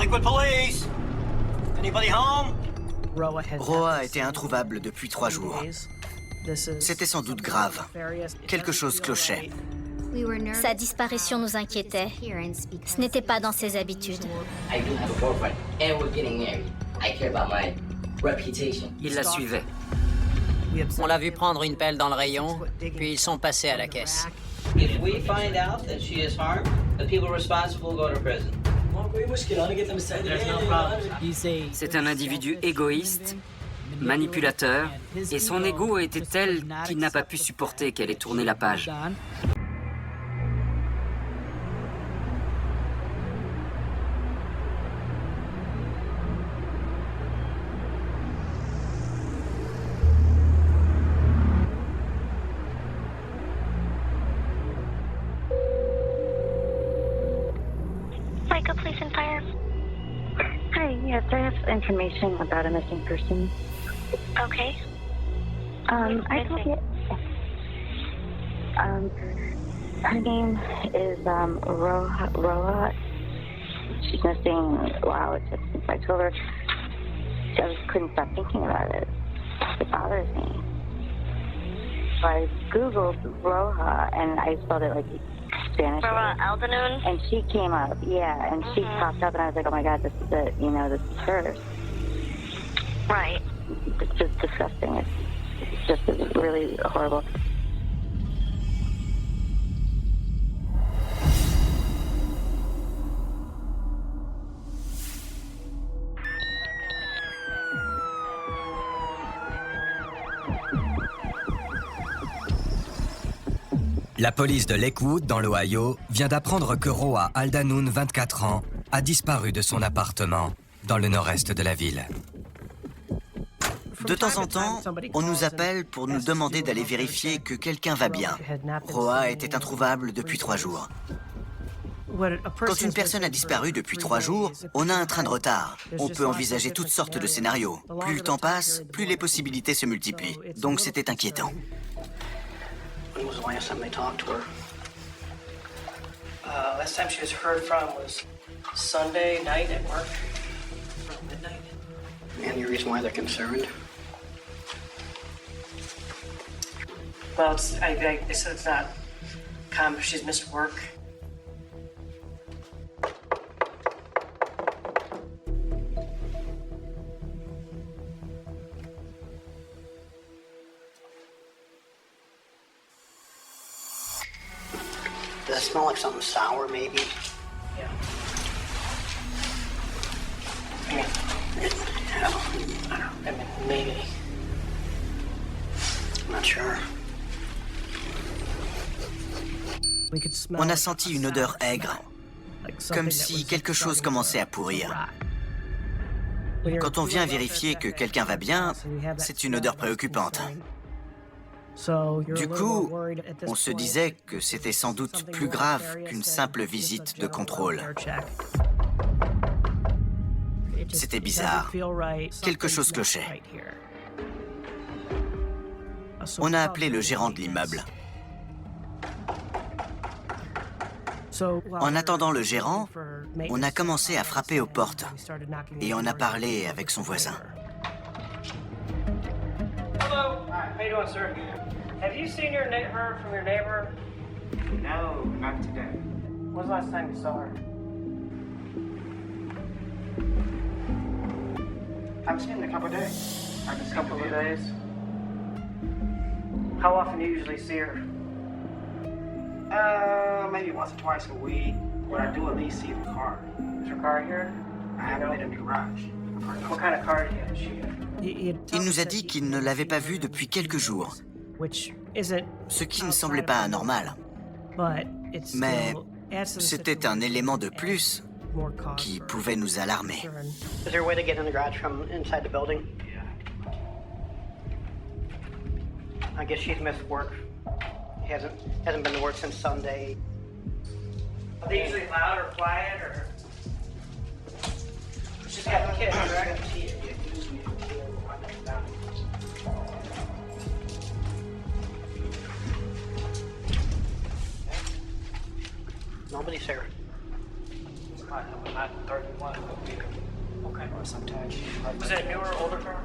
Liquid police! Anybody home? Roa était introuvable depuis 3 jours. C'était sans doute grave. Quelque chose clochait. Sa disparition nous inquiétait. Ce n'était pas dans ses habitudes. Il la suivait. On l'a vu prendre une pelle dans le rayon, puis ils sont passés à la caisse. If we find out that she is harmed, the people responsible will go to prison. C'est un individu égoïste, manipulateur, et son ego était tel qu'il n'a pas pu supporter qu'elle ait tourné la page. Police and fire. Hi, yes, I have information about a missing person. Okay. I told you. Her name is Roa. She's missing. Wow, it's just since I told her. I just couldn't stop thinking about it. It bothers me. So I googled Roja and I spelled it like Spanish. Roa Aldanoon? And she came up, yeah, and she popped up, and I was like, oh my god, this is it, you know, this is hers. Right. It's just disgusting. It's just really horrible. La police de Lakewood, dans l'Ohio, vient d'apprendre que Roa Aldanoon, 24 ans, a disparu de son appartement dans le nord-est de la ville. De temps en temps, on nous appelle pour nous demander d'aller vérifier que quelqu'un va bien. Roa était introuvable depuis 3 jours. Quand une personne a disparu depuis 3 jours, on a un train de retard. On peut envisager toutes sortes de scénarios. Plus le temps passe, plus les possibilités se multiplient. Donc c'était inquiétant. When was the last time they talked to her? Last time she was heard from was Sunday night at work, around midnight. Any reason why they're concerned? Well, they said it's not common if she's missed work. Does it smell like something sour, maybe? Yeah. I mean, I don't know. I mean, maybe. I'm not sure. On a senti une odeur aigre, comme si quelque chose commençait à pourrir. Quand on vient vérifier que quelqu'un va bien, c'est une odeur préoccupante. Du coup, on se disait que c'était sans doute plus grave qu'une simple visite de contrôle. C'était bizarre. Quelque chose clochait. On a appelé le gérant de l'immeuble. En attendant le gérant, on a commencé à frapper aux portes et on a parlé avec son voisin. Hello. Hi, how you doing, sir? Have you seen her from your neighbor? No, not today. When's the last time you saw her? I haven't seen her in a couple of days. A couple of days? How often do you usually see her? Maybe once or twice a week. But I do at least see the car. Is her car here? I haven't been in the garage. What kind of car do you have? Il nous a dit qu'il ne l'avait pas vue depuis quelques jours, ce qui ne semblait pas anormal. Mais c'était un élément de plus qui pouvait nous alarmer. Is there a way to get in the garage from inside the building? I guess she's missed work. Hasn't been to work since Sunday. Are they usually loud or quiet, or? She's got the kids, right? Nobody's here. Not 31. Okay, or sometime. Was it a newer or older car?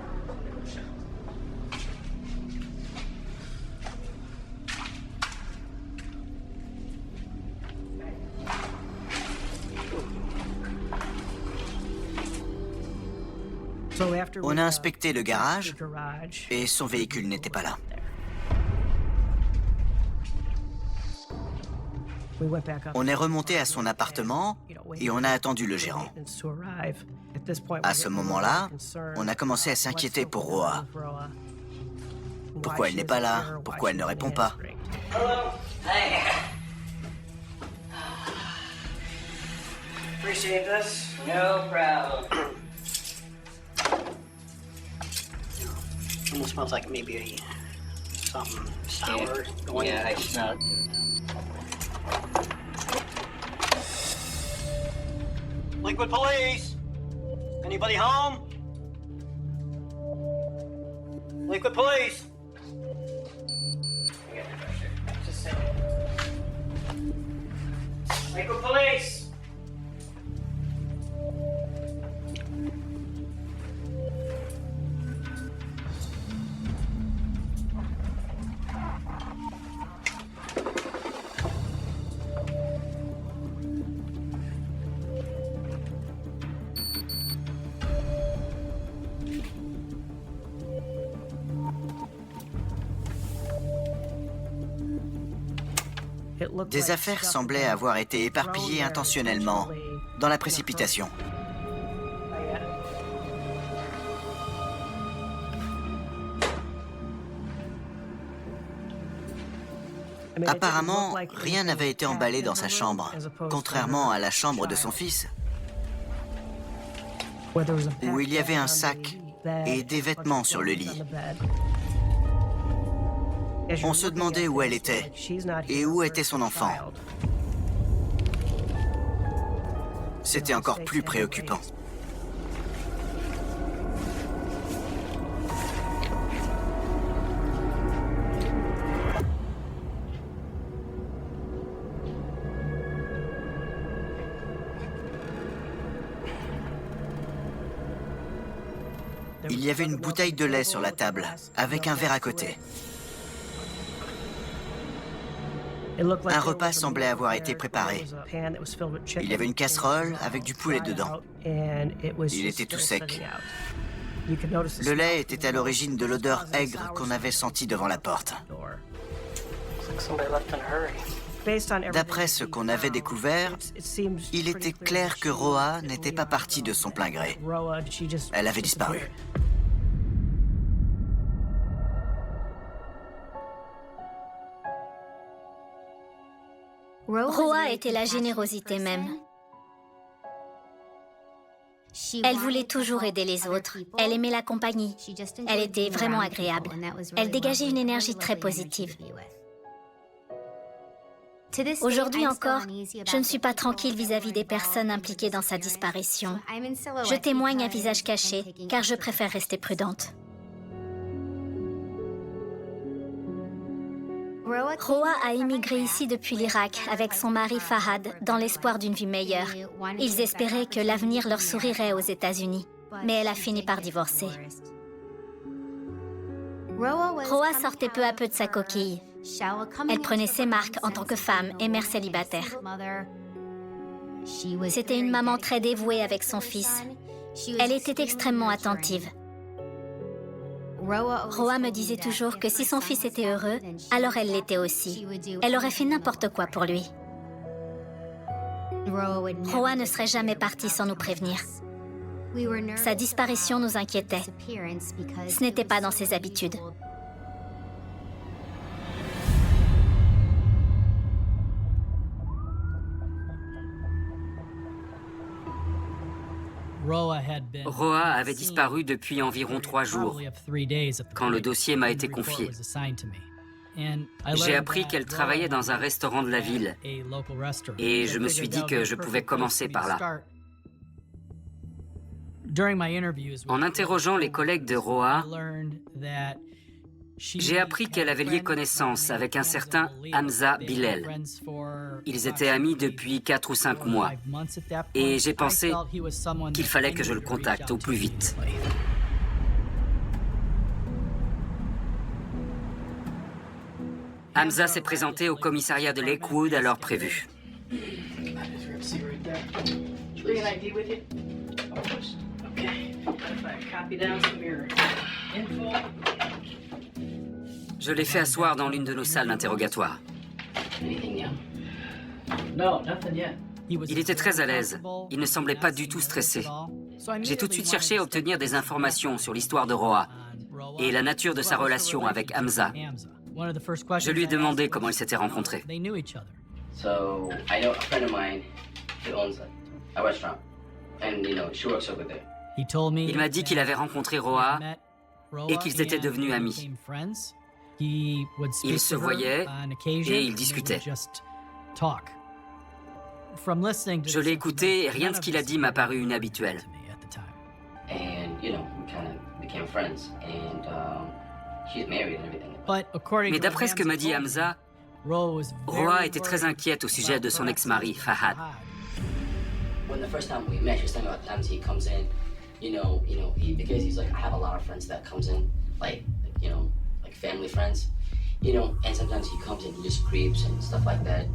On a inspecté le garage et son véhicule n'était pas là. On est remonté à son appartement et on a attendu le gérant. À ce moment-là, on a commencé à s'inquiéter pour Roa. Pourquoi elle n'est pas là? Pourquoi elle ne répond pas? Hello. Hey. Appreciate this. No problem. Almost smells like maybe something sour going. Yeah, I smell it. Liquid police! Anybody home? Liquid police! Just say Liquid police! Des affaires semblaient avoir été éparpillées intentionnellement, dans la précipitation. Apparemment, rien n'avait été emballé dans sa chambre, contrairement à la chambre de son fils, où il y avait un sac et des vêtements sur le lit. On se demandait où elle était et où était son enfant. C'était encore plus préoccupant. Il y avait une bouteille de lait sur la table, avec un verre à côté. Un repas semblait avoir été préparé. Il y avait une casserole avec du poulet dedans. Il était tout sec. Le lait était à l'origine de l'odeur aigre qu'on avait sentie devant la porte. D'après ce qu'on avait découvert, il était clair que Roa n'était pas partie de son plein gré. Elle avait disparu. Roa était la générosité même. Elle voulait toujours aider les autres. Elle aimait la compagnie. Elle était vraiment agréable. Elle dégageait une énergie très positive. Aujourd'hui encore, je ne suis pas tranquille vis-à-vis des personnes impliquées dans sa disparition. Je témoigne à visage caché, car je préfère rester prudente. Roa a immigré ici depuis l'Irak avec son mari Fahad dans l'espoir d'une vie meilleure. Ils espéraient que l'avenir leur sourirait aux États-Unis, mais elle a fini par divorcer. Roa sortait peu à peu de sa coquille. Elle prenait ses marques en tant que femme et mère célibataire. C'était une maman très dévouée avec son fils. Elle était extrêmement attentive. Roa me disait toujours que si son fils était heureux, alors elle l'était aussi. Elle aurait fait n'importe quoi pour lui. Roa ne serait jamais partie sans nous prévenir. Sa disparition nous inquiétait. Ce n'était pas dans ses habitudes. Roa avait disparu depuis environ 3 jours, quand le dossier m'a été confié. J'ai appris qu'elle travaillait dans un restaurant de la ville, et je me suis dit que je pouvais commencer par là. En interrogeant les collègues de Roa, J'ai appris qu'elle avait lié connaissance avec un certain Hamza Bilal. Ils étaient amis depuis 4 ou 5 mois. Et j'ai pensé qu'il fallait que je le contacte au plus vite. Hamza s'est présenté au commissariat de Lakewood à l'heure prévue. Je l'ai fait asseoir dans l'une de nos salles d'interrogatoire. Il était très à l'aise. Il ne semblait pas du tout stressé. J'ai tout de suite cherché à obtenir des informations sur l'histoire de Roa et la nature de sa relation avec Hamza. Je lui ai demandé comment ils s'étaient rencontrés. So I know a friend of mine who owns a restaurant, and she works over there. Il m'a dit qu'il avait rencontré Roa et qu'ils étaient devenus amis. Ils se voyaient et ils discutaient. Je l'ai écouté et rien de ce qu'il a dit m'a paru inhabituel. And we kind of became friends, and she's married and everything. Mais d'après ce que m'a dit Hamza, Roa était très inquiète au sujet de son ex-mari, Fahad. When the first time we met, she was talking about times he comes in, because he's like, I have a lot of friends that comes in, like family friends, and sometimes he comes in, he just creeps and stuff like that.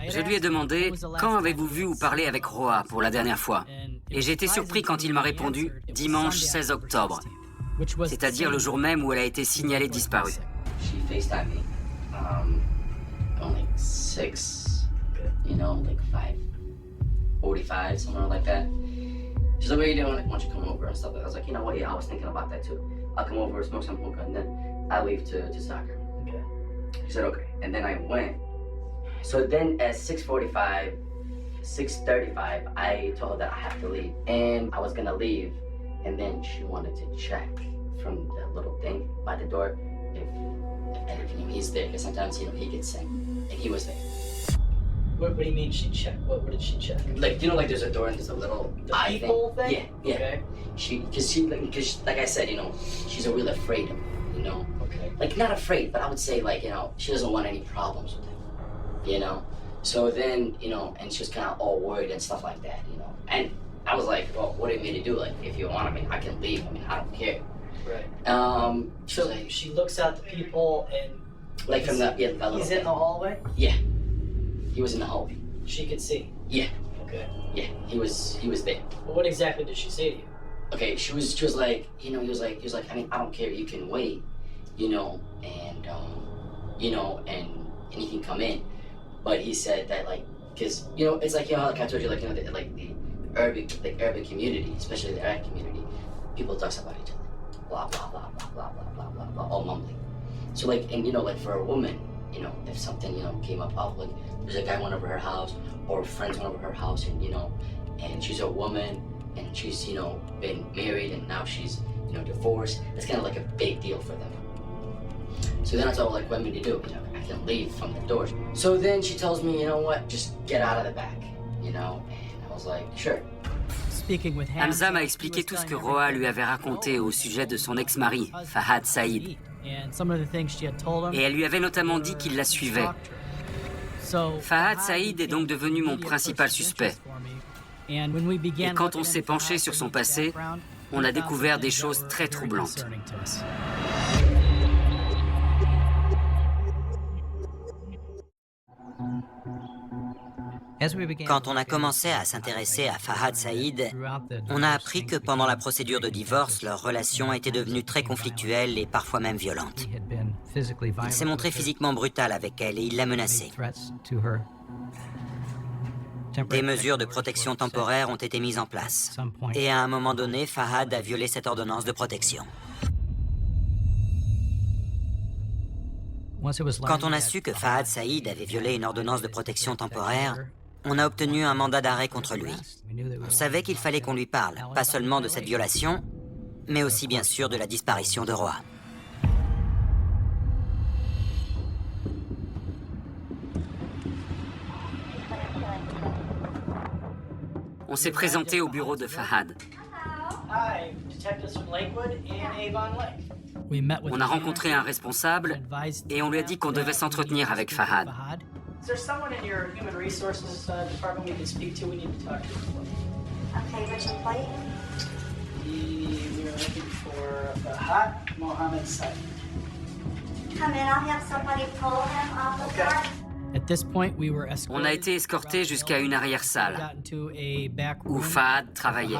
Je lui ai demandé « Quand avez-vous vu ou parlé avec Roa pour la dernière fois ?» Et j'ai été surpris quand il m'a répondu « Dimanche 16 octobre », c'est-à-dire le jour même où elle a été signalée disparue. She FaceTimed me, on like 6, like 5:45, somewhere like that. She's like, what are you doing? Why don't you come over and stuff like that. I was like, you know what, yeah, I was thinking about that too. I'll come over, smoke some hookah, and then I leave to soccer. Okay. She said, okay. And then I went. So then at 6:45, 6:35, I told her that I have to leave. And I was gonna leave, and then she wanted to check from that little thing by the door if he's there, because sometimes, he gets sick, and he was there. What do you mean she checked? What did she check? Like, like there's a door and there's a little eye thing? Yeah. Okay. Because like I said, she's really afraid of him, Okay. Like, not afraid, but I would say, like, she doesn't want any problems with him, So then, and she was kind of all worried and stuff like that, And I was like, well, what do you mean to do? Like, if you want, I can leave. I don't care. Right. So she looks at the people and... Like from the, that he's in the hallway? Yeah. He was in the hallway. She could see? Yeah. Okay. Yeah, he was there. Well, what exactly did she say to you? Okay, she was like, he was like, I don't care, you can wait, and you can come in. But he said that, like, because, it's like, like I told you, like, the urban community, especially the Arab community, people talks about each other. Blah, blah, blah, blah, blah, blah, blah, blah, blah, all mumbling. So, like, and, like, for a woman, if something, came up, like, there's a guy went over her house, or friends went over her house, and, and she's a woman, and she's, been married, and now she's, divorced, that's kind of like a big deal for them. So then I told, like, what I mean to do, I can leave from the door. So then she tells me, you know what, just get out of the back, and I was like, sure. Hamza m'a expliqué tout ce que Roa lui avait raconté au sujet de son ex-mari, Fahad Saïd. Et elle lui avait notamment dit qu'il la suivait. Fahad Saïd est donc devenu mon principal suspect. Et quand on s'est penché sur son passé, on a découvert des choses très troublantes. Quand on a commencé à s'intéresser à Fahad Saïd, on a appris que pendant la procédure de divorce, leur relation était devenue très conflictuelle et parfois même violente. Il s'est montré physiquement brutal avec elle et il l'a menacée. Des mesures de protection temporaire ont été mises en place. Et à un moment donné, Fahad a violé cette ordonnance de protection. Quand on a su que Fahad Saïd avait violé une ordonnance de protection temporaire, on a obtenu un mandat d'arrêt contre lui. On savait qu'il fallait qu'on lui parle, pas seulement de cette violation, mais aussi bien sûr de la disparition de Roa. On s'est présenté au bureau de Fahad. Hi, detectives from Lakewood and Avon Lake. On a rencontré un responsable et on lui a dit qu'on devait s'entretenir avec Fahad. Is there someone in your human resources department we can speak to? We need to talk to you. Okay, which employee? We are looking for Fahad Mohammed Said. Come in, I'll have somebody pull him off the floor. On a été escortés jusqu'à une arrière-salle où Fahad travaillait.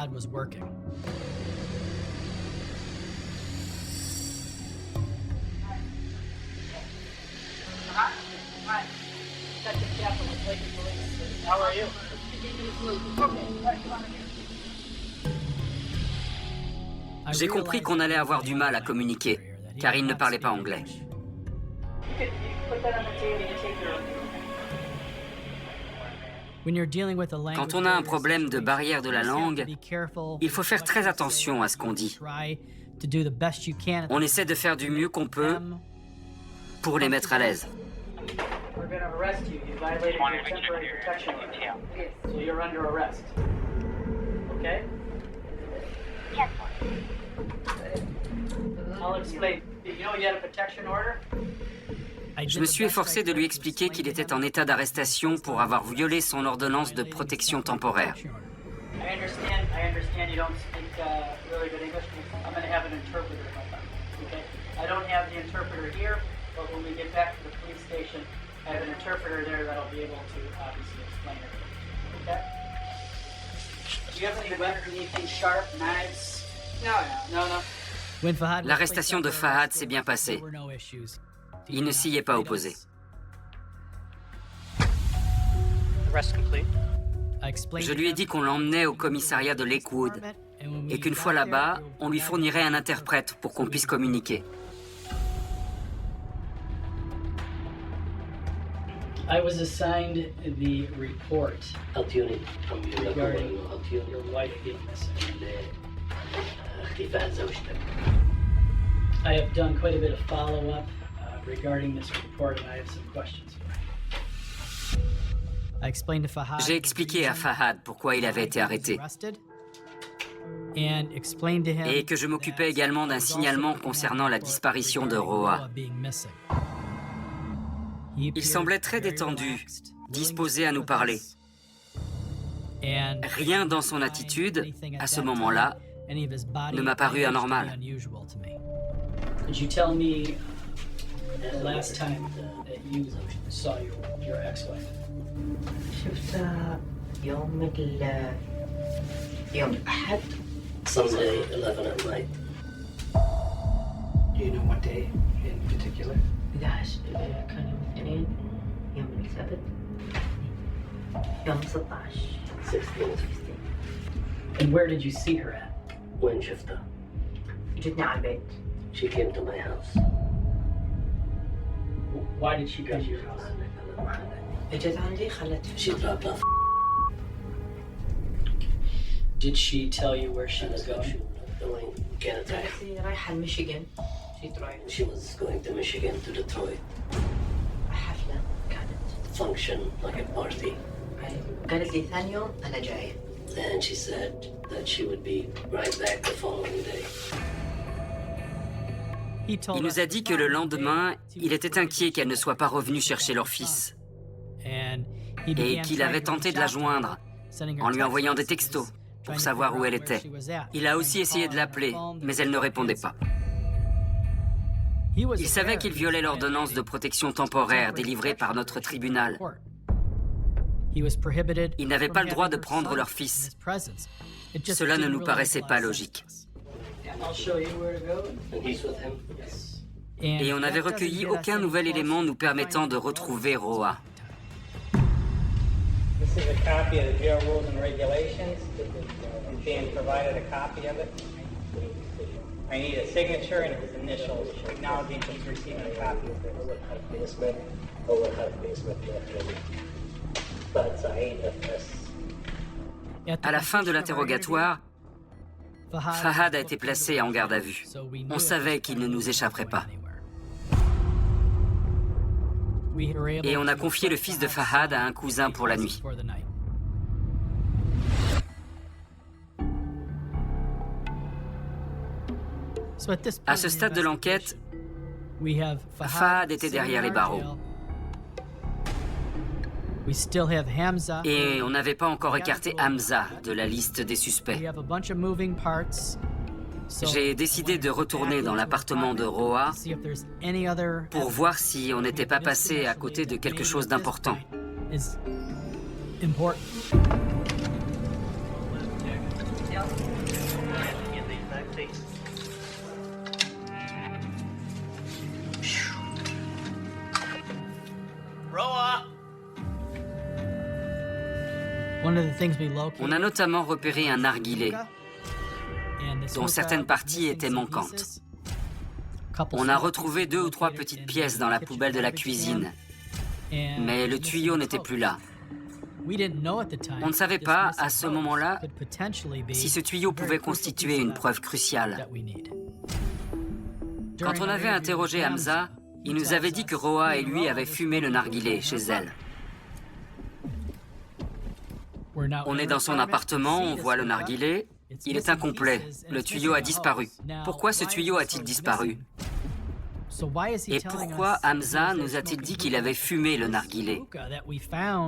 How are you? J'ai compris qu'on allait avoir du mal à communiquer, car il ne parlait pas anglais. Quand on a un problème de barrière de la langue, il faut faire très attention à ce qu'on dit. On essaie de faire du mieux qu'on peut pour les mettre à l'aise. We're going to arrest you. You violated your temporary protection order. So you're under arrest. Okay? Yes. I'll explain. You know you had a protection order? Je me suis efforcé de lui expliquer qu'il était en état d'arrestation pour avoir violé son ordonnance de protection temporaire. I understand you don't speak really good English. I'm going to have an interpreter. Okay? I don't have the interpreter here, but when we get back to the police station, I have an interpreter there that'll be able to obviously explain it. Okay? Do you have any weapons, anything sharp, knives? No. L'arrestation de Fahad s'est bien passée. Il ne s'y est pas opposé. Je lui ai dit qu'on l'emmenait au commissariat de Lakewood et qu'une fois là-bas, on lui fournirait un interprète pour qu'on puisse communiquer. I was assigned the report regarding your wife being missing. I have done quite a bit of follow-up regarding this report, and I have some questions for you. J'ai expliqué à Fahad pourquoi il avait été arrêté et que je m'occupais également d'un signalement concernant la disparition de Roa. Il semblait très détendu, disposé à nous parler. Rien dans son attitude, à ce moment-là, ne m'a paru anormal. Could you tell me the last time that you saw your ex-wife? شفتها يوم الأحد. Sunday, 11 at night. Do you know what day in particular? 11 كان يوم الاثنين يوم السبت يوم 16. 16th. And where did you see her at? When شفتها? جتني على البيت. She came to my house. Why did she come to your house? اجت عندي خلتها. She dropped off. Did she tell you where she was going? Going Canada. رايحة لميشيغان. She was going to Michigan to Detroit. حفلة كانت. Function, like a party. قالت لي ثاني يوم أنا جاية. And she said that she would be right back the following day. Il nous a dit que le lendemain, il était inquiet qu'elle ne soit pas revenue chercher leur fils et qu'il avait tenté de la joindre en lui envoyant des textos pour savoir où elle était. Il a aussi essayé de l'appeler, mais elle ne répondait pas. Il savait qu'il violait l'ordonnance de protection temporaire délivrée par notre tribunal. Il n'avait pas le droit de prendre leur fils. Cela ne nous paraissait pas logique. I'll show you where to go. And he's with him? Et on n'avait recueilli aucun nouvel élément nous permettant de retrouver Roa. This is a copy of the Bureau Rules and Regulations. I'm being provided a copy of it. I need a signature and his initials acknowledging he's receiving a copy of this. À la fin de l'interrogatoire, Fahad a été placé en garde à vue. On savait qu'il ne nous échapperait pas. Et on a confié le fils de Fahad à un cousin pour la nuit. À ce stade de l'enquête, Fahad était derrière les barreaux. Et on n'avait pas encore écarté Hamza de la liste des suspects. J'ai décidé de retourner dans l'appartement de Roa pour voir si on n'était pas passé à côté de quelque chose d'important. On a notamment repéré un narguilé dont certaines parties étaient manquantes. On a retrouvé 2 ou 3 petites pièces dans la poubelle de la cuisine, mais le tuyau n'était plus là. On ne savait pas, à ce moment-là, si ce tuyau pouvait constituer une preuve cruciale. Quand on avait interrogé Hamza, il nous avait dit que Roa et lui avaient fumé le narguilé chez elle. On est dans son appartement, on voit le narguilé. Il est incomplet. Le tuyau a disparu. Pourquoi ce tuyau a-t-il disparu? Et pourquoi Hamza nous a-t-il dit qu'il avait fumé le narguilé,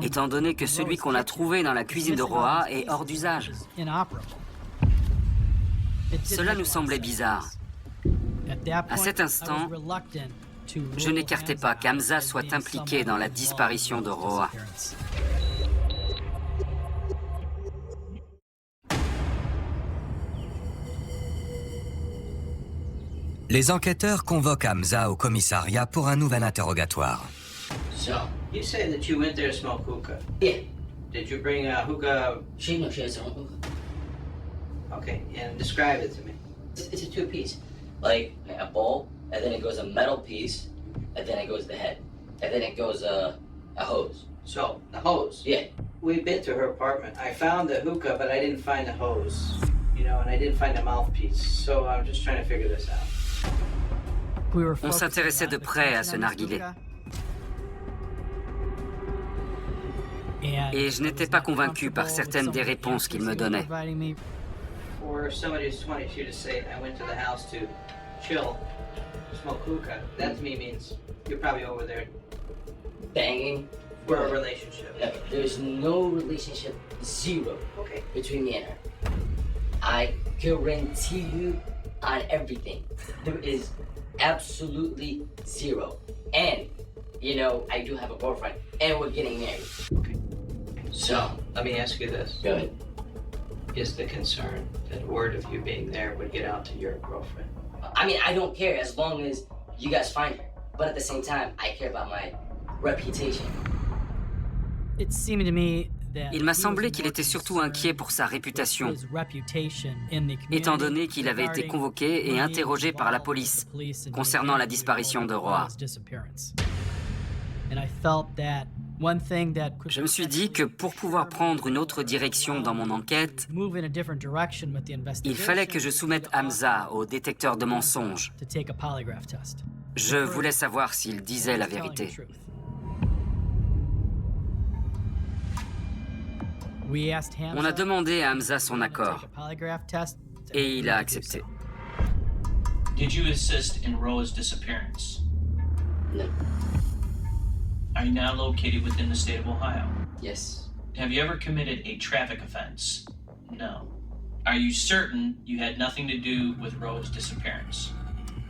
étant donné que celui qu'on a trouvé dans la cuisine de Roa est hors d'usage? Cela nous semblait bizarre. À cet instant, je n'écartais pas qu'Hamza soit impliqué dans la disparition de Roa. Les enquêteurs convoquent Hamza au commissariat pour un nouvel interrogatoire. So, You say that you went there to smoke hookah. yeah. Did you bring a hookah? She has her own hookah. Okay, and describe it to me. It's a 2-piece. Like a bowl, and then it goes a metal piece, and then it goes the head. And then it goes a hose. So, the hose. Yeah. We've been to her apartment. I found the hookah, but I didn't find the hose. You know, and I didn't find the mouthpiece. So I'm just trying to figure this out. On s'intéressait de près à ce narguilé. Et je n'étais pas convaincu par certaines des réponses qu'il me donnait. For somebody who's 22 to say, I went to the house to chill, smoke hookah, that to me means you're probably over there Banging. for a relationship. No, there's no relationship, zero, Okay. between me and her. I guarantee you on everything. There is absolutely zero. And, you know, I do have a girlfriend, and we're getting married. Okay. So, let me ask you this. Go ahead. Is the concern that word of you being there would get out to your girlfriend? I mean, I don't care as long as you guys find her. But at the same time, I care about my reputation. Il m'a semblé qu'il était surtout inquiet pour sa réputation, étant donné qu'il avait été convoqué et interrogé par la police concernant la disparition de Roa. Je me suis dit que pour pouvoir prendre une autre direction dans mon enquête, il fallait que je soumette Hamza au détecteur de mensonges. Je voulais savoir s'il disait la vérité. On a demandé à Hamza son accord et il a accepté. Did you assist in Roa's disappearance? No. Are you now located within the state of Ohio? Yes. Have you ever committed a traffic offense? No. Are you certain you had nothing to do with Roa's disappearance?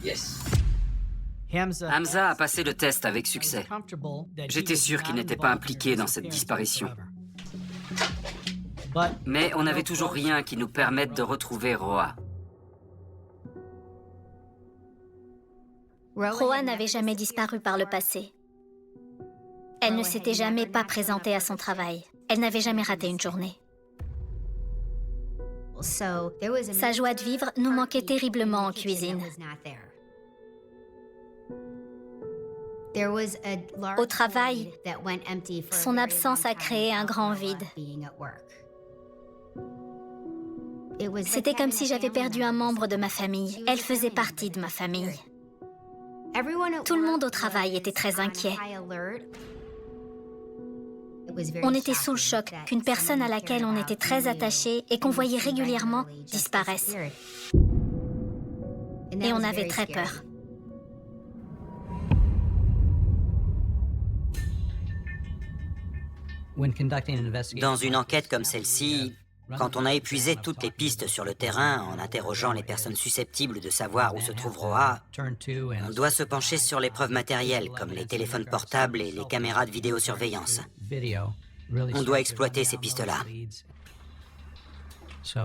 Yes. Hamza a passé le test avec succès. J'étais sûr qu'il n'était pas impliqué dans cette disparition. Mais on n'avait toujours rien qui nous permette de retrouver Roa. Roa n'avait jamais disparu par le passé. Elle ne s'était jamais pas présentée à son travail. Elle n'avait jamais raté une journée. Sa joie de vivre nous manquait terriblement en cuisine. Au travail, son absence a créé un grand vide. C'était comme si j'avais perdu un membre de ma famille. Elle faisait partie de ma famille. Tout le monde au travail était très inquiet. On était sous le choc qu'une personne à laquelle on était très attaché et qu'on voyait régulièrement disparaisse. Et on avait très peur. Dans une enquête comme celle-ci, quand on a épuisé toutes les pistes sur le terrain en interrogeant les personnes susceptibles de savoir où se trouve Roa, on doit se pencher sur les preuves matérielles comme les téléphones portables et les caméras de vidéosurveillance. On doit exploiter ces pistes-là.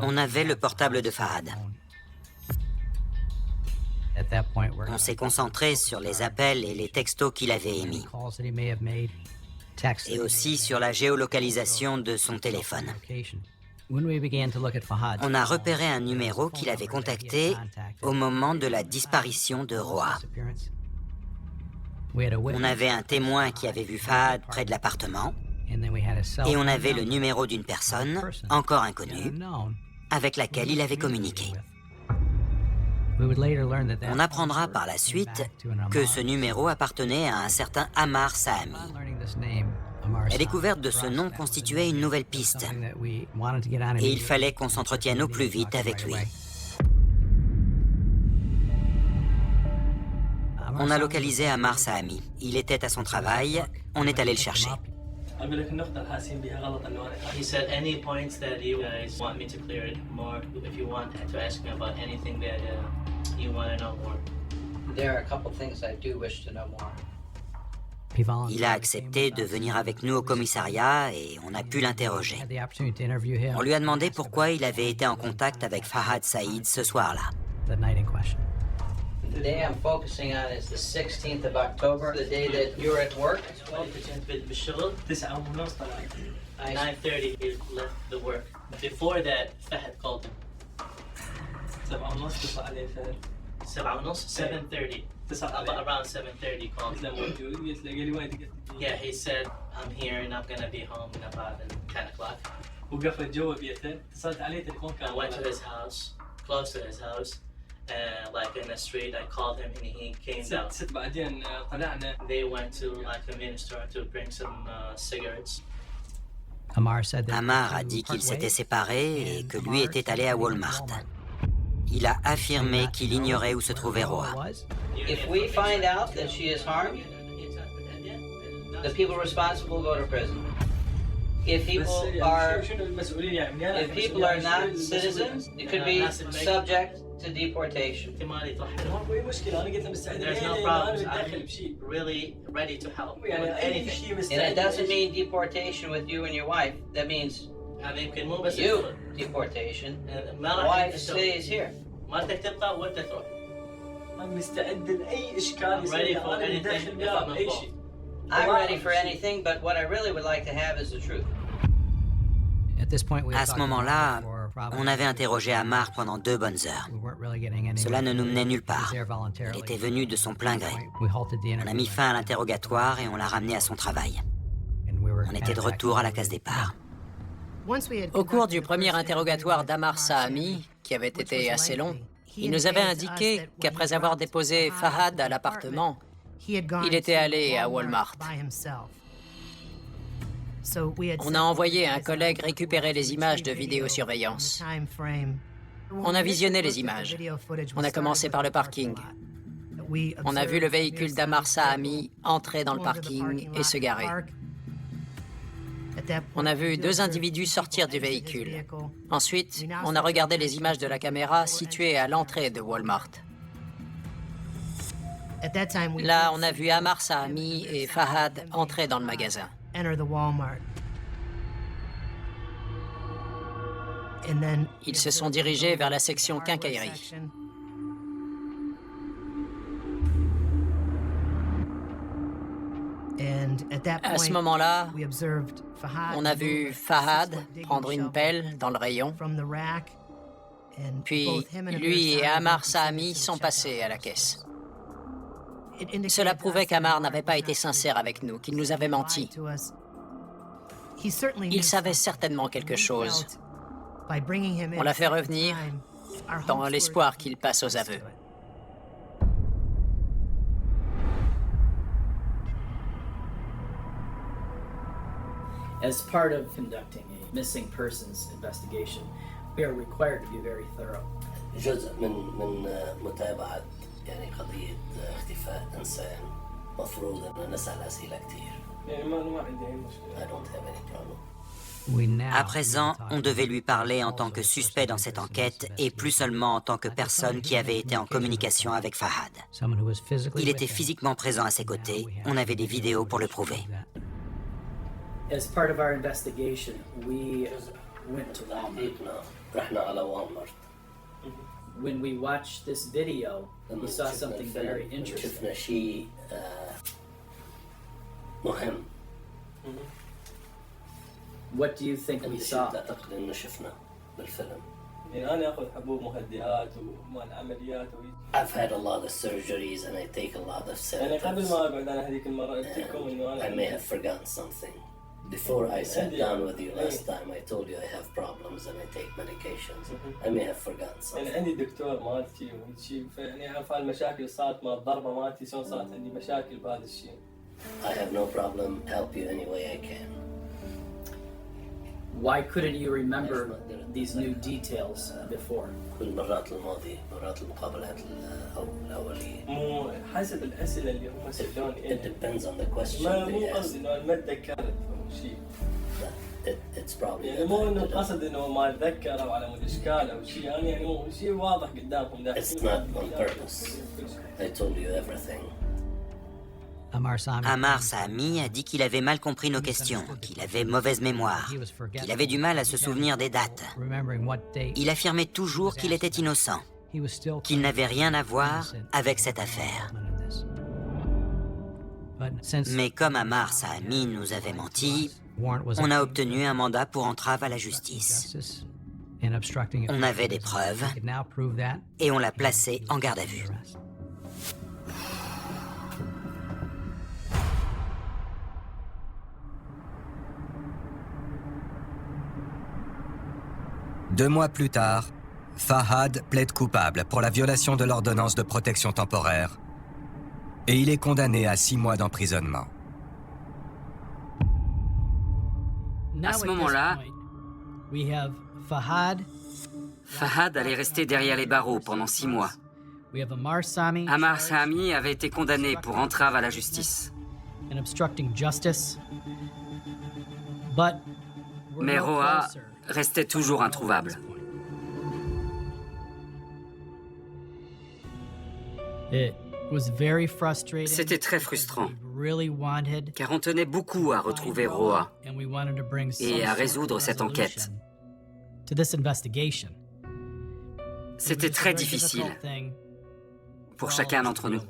On avait le portable de Fahad. On s'est concentré sur les appels et les textos qu'il avait émis. Et aussi sur la géolocalisation de son téléphone. On a repéré un numéro qu'il avait contacté au moment de la disparition de Roa. On avait un témoin qui avait vu Fahad près de l'appartement, et on avait le numéro d'une personne, encore inconnue, avec laquelle il avait communiqué. On apprendra par la suite que ce numéro appartenait à un certain Ammar Sahami. La découverte de ce nom constituait une nouvelle piste, et il fallait qu'on s'entretienne au plus vite avec lui. On a localisé Ammar Sahami. Il était à son travail, on est allé le chercher. He said any points that you guys want me to clear it more, if you want to ask me about anything that you want to know more. There are a couple things I do wish to know more. Il a accepté de venir avec nous au commissariat et on a pu l'interroger. On lui a demandé pourquoi il avait été en contact avec Fahad Saïd ce soir-là. The day I'm focusing on is the 16th of October, the day that you're at work. 9:30 he left the work. Before that, Fahad called him. 7:30. Around 7:30 called him. Yeah, he said, I'm here and I'm gonna be home in about 10 o'clock. I went to his house, close to his house. Like in the street, I called him and he came down. They went to like a mini store to bring some cigarettes. Ammar a dit qu'ils s'étaient séparés et que lui était allé à Walmart. Il a affirmé qu'il ignorait où se trouvait Roa. If we find out that she is harmed, the people responsible go to prison. If people are not citizens, it could be subject to deportation. There's no problems. I'm really ready to help with anything. And it doesn't mean deportation with you and your wife. That means you deportation. Wife stays here. I'm ready for anything. I'm ready for anything, but what I really would like to have is the truth. À ce moment-là, on avait interrogé Ammar pendant 2 bonnes heures. Cela ne nous menait nulle part. Il était venu de son plein gré. On a mis fin à l'interrogatoire et on l'a ramené à son travail. On était de retour à la case départ. Au cours du premier interrogatoire d'Ammar Sahami, qui avait été assez long, il nous avait indiqué qu'après avoir déposé Fahad à l'appartement, il était allé à Walmart. On a envoyé un collègue récupérer les images de vidéosurveillance. On a visionné les images. On a commencé par le parking. On a vu le véhicule d'Ammar Sahami entrer dans le parking et se garer. On a vu 2 individus sortir du véhicule. Ensuite, on a regardé les images de la caméra située à l'entrée de Walmart. Là, on a vu Ammar Sahami et Fahad entrer dans le magasin. Ils se sont dirigés vers la section quincaillerie. À ce moment-là, on a vu Fahad prendre une pelle dans le rayon, puis lui et Ammar Sahami sont passés à la caisse. Cela prouvait qu'Ammar n'avait pas été sincère avec nous, qu'il nous avait menti. Il savait certainement quelque chose. On l'a fait revenir dans l'espoir qu'il passe aux aveux. As part of conducting a missing persons investigation, we are required to be very thorough. جزء من متابعة يعني قضية اختفاء إنسان مفروض أن نسأل أسئلة كتير. يعني ما عندي أي مشكلة. I don't have any problem. À présent, on devait lui parler en tant que suspect dans cette enquête et plus seulement en tant que personne qui avait été en communication avec Fahad. Il était physiquement présent à ses côtés, on avait des vidéos pour le prouver. As part of our investigation, we went to Walmart. When we watched this video, we saw something very interesting. What do you think we saw? I've had a lot of surgeries and I take a lot of sedatives. I may have forgotten something. Before I sat down with you last time, I told you I have problems and I take medications. I may have forgotten something. عندي دكتور مالتي وشيء يعني أعرف هالمشاكل صارت مع الضربة مالتي شلون صارت عندي مشاكل بهذا الشيء. I have no problem. Help you any way I can. Why couldn't you remember these new details before? بالمرات الماضية، مرات المقابلات الأولية. مو حسب الأسئلة اللي هم سألوني. It depends on the question مو they ask. قصدي إنه ما تذكرت أو شيء. It's probably. يعني مو إنه قصد إنه ما أتذكر أو على مود إشكال أو شيء، يعني مو شيء واضح قدامكم. It's not on purpose. I told you everything. Ammar Sahami a dit qu'il avait mal compris nos questions, qu'il avait mauvaise mémoire, qu'il avait du mal à se souvenir des dates. Il affirmait toujours qu'il était innocent, qu'il n'avait rien à voir avec cette affaire. Mais comme Ammar Sahami nous avait menti, on a obtenu un mandat pour entrave à la justice. On avait des preuves et on l'a placé en garde à vue. Deux mois plus tard, Fahad plaide coupable pour la violation de l'ordonnance de protection temporaire et il est condamné à 6 mois d'emprisonnement. À ce moment-là, Fahad allait rester derrière les barreaux pendant 6 mois. Ammar Sahami avait été condamné pour entrave à la justice. Mais Roa restait toujours introuvable. C'était très frustrant, car on tenait beaucoup à retrouver Roa et à résoudre cette enquête. C'était très difficile pour chacun d'entre nous.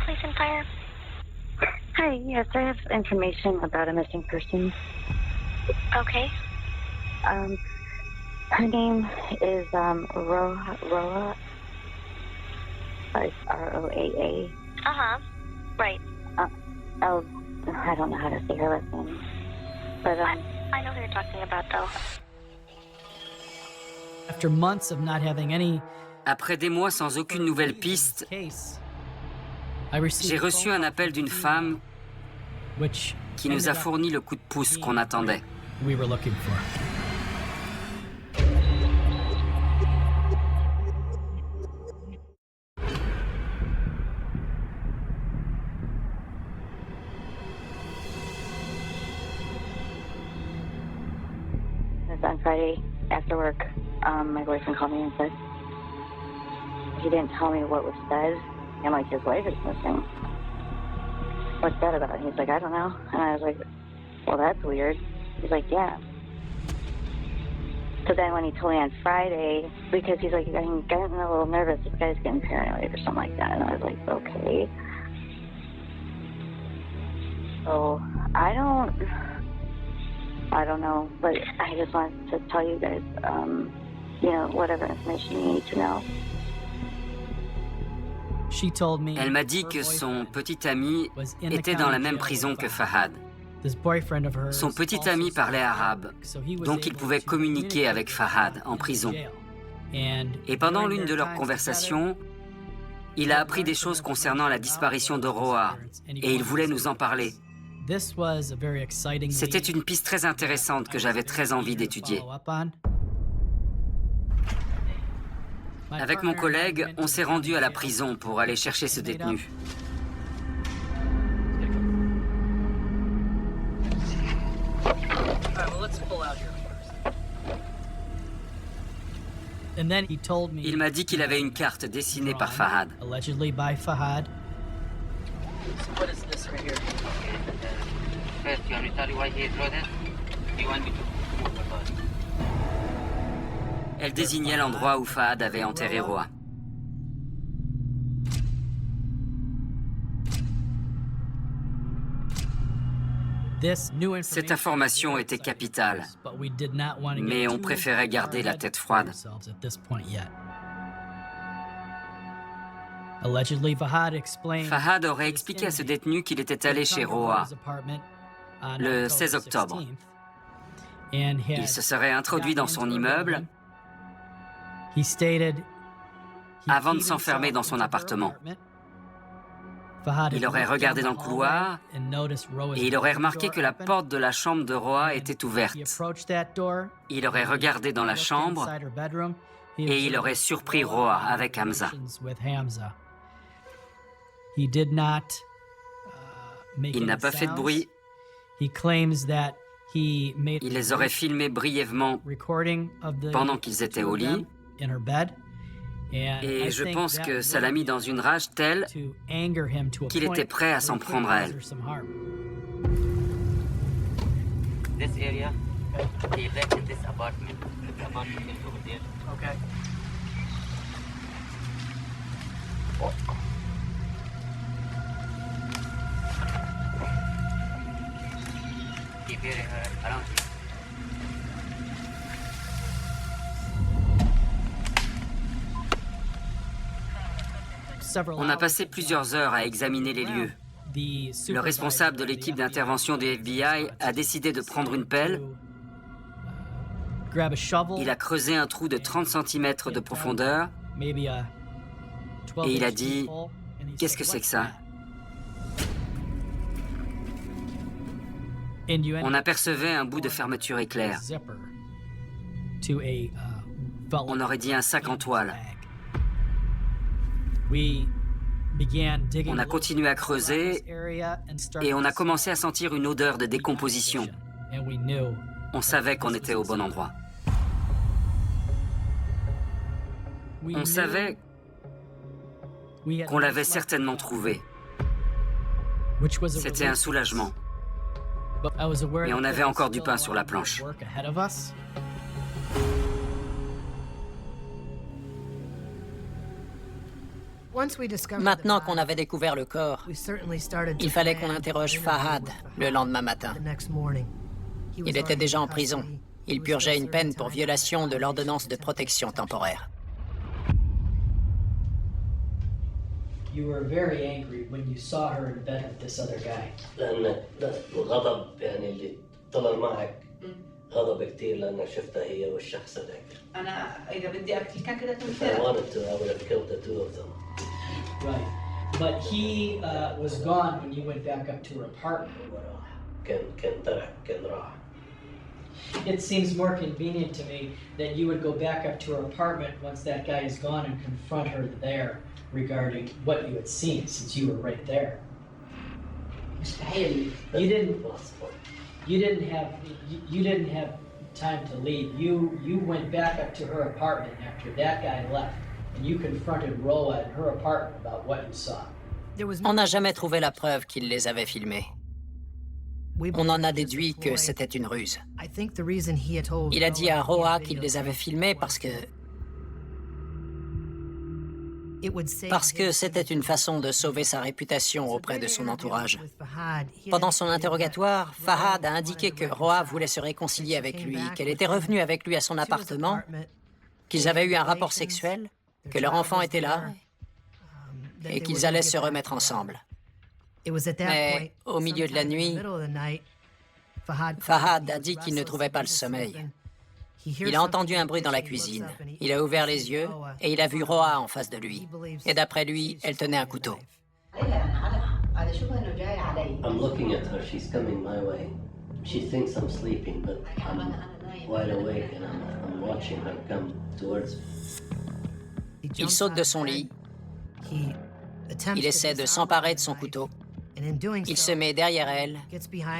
Police and Fire. Hi, yes, I have information about a missing person. Okay. Her name is Roa. It's Roaa. Right. Oh, I don't know how to say her last name. But I know who you're talking about, though. Après des mois sans aucune nouvelle piste, j'ai reçu un appel d'une femme qui nous a fourni le coup de pouce qu'on attendait. On Friday after work, my boyfriend called me and said he didn't tell me what was said. And like his wife is missing. What's that about? And he's like, I don't know. And I was like, well, that's weird. He's like, yeah. So then when he told me on Friday, because he's like, I'm getting a little nervous, this guy's getting paranoid or something like that. And I was like, okay. So I don't know, but I just wanted to tell you guys, whatever information you need to know. Elle m'a dit que son petit ami était dans la même prison que Fahad. Son petit ami parlait arabe, donc il pouvait communiquer avec Fahad en prison. Et pendant l'une de leurs conversations, Il a appris des choses concernant la disparition de Roa et il voulait nous en parler. C'était une piste très intéressante que j'avais très envie d'étudier. Avec mon collègue, on s'est rendu à la prison pour aller chercher ce détenu. Il m'a dit qu'il avait une carte dessinée par Fahad. Elle désignait l'endroit où Fahad avait enterré Roa. Cette information était capitale, mais on préférait garder la tête froide. Fahad aurait expliqué à ce détenu qu'il était allé chez Roa le 16 octobre. Il se serait introduit dans son immeuble avant de s'enfermer dans son appartement. Il aurait regardé dans le couloir et il aurait remarqué que la porte de la chambre de Roa était ouverte. Il aurait regardé dans la chambre et il aurait surpris Roa avec Hamza. Il n'a pas fait de bruit. Il les aurait filmés brièvement pendant qu'ils étaient au lit. Et je pense que ça l'a mis dans une rage telle qu'il était prêt à s'en prendre à elle. On a passé plusieurs heures à examiner les lieux. Le responsable de l'équipe d'intervention du FBI a décidé de prendre une pelle. Il a creusé un trou de 30 cm de profondeur et il a dit « Qu'est-ce que c'est que ça ?» On apercevait un bout de fermeture éclair. On aurait dit un sac en toile. On a continué à creuser et on a commencé à sentir une odeur de décomposition. On savait qu'on était au bon endroit. On savait qu'on l'avait certainement trouvé. C'était un soulagement. Et on avait encore du pain sur la planche. Maintenant qu'on avait découvert le corps, il fallait qu'on interroge Fahad le lendemain matin. Il était déjà en prison. Il purgeait une peine pour violation de l'ordonnance de protection temporaire. You were very angry when you saw her in bed with this other guy. لأن الغضب يعني اللي طلع معك غضب كثير لأنك شفتها هي والشخص هذاك. أنا إذا بدي أقتل كان كده I wanted to, I would have killed the two of them. Right. But he was gone when you went back up to her apartment. كان راح. It seems more convenient to me that you would go back up to her apartment once that guy is gone and confront her there regarding what you had seen, since you were right there. You didn't have time to leave. You went back up to her apartment after that guy left, and you confronted Roa in her apartment about what you saw. On n'a jamais trouvé la preuve qu'il les avait filmés. On en a déduit que c'était une ruse. Il a dit à Roa qu'il les avait filmés parce que c'était une façon de sauver sa réputation auprès de son entourage. Pendant son interrogatoire, Fahad a indiqué que Roa voulait se réconcilier avec lui, qu'elle était revenue avec lui à son appartement, qu'ils avaient eu un rapport sexuel, que leur enfant était là et qu'ils allaient se remettre ensemble. Mais au milieu de la nuit, Fahad a dit qu'il ne trouvait pas le sommeil. Il a entendu un bruit dans la cuisine. Il a ouvert les yeux et il a vu Roa en face de lui. Et d'après lui, elle tenait un couteau. I'm looking at her, she's coming my way. She thinks I'm sleeping, but I'm wide awake and I'm watching her come towards me. Il saute de son lit. Il essaie de s'emparer de son couteau. Il se met derrière elle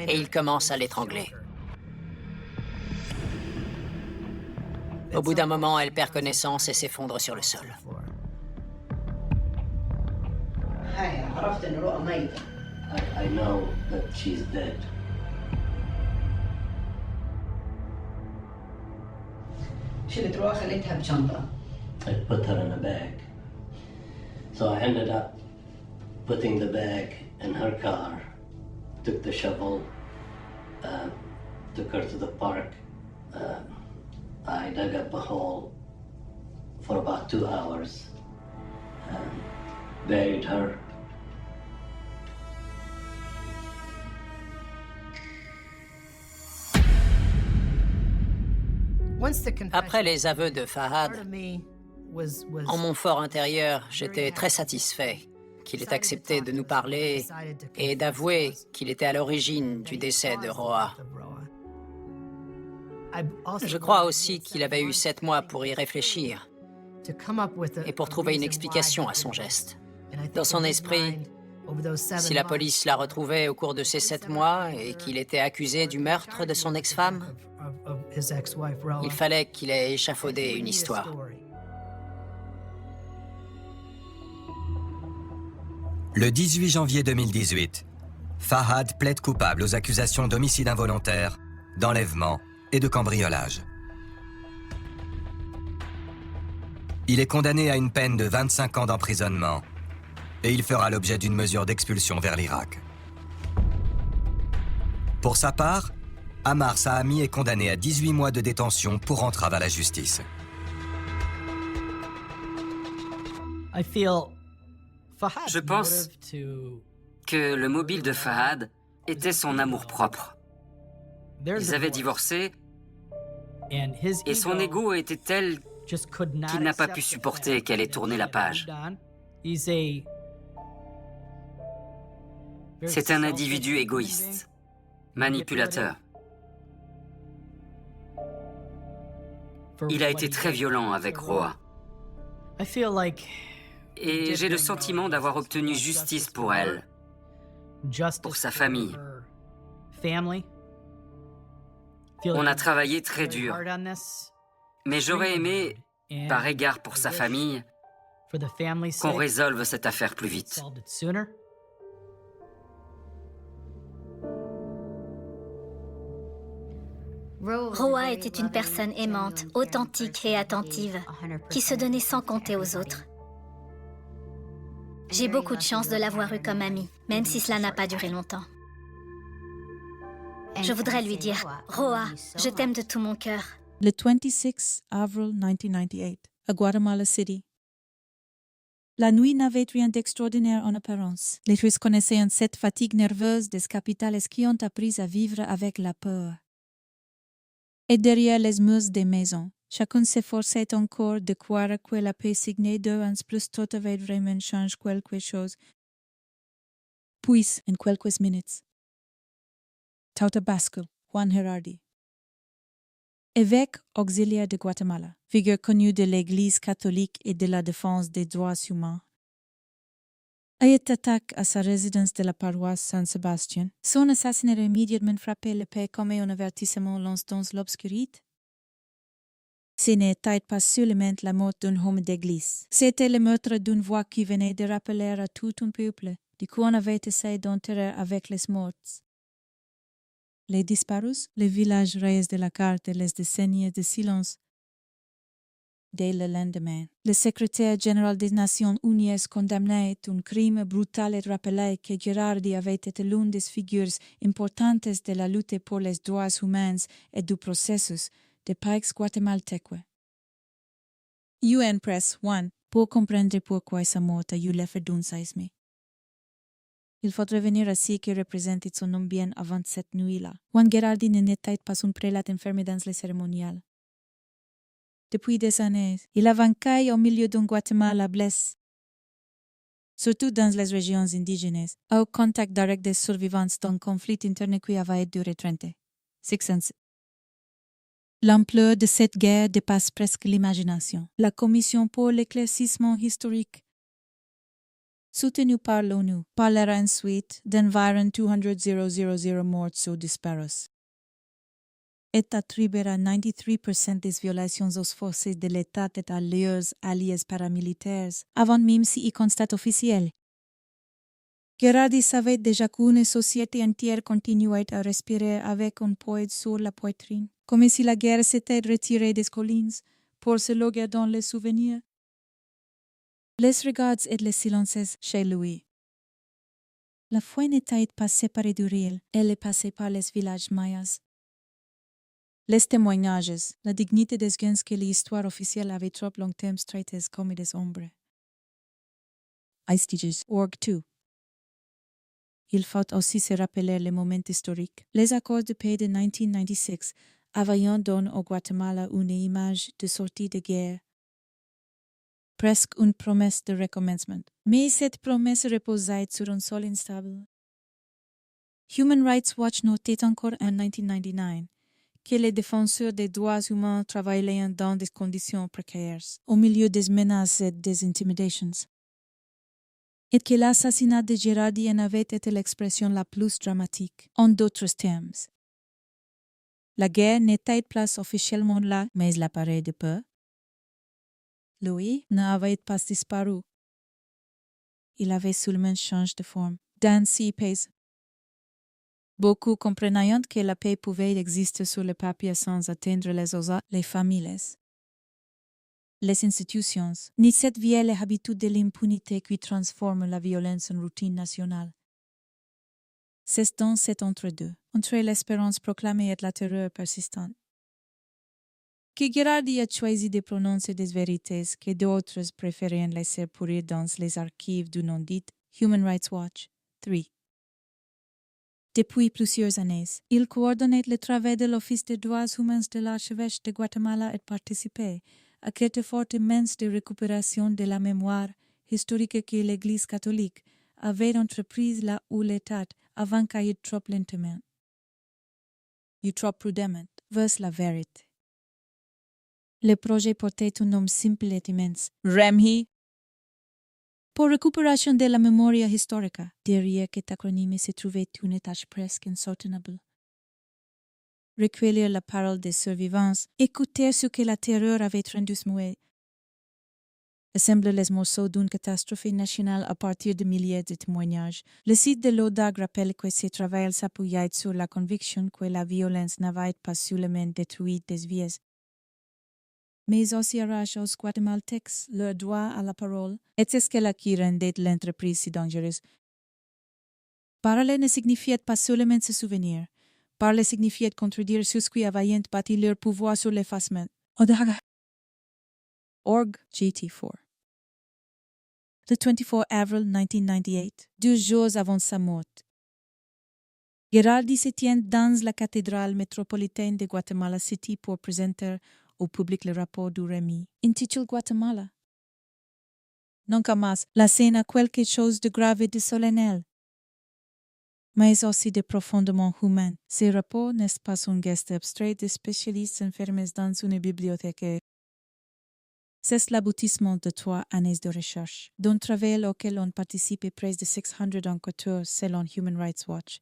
et il commence à l'étrangler. Au bout d'un moment, elle perd connaissance et s'effondre sur le sol. I know that she's dead. I put her in a bag. So I ended up putting the bag in her car, took the shovel, took her to the park. I dug up a hole for about 2 hours, buried her. Après les aveux de Fahad, en mon fort intérieur, j'étais très satisfait qu'il ait accepté de nous parler et d'avouer qu'il était à l'origine du décès de Roa. Je crois aussi qu'il avait eu 7 mois pour y réfléchir et pour trouver une explication à son geste. Dans son esprit, si la police l'a retrouvé au cours de ces 7 mois et qu'il était accusé du meurtre de son ex-femme, il fallait qu'il ait échafaudé une histoire. Le 18 janvier 2018, Fahad plaide coupable aux accusations d'homicide involontaire, d'enlèvement et de cambriolage. Il est condamné à une peine de 25 ans d'emprisonnement et il fera l'objet d'une mesure d'expulsion vers l'Irak. Pour sa part, Ammar Sahami est condamné à 18 mois de détention pour entrave à la justice. Je pense que le mobile de Fahad était son amour-propre. Ils avaient divorcé et son ego était tel qu'il n'a pas pu supporter qu'elle ait tourné la page. C'est un individu égoïste, manipulateur. Il a été très violent avec Roa. Et j'ai le sentiment d'avoir obtenu justice pour elle, pour sa famille. On a travaillé très dur, mais j'aurais aimé, par égard pour sa famille, qu'on résolve cette affaire plus vite. Roa était une personne aimante, authentique et attentive, qui se donnait sans compter aux autres. J'ai beaucoup de chance de l'avoir eue comme amie, même si cela n'a pas duré longtemps. Je voudrais lui dire, Roa, je t'aime de tout mon cœur. Le 26 avril 1998, à Guatemala City. La nuit n'avait rien d'extraordinaire en apparence. Les Russes connaissaient cette fatigue nerveuse des capitales qui ont appris à vivre avec la peur. Et derrière les murs des maisons, chacun s'efforçait encore de croire que la paix signée de ans plus tôt avait vraiment changé quelque chose. Puis, en quelques minutes, Tauta bascule, Juan Gerardi. Évêque auxiliaire de Guatemala, figure connue de l'Église catholique et de la défense des droits humains, a été attaqué à sa résidence de la paroisse Saint-Sébastien. Son assassinat immédiatement frappé le paix comme un avertissement lancé l'obscurité. Ce n'était pas seulement la mort d'un homme d'église. C'était le meurtre d'une voix qui venait de rappeler à tout un peuple de quoi on avait essayé d'enterrer avec les morts. Les disparus, les villages rayés de la carte et les décennies de silence. Dès le lendemain, le secrétaire général des Nations Unies condamnait un crime brutal et rappelait que Gerardi avait été l'une des figures importantes de la lutte pour les droits humains et du processus de paix guatémaltèque. UN Press 1 pour comprendre pourquoi sa mort a eu l'effet d'un séisme. Il faudrait venir à ce qui représente son nom bien avant cette nuit-là. Juan Gerardi n'était pas un prélat enfermé dans les cérémoniales. depuis des années. Il avancaille au milieu d'un Guatemala blesse, surtout dans les régions indigènes, au contact direct des survivants d'un conflit interne qui avait duré 30 ans. L'ampleur de cette guerre dépasse presque l'imagination. La Commission pour l'éclaircissement historique, soutenue par l'ONU, parlera ensuite d'environ 200,000 morts ou disparus et attribuera 93% des violations aux forces de l'État et à leurs alliés paramilitaires, avant même s'y constate officiel. Gerardi savait déjà qu'une société entière continuait à respirer avec un poids sur la poitrine, comme si la guerre s'était retirée des collines pour se loger dans les souvenirs. Les regards et les silences chez lui. La foi n'était pas séparée du réel, elle est passée par les villages mayas. Les témoignages, la dignité des gens que l'histoire officielle avait trop longtemps traités comme des ombres. Istiges, org 2. Il faut aussi se rappeler les moments historiques. Les accords de paix de 1996 avaient donné au Guatemala une image de sortie de guerre, presque une promesse de recommencement. Mais cette promesse reposait sur un sol instable. Human Rights Watch notait encore en 1999 que les défenseurs des droits humains travaillaient dans des conditions précaires, au milieu des menaces et des intimidations, et que l'assassinat de Gerardi en avait été l'expression la plus dramatique. En d'autres termes, la guerre n'était pas officiellement là, mais il apparaît de peu. Lui n'avait pas disparu. Il avait seulement changé de forme. Dans ces pays, beaucoup comprenant que la paix pouvait exister sur le papier sans atteindre les osas, les familles, les institutions, ni cette vieille habitude de l'impunité qui transforme la violence en routine nationale. C'est dans cet entre-deux, entre l'espérance proclamée et la terreur persistante, que Gerardi a choisi de prononcer des vérités que d'autres préféraient laisser pourrir dans les archives du non-dit Human Rights Watch 3. Depuis plusieurs années, il coordonnait le travail de l'Office des droits humains de l'archevêché de Guatemala et participait à cet effort immense de récupération de la mémoire historique que l'Église catholique avait entreprise là où l'État avançait trop lentement, ou trop prudemment, vers la vérité. Le projet portait un nom simple et immense, REMHI, pour récupération de la mémoire historique. Derrière cet acronyme se trouvait une tâche presque insoutenable. Recueillir la parole des survivants, écouter ce que la terreur avait rendu muet, assembler les morceaux d'une catastrophe nationale à partir de milliers de témoignages. Le site de l'ODAG rappelle que ce travail s'appuyait sur la conviction que la violence n'avait pas seulement détruit des vies, mais aussi arrache aux Guatémaltèques leur droit à la parole, et c'est ce qui rendait l'entreprise si dangereuse. Parler ne signifiait pas seulement se souvenir. Parler signifiait contredire ceux qui avaient bâti leur pouvoir sur l'effacement. Org GT4. Le 24 avril 1998, 2 jours avant sa mort, Gerardi se tient dans la cathédrale métropolitaine de Guatemala City pour présenter au public le rapport du REMHI, intitulé Guatemala. Non camas, la scène a quelque chose de grave et de solennel, mais aussi de profondément humain. Ce rapport n'est pas un geste abstrait de spécialistes enfermés dans une bibliothèque. C'est l'aboutissement de 3 années de recherche, d'un travail auquel ont participé près de 600 enquêteurs selon Human Rights Watch,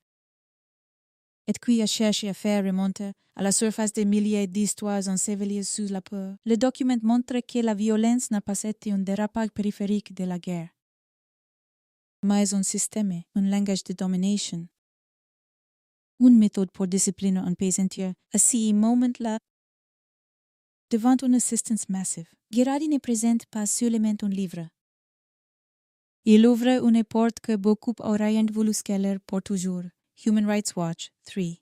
et qui a cherché à faire remonter à la surface des milliers d'histoires ensevelies sous la peur. Le document montre que la violence n'a pas été un dérapage périphérique de la guerre, mais un système, un langage de domination, une méthode pour discipliner un pays entier. À ce moment-là, devant une assistance massive, Gerardi ne présente pas seulement un livre. Il ouvre une porte que beaucoup auraient voulu scaler pour toujours. Human Rights Watch 3.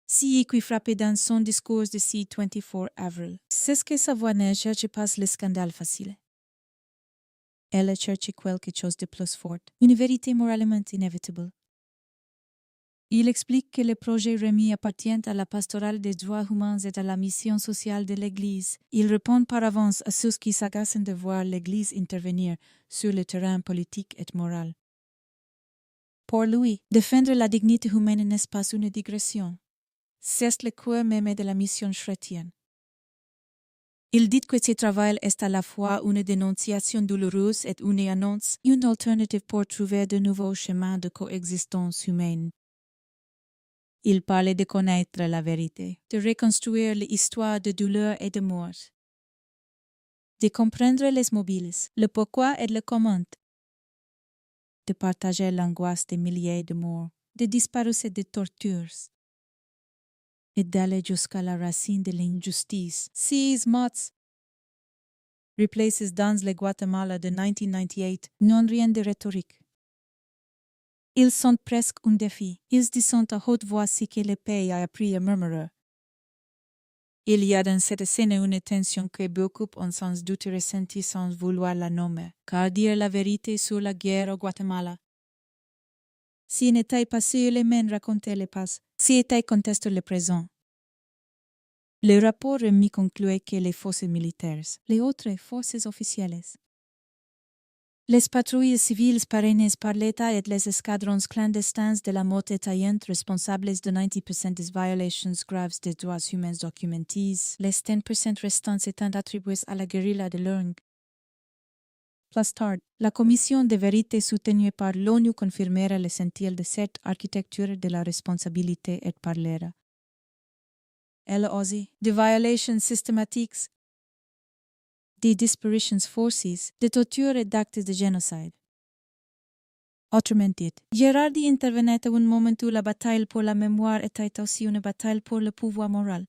Si qui frappé dans son discours de ce 24 avril, c'est ce que sa voix ne cherche pas le scandale facile. Elle cherche quelque chose de plus fort, une vérité moralement inévitable. Il explique que le projet remis appartient à la pastorale des droits humains et à la mission sociale de l'Église. Il répond par avance à ceux qui s'agacent de voir l'Église intervenir sur le terrain politique et moral. Pour lui, défendre la dignité humaine n'est pas une digression. C'est le cœur même de la mission chrétienne. Il dit que ce travail est à la fois une dénonciation douloureuse et une annonce, une alternative pour trouver de nouveaux chemins de coexistence humaine. Il parlait de connaître la vérité, de reconstruire l'histoire de douleur et de mort, de comprendre les mobiles, le pourquoi et le comment, de partager l'angoisse des milliers de morts, de disparaître des tortures, et d'aller jusqu'à la racine de l'injustice. Seize mots. Replaces dans le Guatemala de 1998, non rien de rhétorique. Ils sont presque un défi. Ils disent à haute voix ce que le pays a appris à murmurer. Il y a dans cette scène une tension que beaucoup ont sans doute ressentie sans vouloir la nommer, car dire la vérité sur la guerre au Guatemala, si n'était pas seulement raconter le passé, si était contester le présent. Le rapport remis concluait que les forces militaires, les autres forces officielles, les patrouilles civiles parrainées par l'État et les escadrons clandestins de la mode étayante responsables de 90% des violations graves des droits humains documentés, les 10% restants étant attribués à la guérilla de l'ONG. Plus tard, la commission de vérité soutenue par l'ONU confirmera le sentier de cette architecture de la responsabilité et parlera. Elle aussi, de violations systématiques, de disparitions forcées, de torture et d'actes de génocide. Autrement dit, Girardi intervenait à un moment où la bataille pour la mémoire était aussi une bataille pour le pouvoir moral.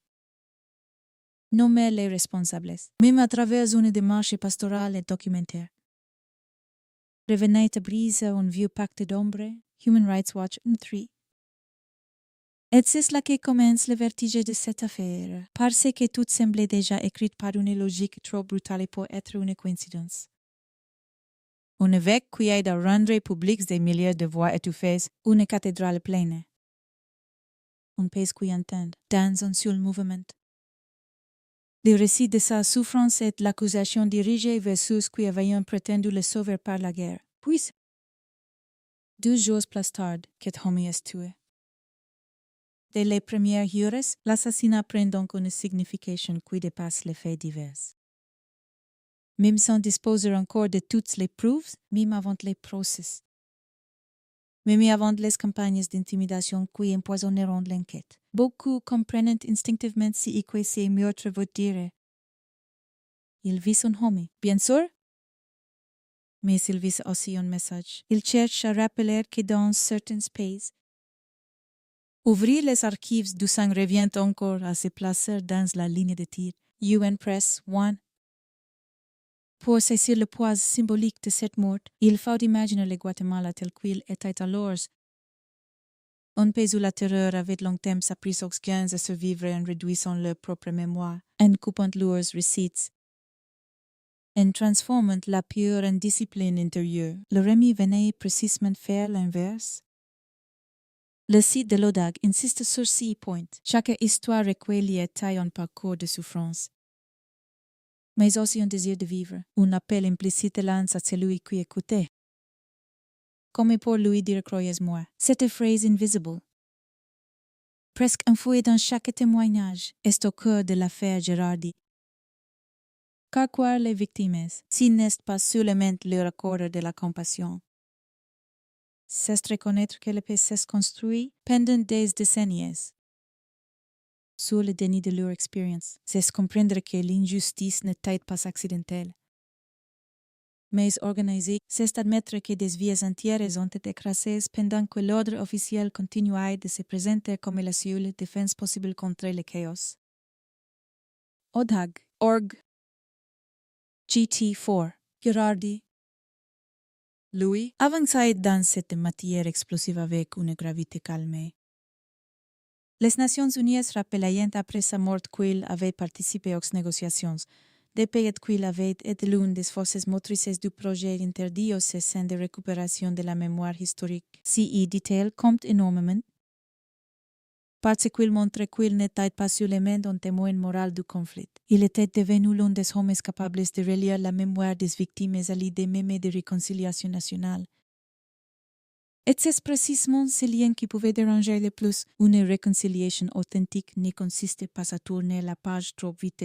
Nommer les responsables, même à travers une démarche pastorale et documentaire. Revenait à briser un vieux pacte d'ombre, Human Rights Watch 3. Et c'est là que commence le vertige de cette affaire, parce que tout semblait déjà écrit par une logique trop brutale pour être une coïncidence. Un évêque qui aide à rendre publics des milliers de voix étouffées, une cathédrale pleine. Un pays qui entend, dans un seul mouvement. Le récit de sa souffrance et l'accusation dirigée vers ceux qui avaient prétendu le sauver par la guerre. Puis, 2 jours plus tard, cet homme est tué. Dès les premières heures, l'assassinat prend donc une signification qui dépasse les faits divers. Même sans disposer encore de toutes les preuves, même avant les procès. Même avant les campagnes d'intimidation qui empoisonneront l'enquête. Beaucoup comprennent instinctivement ce que ces meurtres veut dire. Il vise un homme, bien sûr, mais il vise aussi un message. Il cherche à rappeler que dans certains pays, ouvrir les archives du sang revient encore à se placer dans la ligne de tir. UN Press 1. Pour saisir le poids symbolique de cette mort, il faut imaginer le Guatemala tel qu'il était alors. Un pays où la terreur avait longtemps appris aux gens à survivre en réduisant leur propre mémoire, en coupant leurs recettes, en transformant la pure en discipline intérieure. Le Rémi venait précisément faire l'inverse. Le site de l'ODAG insiste sur 6 points. Chaque histoire recueillie est un parcours de souffrance, mais aussi un désir de vivre, un appel implicite lance à celui qui écoutait. Comme pour lui dire croyez-moi, cette phrase invisible, presque enfouie dans chaque témoignage, est au cœur de l'affaire Girardi. Car croire les victimes, si n'est pas seulement leur accord de la compassion, c'est reconnaître que le pays s'est construit pendant des décennies sur le déni de leur expérience. C'est comprendre que l'injustice n'était pas accidentelle, mais organisée. C'est admettre que des vies entières ont été écrasées pendant que l'ordre officiel continuait de se présenter comme la seule défense possible contre le chaos. ODAG, org. GT4, Girardi. Lui avançait dans cette matière explosive avec une gravité calmée. Les Nations Unies rappelaient après sa mort qu'il avait participé aux négociations, des pays qu'il avait été l'une des forces motrices du projet interdit aux scènes de récupération de la mémoire historique. Si dit-elle compte énormément, parce qu'il montrait qu'il n'était pas seulement un témoin moral du conflit. Il était devenu l'un des hommes capables de relier la mémoire des victimes à l'idée même de réconciliation nationale. Et c'est précisément ce lien qui pouvait déranger le plus. Une réconciliation authentique ne consiste pas à tourner la page trop vite,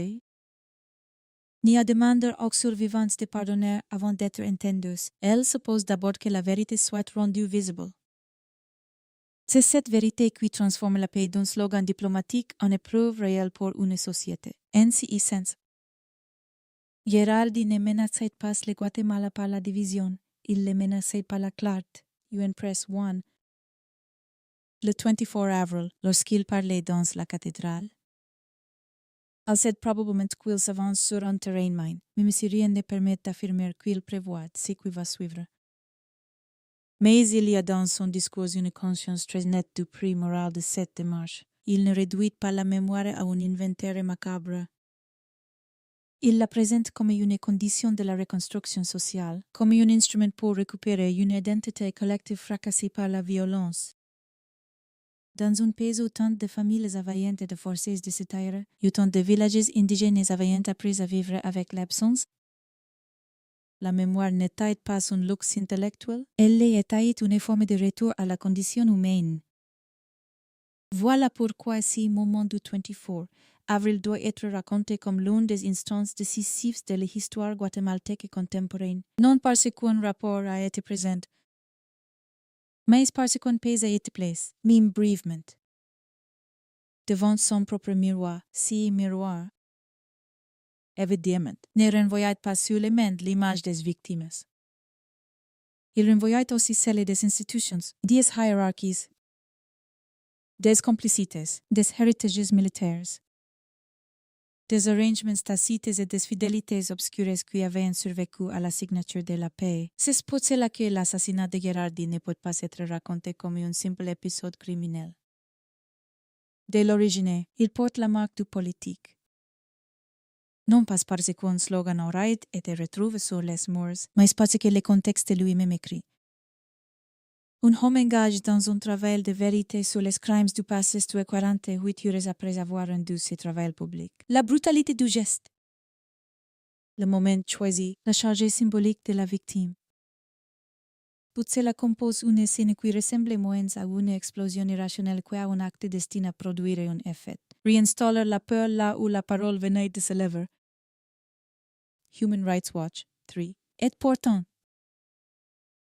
ni à demander aux survivants de pardonner avant d'être entendus. Elle suppose d'abord que la vérité soit rendue visible. C'est cette vérité qui transforme la paix d'un slogan diplomatique en épreuve réelle pour une société. Ainsi y sens. Gerardi ne menaçait pas le Guatemala par la division, il le menaçait par la clarté. UN Press 1, le 24 avril, lorsqu'il parlait dans la cathédrale. Elle sait probablement qu'il s'avance sur un terrain mine, même si rien ne permet d'affirmer qu'il prévoit ce qui va suivre. Mais il y a dans son discours une conscience très nette du prix moral de cette démarche. Il ne réduit pas la mémoire à un inventaire macabre. Il la présente comme une condition de la reconstruction sociale, comme un instrument pour récupérer une identité collective fracassée par la violence. Dans un pays où tant de familles avaient été forcées de se taire, où tant de villages indigènes avaient appris à vivre avec l'absence, la mémoire n'était pas un luxe intellectuel, elle était une forme de retour à la condition humaine. Voilà pourquoi ce moment du 24 avril doit être raconté comme l'une des instances décisives de l'histoire guatémaltèque contemporaine, non parce qu'un rapport a été présent, mais parce qu'un pays a été placé, même brièvement, devant son propre miroir, si miroir, évidemment, ne renvoyait pas seulement l'image des victimes. Il renvoyait aussi celle des institutions, des hiérarchies, des complicités, des héritages militaires, des arrangements tacites et des fidélités obscures qui avaient survécu à la signature de la paix. C'est pour cela que l'assassinat de Gerardi ne peut pas être raconté comme un simple épisode criminel. Dès l'origine, il porte la marque du politique. Non pas parce qu'un slogan aurait été retrouvé sur les murs, mais parce que le contexte lui-même écrit. Un homme engage dans un travail de vérité sur les crimes du passé 48 heures après avoir rendu ce travail public. La brutalité du geste. Le moment choisi, la charge symbolique de la victime. Tout cela compose une scène qui ressemble moins à une explosion irrationnelle qu'à un acte destiné à produire un effet. Réinstaller la peur là où la parole venait de se lever. Human Rights Watch 3. Et pourtant,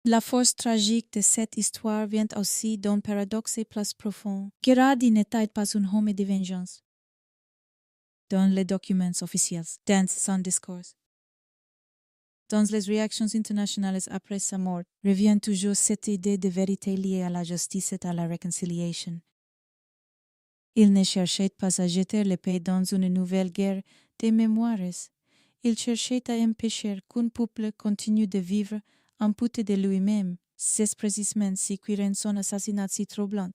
la force tragique de cette histoire vient aussi d'un paradoxe plus profond. Gerardi n'était pas un homme de vengeance. Dans les documents officiels, dans son discours, dans les réactions internationales après sa mort, revient toujours cette idée de vérité liée à la justice et à la réconciliation. Il ne cherchait pas à jeter le pays dans une nouvelle guerre des mémoires. Il cherchait à empêcher qu'un peuple continue de vivre amputé de lui-même. C'est précisément ce qui rend son assassinat si troublant.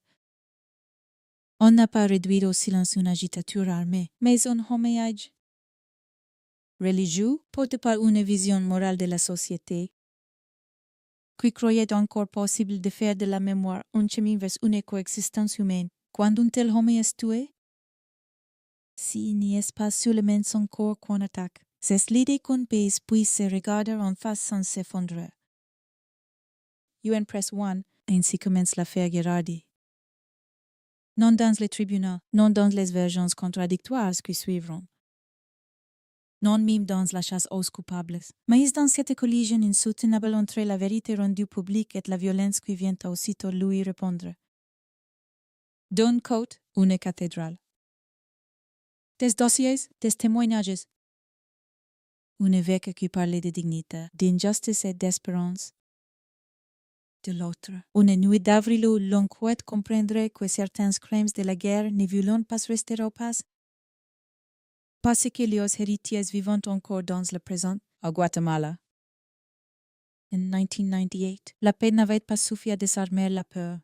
On n'a pas réduit au silence une agitature armée, mais un homicide religieux, porté par une vision morale de la société, qui croyait encore possible de faire de la mémoire un chemin vers une coexistence humaine. Quand un tel homme est tué, s'il n'y est pas seulement son corps qu'on attaque, c'est l'idée qu'un pays puisse se regarder en face sans s'effondrer. UN Press 1, ainsi commence l'affaire Gerardi. Non dans les tribunaux, non dans les versions contradictoires qui suivront, non même dans la chasse aux coupables, mais dans cette collision insoutenable entre la vérité rendue publique et la violence qui vient aussitôt lui répondre. D'un côté, une cathédrale. Des dossiers, des témoignages. Un évêque qui parlait de dignité, d'injustice et d'espérance. De l'autre, une nuit d'avril où l'on croit comprendre que certains crimes de la guerre ne voulont pas rester au passé. Parce que les héritiers vivant encore dans le présent, au Guatemala. En 1998, la paix n'avait pas suffi à désarmer la peur.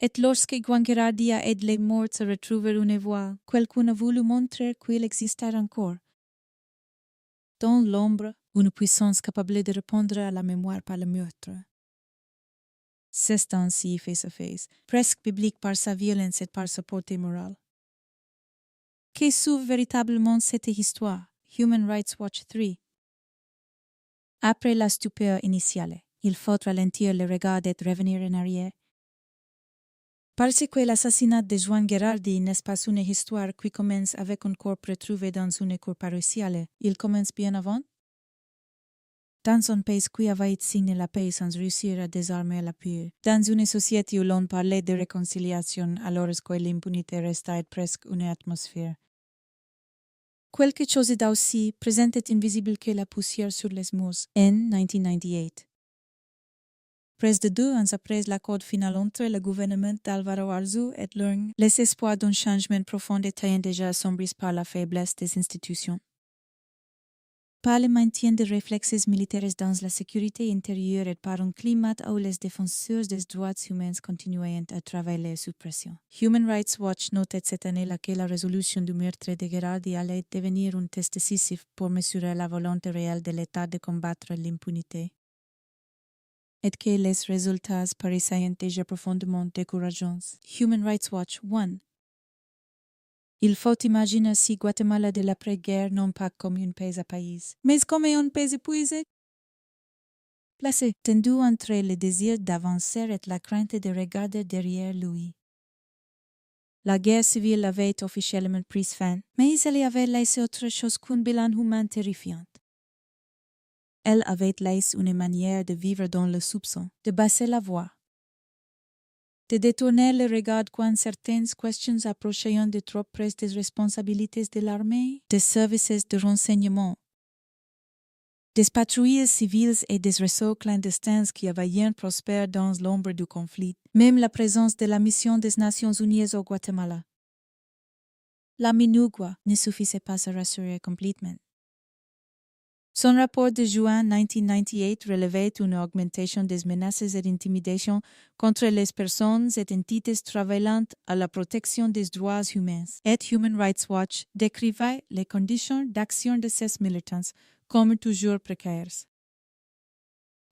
Et lorsque Juan Gerardi a aidé les morts à retrouver une voix, quelqu'un a voulu montrer qu'il existait encore. Dans l'ombre, une puissance capable de répondre à la mémoire par le meurtre. C'est ainsi face-à-face, presque biblique par sa violence et par sa portée morale. Qu'est-ce véritablement cette histoire? Human Rights Watch 3. Après la stupeur initiale, il faut ralentir le regard et revenir en arrière. Parce que l'assassinat de Juan Gerardi n'est pas une histoire qui commence avec un corps retrouvé dans une cour paroissiale, il commence bien avant. Dans un pays qui avait signé la paix sans réussir à désarmer la peur, dans une société où l'on parlait de réconciliation alors que l'impunité restait presque une atmosphère. Quelque chose d'aussi présent et invisible que la poussière sur les murs en 1998. Près de 2 ans après l'accord final entre le gouvernement d'Alvaro Arzu et l'URN, les espoirs d'un changement profond étaient déjà assombris par la faiblesse des institutions. Par le maintien de réflexes militaires dans la sécurité intérieure et par un climat où les défenseurs des droits humains continuaient à travailler sous pression. Human Rights Watch notait cette année que la résolution du meurtre de Gerardi allait devenir un test décisif pour mesurer la volonté réelle de l'État de combattre l'impunité. Et que les résultats paraissaient déjà profondément décourageants. Human Rights Watch 1. Il faut imaginer si Guatemala de l'après-guerre non pas comme un pays à pays, mais comme un pays épuisé. Placé, tendu entre le désir d'avancer et la crainte de regarder derrière lui. La guerre civile avait officiellement pris fin, mais elle avait laissé autre chose qu'un bilan humain terrifiant. Elle avait laissé une manière de vivre dans le soupçon, de baisser la voix, de détourner le regard quand certaines questions approchaient de trop près des responsabilités de l'armée, des services de renseignement, des patrouilles civiles et des réseaux clandestins qui avaient prospéré dans l'ombre du conflit, même la présence de la mission des Nations Unies au Guatemala. La minugua ne suffisait pas à rassurer complètement. Son rapport de juin 1998 relevait une augmentation des menaces et d'intimidations contre les personnes et entités travaillant à la protection des droits humains. Et Human Rights Watch décrivait les conditions d'action de ces militants comme toujours précaires.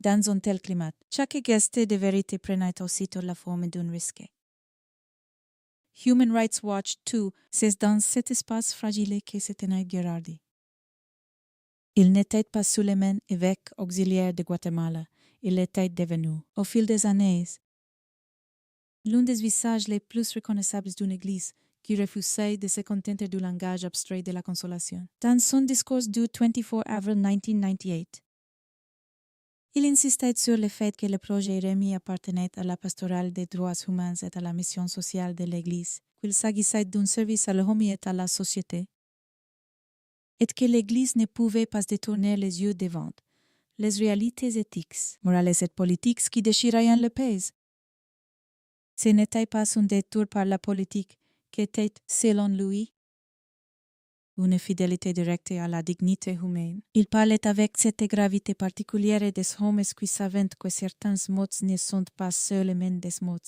Dans un tel climat, chaque geste de vérité prenait aussitôt la forme d'un risque. Human Rights Watch 2, c'est dans cet espace fragile que se tenait Gerardi. Il n'était pas seulement évêque auxiliaire de Guatemala, il était devenu, au fil des années, l'un des visages les plus reconnaissables d'une église qui refusait de se contenter du langage abstrait de la consolation. Dans son discours du 24 avril 1998, il insistait sur le fait que le projet Rémi appartenait à la pastorale des droits humains et à la mission sociale de l'Église, qu'il s'agissait d'un service à l'homme et à la société, et que l'Église ne pouvait pas détourner les yeux devant les réalités éthiques, morales et politiques qui déchiraient le pays. Ce n'était pas un détour par la politique qui était, selon lui, une fidélité directe à la dignité humaine. Il parlait avec cette gravité particulière des hommes qui savent que certains mots ne sont pas seulement des mots,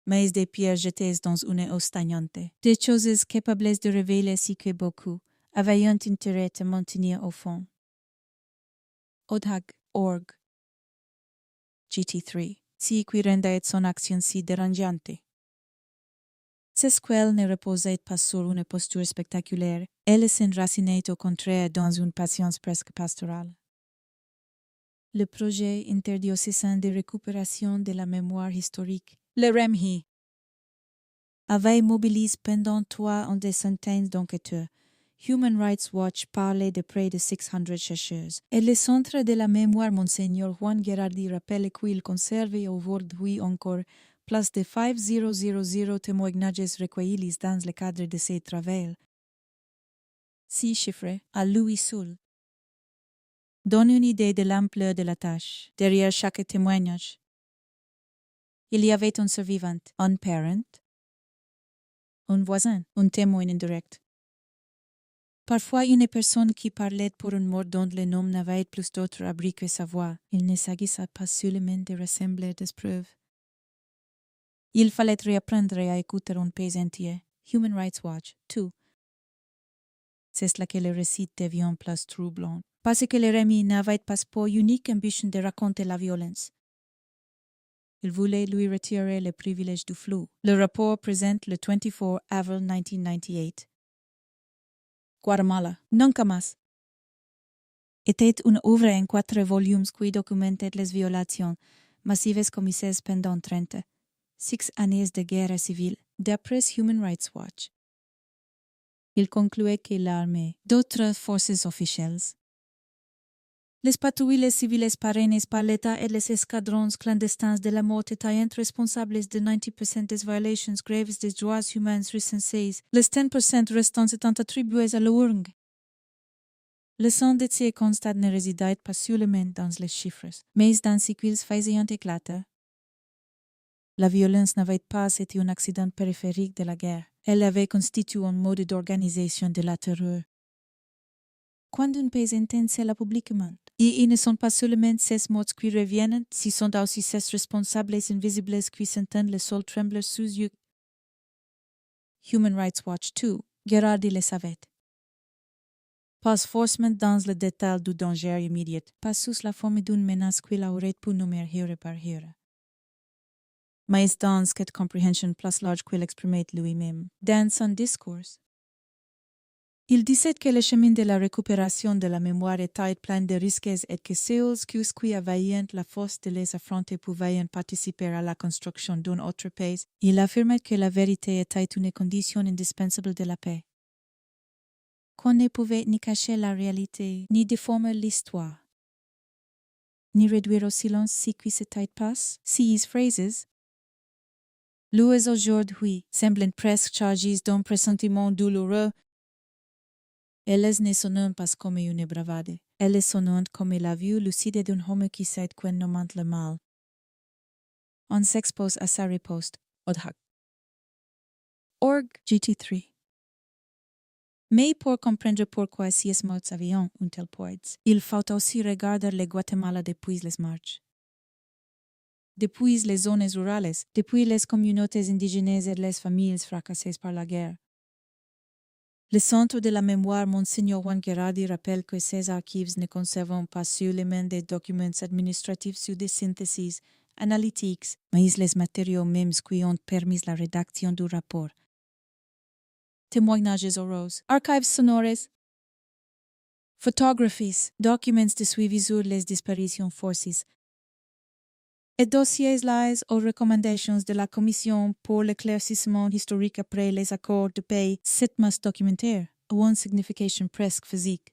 mais des pierres jetées dans une eau stagnante, des choses capables de révéler si que beaucoup avaient un intérêt à maintenir au fond. Odhag.org GT3 si qui rendait son action si dérangeante. Ces quelles ne reposaient pas sur une posture spectaculaire, elles s'enracinaient au contraire dans une patience presque pastorale. Le projet interdiocésain de récupération de la mémoire historique, le REMHI, avait mobilisé pendant 3 ans des centaines d'enquêteurs. Human Rights Watch parlait de près de 600 chercheurs, et le Centre de la mémoire Monseigneur Juan Gerardi rappelle qu'il conserve aujourd'hui encore plus de 5000 témoignages recueillis dans le cadre de ses travaux. 6 chiffres, à lui seul, donnent une idée de l'ampleur de la tâche. Derrière chaque témoignage, il y avait un survivant, un parent, un voisin, un témoin indirect. Parfois, une personne qui parlait pour une mort dont le nom n'avait plus d'autre abri que sa voix. Il ne s'agissait pas seulement de rassembler des preuves. Il fallait réapprendre à écouter un pays entier. Human Rights Watch 2. C'est là que le récit devient plus troublant. Parce que le Rémi n'avait pas pour unique ambition de raconter la violence. Il voulait lui retirer le privilège du flou. Le rapport présente le 24 avril 1998. Guatemala, nunca más. Était une œuvre en 4 volumes qui documentait les violations massives commises pendant 36 années de guerre civile, d'après Human Rights Watch. Il concluait que l'armée, d'autres forces officielles, les patrouilles civiles parrainées par l'État et les escadrons clandestins de la mort étaient responsables de 90% des violations graves des droits humains recensées. Les 10% restants étant attribués à l'ONG. Le sang de ces constats ne résidait pas seulement dans les chiffres, mais dans ce qu'ils faisaient éclater. La violence n'avait pas été un accident périphérique de la guerre. Elle avait constitué un mode d'organisation de la terreur. Quand un pays entend cela publiquement, et ils ne sont pas seulement ces morts qui reviennent, ce sont aussi ces responsables invisibles qui sentent le sol trembler sous eux. Human Rights Watch 2, Gerardi le savait. Pas forcément dans le détail du danger immédiat, pas sous la forme d'une menace qu'il aurait pu nommer heure par heure. Mais dans cette compréhension plus large qu'il exprimait lui-même, dans son discours. Il disait que le chemin de la récupération de la mémoire était plein de risques et que ceux qui avaient la force de les affronter pouvaient participer à la construction d'un autre pays. Il affirmait que la vérité était une condition indispensable de la paix. Qu'on ne pouvait ni cacher la réalité, ni déformer l'histoire, ni réduire au silence ce qui s'était passé. Ces phrases, louées aujourd'hui, semblent presque chargées d'un pressentiment douloureux. Elles ne sonnent pas comme une bravade. Elles sonnent comme la vue lucide d'un homme qui sait qu'on nomme le mal. On s'expose à sa riposte. Odhak. Org GT3. Mais pour comprendre pourquoi ces morts avaient un tel poids, il faut aussi regarder le Guatemala depuis les marches. Depuis les zones rurales, depuis les communautés indigènes et les familles fracassées par la guerre. Le Centre de la mémoire Monseigneur Juan Gerardi rappelle que ces archives ne conservent pas seulement des documents administratifs sur des synthèses analytiques, mais les matériaux mêmes qui ont permis la rédaction du rapport. Témoignages oraux, archives sonores, photographies, documents de suivi sur les disparitions forcées, et dossiers liés aux recommandations de la Commission pour l'éclaircissement historique après les accords de paix, cette masse documentaire a une signification presque physique.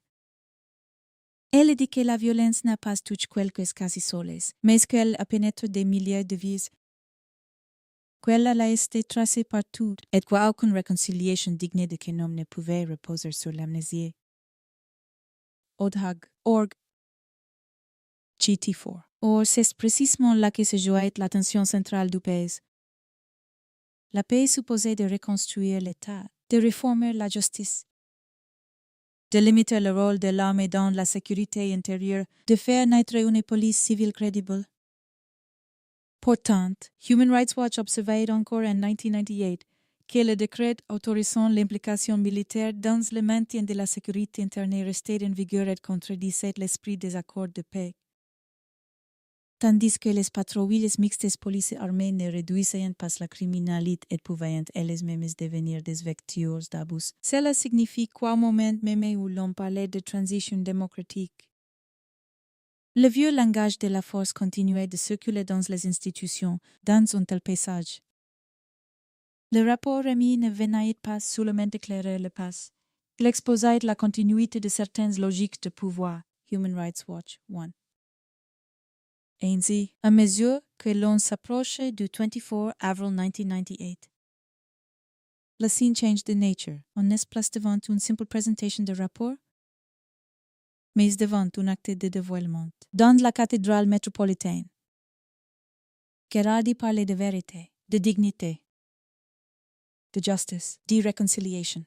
Elle dit que la violence n'a pas touché quelques cas isolés, mais qu'elle a pénétré des milliers de vies, qu'elle a été tracée partout et qu'aucune réconciliation digne de ce nom ne pouvait reposer sur l'amnésie. Odhag, org, GT4. Or, c'est précisément là que se jouait l'attention centrale du pays. La paix supposait de reconstruire l'État, de réformer la justice, de limiter le rôle de l'armée dans la sécurité intérieure, de faire naître une police civile crédible. Pourtant, Human Rights Watch observait encore en 1998 que le décret autorisant l'implication militaire dans le maintien de la sécurité interne restait en vigueur et contredisait l'esprit des accords de paix. Tandis que les patrouilles mixtes police armées ne réduisaient pas la criminalité et pouvaient elles-mêmes devenir des vecteurs d'abus. Cela signifie qu'au moment même où l'on parlait de transition démocratique, le vieux langage de la force continuait de circuler dans les institutions, dans un tel paysage. Le rapport remis ne venait pas seulement éclairer le passé, il exposait la continuité de certaines logiques de pouvoir. Human Rights Watch 1. Ainsi, à mesure que l'on s'approchait du 24 avril 1998, la scene changed de nature. On n'est plus devant une simple présentation de rapport, mais devant un acte de dévoilement. Dans la cathédrale métropolitaine, Gerardi parlait de vérité, de dignité, de justice, de réconciliation.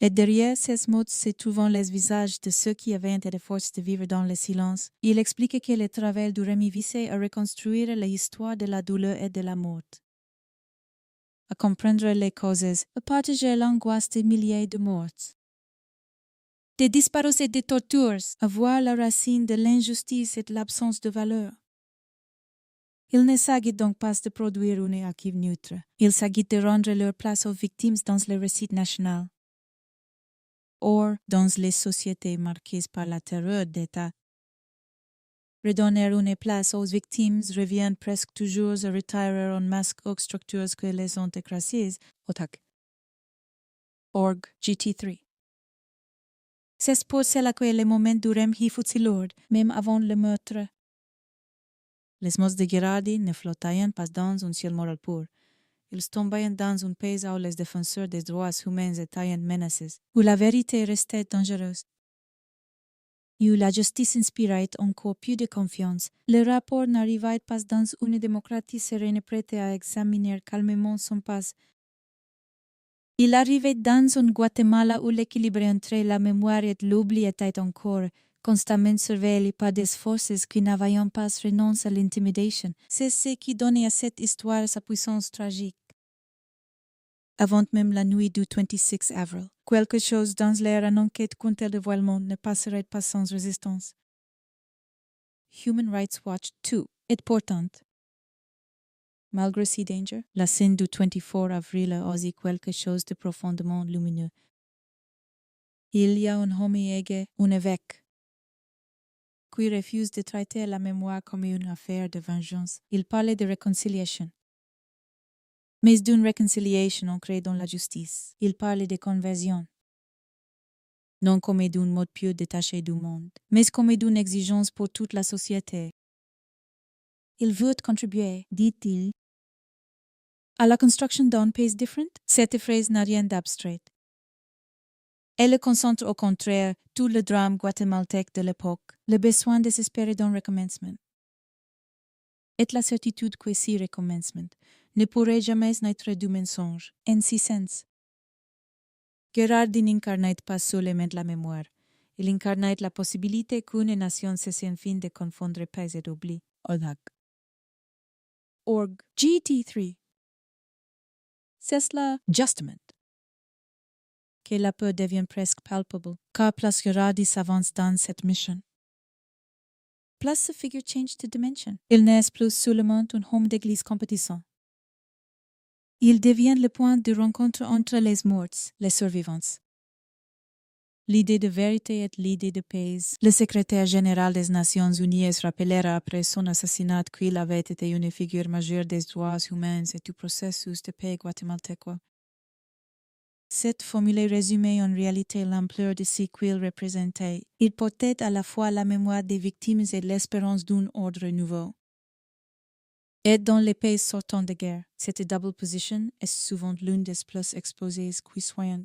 Et derrière ces mots se trouvant les visages de ceux qui avaient été forcés de vivre dans le silence, il explique que le travail du Rémi visait à reconstruire l'histoire de la douleur et de la mort, à comprendre les causes, à partager l'angoisse des milliers de morts, des disparus et des tortures, à voir la racine de l'injustice et de l'absence de valeur. Il ne s'agit donc pas de produire une archive neutre. Il s'agit de rendre leur place aux victimes dans le récit national. Or, dans les sociétés marquées par la terreur d'État, redonner une place aux victimes revient presque toujours à retirer en masse aux structures que les ont écrasées. Otak. Org GT3. C'est pour cela que le moment durem hifut si lourd, même avant le meurtre. Les mots de Gherardi ne flottaient pas dans un ciel moral pur. Ils tombaient dans un pays où les défenseurs des droits humains étaient menacés, où la vérité restait dangereuse. Où la justice inspirait encore plus de confiance, le rapport n'arrivait pas dans une démocratie sereine prête à examiner calmement son passé. Il arrivait dans un Guatemala où l'équilibre entre la mémoire et l'oubli était encore constamment surveillé par des forces qui n'avaient pas renoncé à l'intimidation. C'est ce qui donnait à cette histoire sa puissance tragique. Avant même la nuit du 26 avril, quelque chose dans l'air en enquête contre le dévoilement ne passerait pas sans résistance. Human Rights Watch 2 est pourtant. Malgré ces dangers, la scène du 24 avril a aussi quelque chose de profondément lumineux. Il y a un homme égé, un évêque, qui refuse de traiter la mémoire comme une affaire de vengeance. Il parlait de réconciliation. Mais d'une réconciliation ancrée dans la justice. Il parlait de conversion. Non comme d'un mode pieux détaché du monde, mais comme d'une exigence pour toute la société. Il veut contribuer, dit-il, à la construction d'un pays différent. Cette phrase n'a rien d'abstrait. Elle concentre au contraire tout le drame guatémaltèque de l'époque, le besoin désespéré d'un recommencement. Et la certitude que ce recommencement ne pourrait jamais naître du mensonge, en ce sens. Gherardi n'incarnait pas seulement la mémoire, il incarnait la possibilité qu'une nation cesse enfin de confondre paix et oubli. Odak. Org GT3. C'est la justament que la peur devient presque palpable, car place Gherardi s'avance dans cette mission. Place the figure change to dimension. Il n'est plus seulement un homme d'église compétissant. Il devient le point de rencontre entre les morts, les survivants. L'idée de vérité et l'idée de paix. Le secrétaire général des Nations Unies rappellera après son assassinat qu'il avait été une figure majeure des droits humains et du processus de paix guatémaltèque. Cette formule résumait en réalité l'ampleur de ce qu'il représentait. Il portait à la fois la mémoire des victimes et l'espérance d'un ordre nouveau. Et dans les pays sortant de guerre, cette double position est souvent l'une des plus exposées qui soient.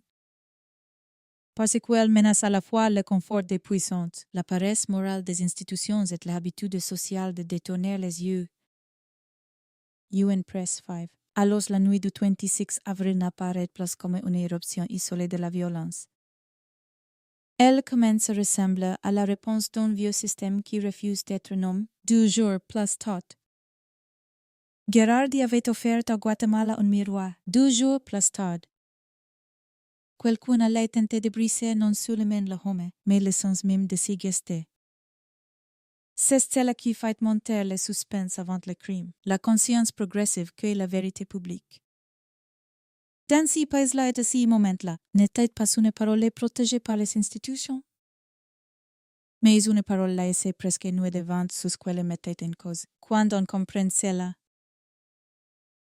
Parce qu'elle menace à la fois le confort des puissantes, la paresse morale des institutions et l'habitude sociale de détourner les yeux. UN Press 5. Alors la nuit du 26 avril n'apparaît plus comme une éruption isolée de la violence. Elle commence à ressembler à la réponse d'un vieux système qui refuse d'être nommé, 2 jours plus tard. Gherardi avait offert à Guatemala un miroir, 2 jours plus tard. Quelqu'un allait tenter de briser non seulement l'homme, mais le sens même de ses gestes. C'est cela qui fait monter le suspense avant le crime, la conscience progressive que la vérité publique. Dans ces pays-là et à ces moments-là, n'était pas une parole protégée par les institutions, mais une parole laissée presque nuée de vente sous ce qu'elle mettait en cause. Quand on comprend cela,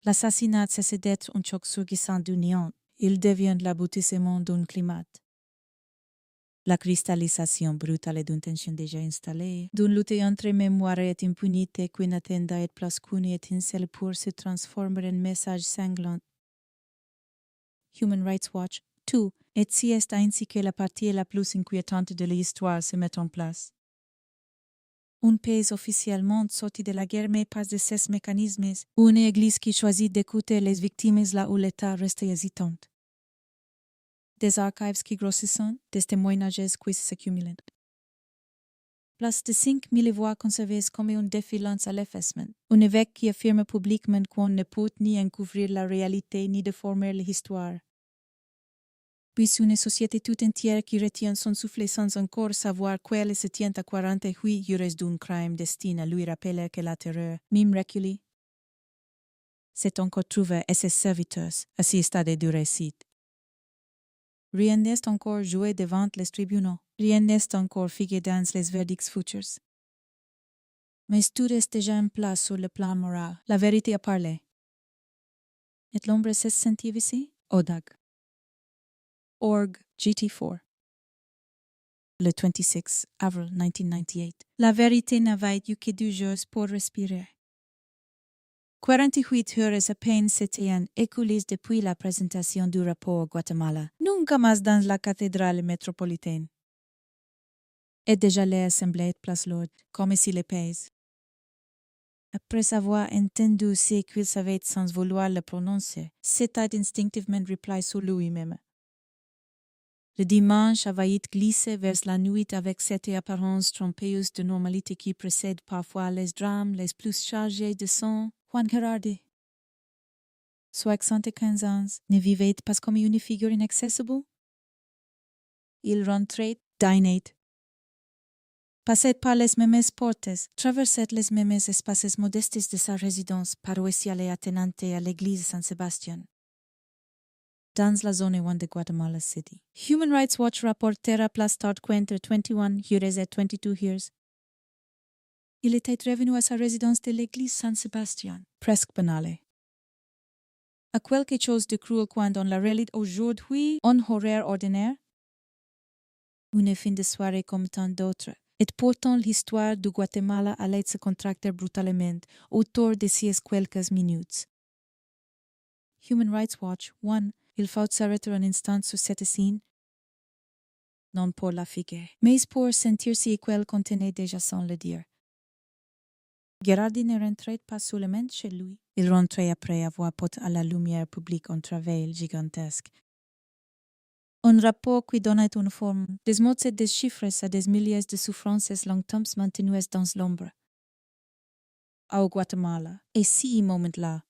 l'assassinat cesse d'être un choc surgissant d'union, il devient l'aboutissement d'un climat. La cristallisation brutale d'une tension déjà installée, d'une lutte entre mémoire et impunité qui n'attendait plus qu'une étincelle pour se transformer en message sanglant. Human Rights Watch 2 et si est ainsi que la partie la plus inquiétante de l'histoire se met en place. Un pays officiellement sorti de la guerre mais pas de ces mécanismes, une église qui choisit d'écouter les victimes là où l'État reste hésitant. Des archives qui grossissent, des témoignages qui s'accumulent. Plus de 5000 voix conservées comme une défiance à l'effacement. Un évêque qui affirme publiquement qu'on ne peut ni couvrir la réalité ni déformer l'histoire. Puis une société tout entière qui retient son souffle sans encore savoir qu'elle se tient à 48 heures d'un crime destiné à lui rappeler que la terreur, même reculée, s'est encore trouvé et ses serviteurs assistent du récit. Rien n'est encore joué devant les tribunaux. Rien n'est encore figé dans les verdicts futurs. Mais tout reste déjà en place sur le plan moral. La vérité a parlé. Et l'ombre s'est sentie ici? Odag. Org GT4. Le 26 avril 1998. La vérité n'avait eu que 2 jours pour respirer. 48 heures à peine s'étaient écoulées depuis la présentation du rapport au Guatemala, nunca más dans la cathédrale métropolitaine. Et déjà l'Assemblée de Place Lourde, comme ici les pays. Après avoir entendu ce qu'il savait sans vouloir le prononcer, s'était instinctivement replié sur lui-même. Le dimanche avait glissé vers la nuit avec cette apparence trompeuse de normalité qui précède parfois les drames les plus chargés de sang. Juan Gerardi, 75 ans, ne vivait pas comme une figure inaccessible. Il rentrait, dînait, passait par les mêmes portes, traversait les mêmes espaces modestes de sa résidence paroissiale et attenante à l'église Saint-Sébastien. Dans la zone 1 de Guatemala City. Human Rights Watch rapportait à Place Start entre 21 heures et 22 heures. Il était revenu à sa résidence de l'église Saint-Sébastien, presque banale. À quelque chose de cruel quand on la relit aujourd'hui en horaire ordinaire. Une fin de soirée comme tant d'autres. Et pourtant l'histoire du Guatemala allait se contracter brutalement autour de ces quelques minutes. Human Rights Watch 1. Il faut s'arrêter un instant sur cette scène. Non pour la figuer, mais pour sentir si qu'elle contenait déjà sans le dire. Gerardi ne rentrait pas seulement chez lui. Il rentrait après avoir porté à la lumière publique un travail gigantesque. Un rapport qui donnait une forme, des mots et des chiffres à des milliers de souffrances longtemps maintenues dans l'ombre. Au Guatemala, et si moment-là.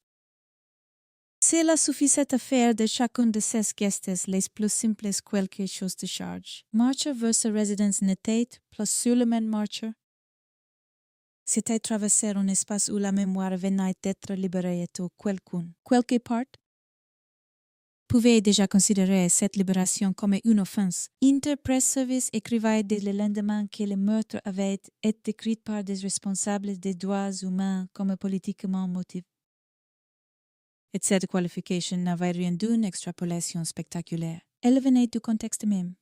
Cela suffisait à faire de chacun de ces gestes les plus simples quelque chose de charge. Marcher vers sa résidence n'était plus seulement marcher. C'était traverser un espace où la mémoire venait d'être libérée et où quelqu'un, quelque part, pouvait déjà considérer cette libération comme une offense. Interpress Service écrivait dès le lendemain que le meurtre avait été décrit par des responsables des droits humains comme politiquement motivé. Et cette qualification n'avait rien d'une extrapolation spectaculaire. Elle venait du contexte même,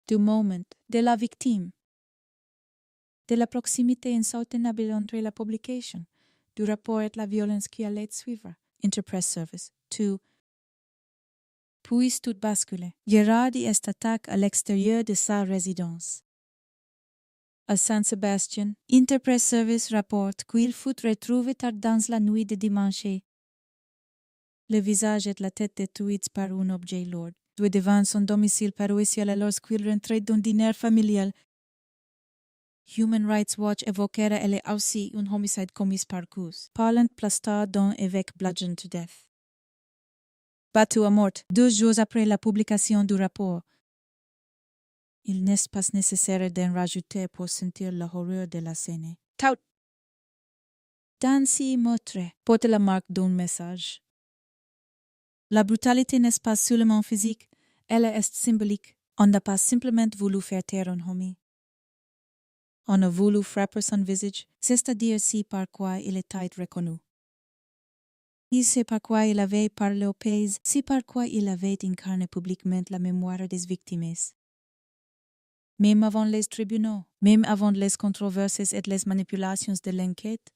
du moment, de la victime, de la proximité insoutenable entre la publication, du rapport et la violence qui allait suivre. Interpress Service. 2. Puis tout basculait. Gerardi est attaqué à l'extérieur de sa résidence. À Saint-Sébastien, Interpress Service rapporte qu'il fut retrouvé tard dans la nuit de dimanche. Le visage et la tête détruits par un objet lourd. Devant son domicile paroissial lorsqu'il rentrait d'un dîner familial. Human Rights Watch évoquera elle aussi un homicide commis par coups, parlant plasta d'un évêque bludgeoned to death. Battu à mort 2 jours après la publication du rapport. Il n'est pas nécessaire d'en rajouter pour sentir l'horreur de la scène. Tout! Dans ces meurtres porte la marque d'un message. La brutalité n'est pas seulement physique, elle est symbolique. On n'a pas simplement voulu faire taire un homme. On a voulu frapper son visage, c'est-à-dire si par quoi il était reconnu. Il sait par quoi il avait parlé au pays, si par quoi il avait incarné publiquement la mémoire des victimes. Même avant les tribunaux, même avant les controverses et les manipulations de l'enquête,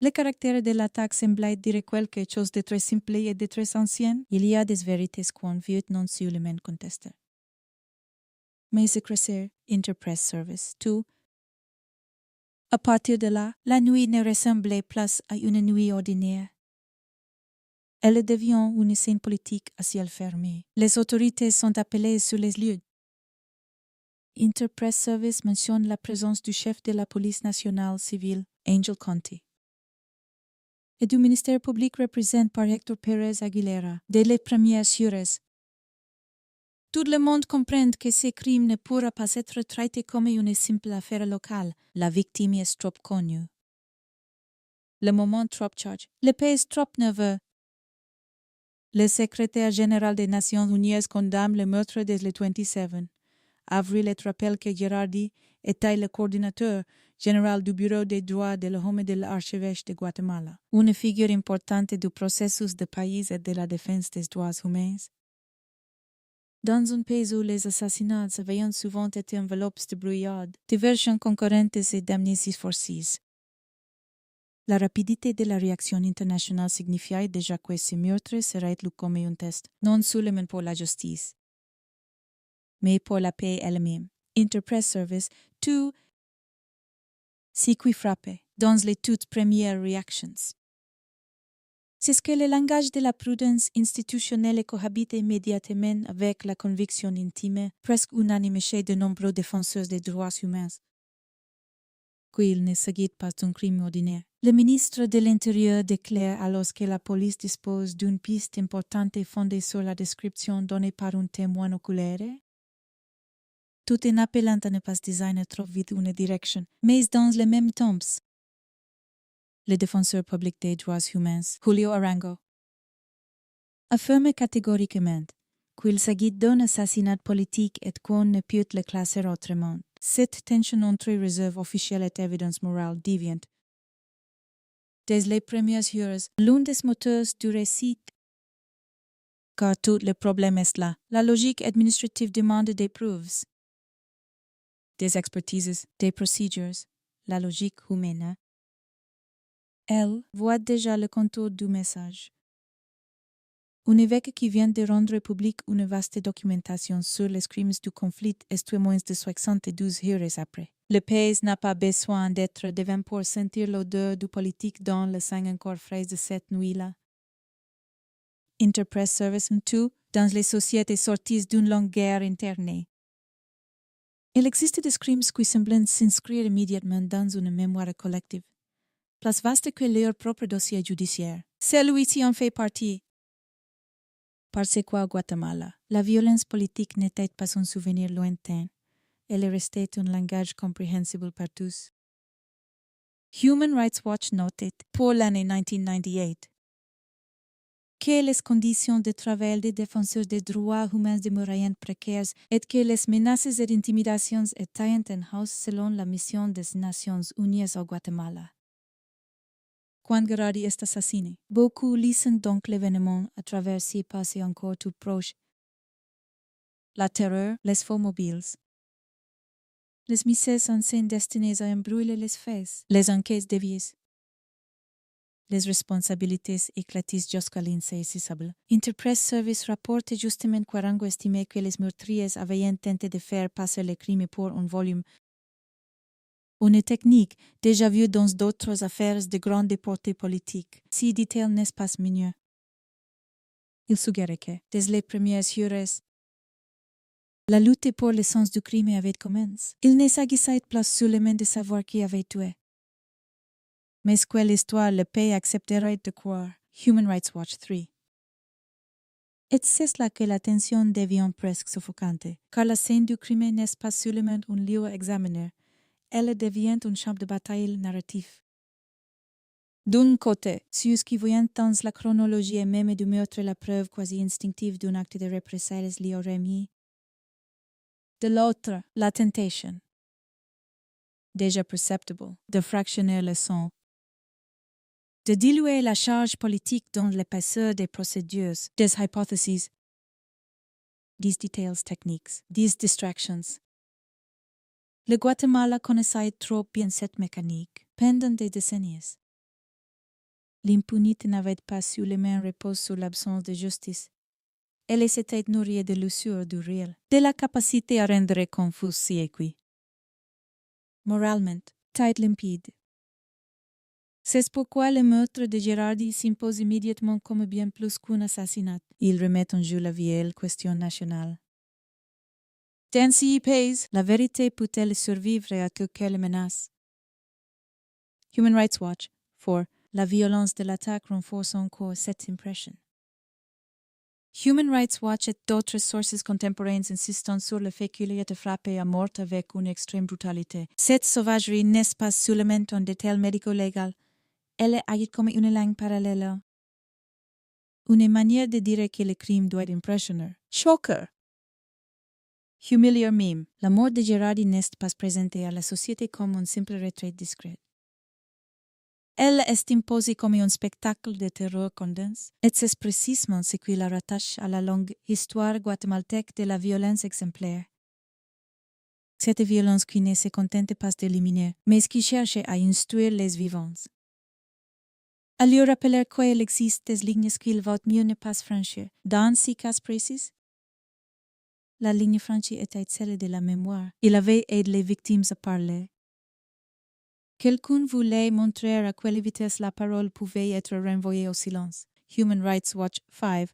le caractère de l'attaque semblait dire quelque chose de très simple et de très ancien. Il y a des vérités qu'on veut non seulement contester. Mais c'est crescer, Interpress Service 2. À partir de là, la nuit ne ressemblait plus à une nuit ordinaire. Elle devient une scène politique à ciel fermé. Les autorités sont appelées sur les lieux. Interpress Service mentionne la présence du chef de la police nationale civile, Angel Conti, et du ministère public représenté par Héctor Pérez Aguilera, dès les premières heures. Tout le monde comprend que ce crime ne pourra pas être traité comme une simple affaire locale. La victime est trop connue. Le moment TROP charge. Le pays TROP nerveux. Le secrétaire général des Nations Unies condamne le meurtre des le 27. Avril et rappelle que Girardi était le coordinateur général du Bureau des droits de l'homme de l'archevêché de Guatemala, une figure importante du processus de pays et de la défense des droits humains. Dans un pays où les assassinats avaient souvent été enveloppés de brouillade, de versions concurrentes et d'amnésie forcées. La rapidité de la réaction internationale signifiait déjà que ce meurtre serait lu comme un test, non seulement pour la justice, mais pour la paix elle-même. Interpress Service, tout ce qui frappait dans les toutes premières réactions. C'est ce que le langage de la prudence institutionnelle cohabite immédiatement avec la conviction intime, presque unanime chez de nombreux défenseurs des droits humains, qu'il ne s'agit pas d'un crime ordinaire. Le ministre de l'Intérieur déclare alors que la police dispose d'une piste importante fondée sur la description donnée par un témoin oculaire, tout en appelant à ne pas designer trop vite une direction, mais dans le même temps. Le défenseur public des droits humains, Julio Arango, affirme catégoriquement qu'il s'agit d'un assassinat politique et qu'on ne peut le classer autrement. Cette tension entre réserve officielle et évidence morale déviante. Dès les premières heures, l'un des moteurs du récit, car tout le problème est là, la logique administrative demande des preuves, des expertises, des procedures, la logique humaine. Elle voit déjà le contour du message. Un évêque qui vient de rendre publique une vaste documentation sur les crimes du conflit est moins de 72 heures après. Le pays n'a pas besoin d'être devant pour sentir l'odeur du politique dans le sang encore frais de cette nuit-là. Interpress Service tout dans les sociétés sorties d'une longue guerre interne. Il existe des crimes qui semblent s'inscrire immédiatement dans une mémoire collective, plus vaste que leur propre dossier judiciaire. Celui-ci en fait partie. Parce qu'au Guatemala, la violence politique n'était pas un souvenir lointain. Elle restait un langage compréhensible par tous. Human Rights Watch notait, pour l'année 1998, que les conditions de travail des défenseurs des droits humains demeuraient précaires et que les menaces et intimidations étaient en hausse selon la mission des Nations Unies au Guatemala. Quand Girardi est assassiné, beaucoup lisent donc l'événement à travers ses passés encore tout proches. La terreur, les faux mobiles. Les mises en scène destinées à embrouiller les faits, les enquêtes déviées. Les responsabilités éclatées jusqu'à l'insaisissable. Interpress Service rapporte justement qu'Arango estimait que les meurtriers avaient tenté de faire passer les crimes pour un volume. Une technique déjà vue dans d'autres affaires de grande portée politique. Si dit-elle n'est pas mieux. Il suggérait que, dès les premières heures, la lutte pour le sens du crime avait commencé. Il ne s'agissait pas seulement de savoir qui avait tué. Mais que l'histoire le pays accepterait de croire. Human Rights Watch 3. Et c'est là que la tension devient presque suffocante, car la scène du crime n'est pas seulement un lieu à examiner, elle devient un champ de bataille narratif. D'un côté, ceux qui voient dans la chronologie même du meurtre la preuve quasi instinctive d'un acte de représailles lié au remis. De l'autre, la tentation, déjà perceptible, de fractionner le sang, de diluer la charge politique dans l'épaisseur des procédures, des hypotheses, des details techniques, des distractions. Le Guatemala connaissait trop bien cette mécanique pendant des décennies. L'impunité n'avait pas seulement reposé sur l'absence de justice. Elle s'était nourrie de l'usure du réel, de la capacité à rendre confus si équi. Moralement, tête limpide. C'est pourquoi le meurtre de Girardi s'impose immédiatement comme bien plus qu'un assassinat. Il remet en jeu la vieille question nationale. Dans ce pays, la vérité peut-elle survivre à quelque menace? Human Rights Watch 4. La violence de l'attaque renforce encore cette impression. Human Rights Watch et d'autres sources contemporaines insistent sur le fait qu'il a été frappé à mort avec une extrême brutalité. Cette sauvagerie n'est pas seulement un détail médico-légal, Elle agit comme une langue parallèle. Une manière de dire que le crime doit être impressionnant. Choqueur. Humiliant mime. La mort de Gerardi n'est pas présentée à la société comme une simple retraite discrète. Elle est imposée comme un spectacle de terreur condensé, et c'est précisément ce qui la rattache à la longue histoire guatémaltèque de la violence exemplaire. Cette violence qui ne se contente pas d'éliminer, mais qui cherche à instruire les vivants. À lui rappeler qu'il existe des lignes qu'il vaut mieux ne pas franchir. Dans ces cas précis, la ligne franchie était celle de la mémoire. Il avait aidé les victimes à parler. Quelqu'un voulait montrer à quelle vitesse la parole pouvait être renvoyée au silence. Human Rights Watch 5.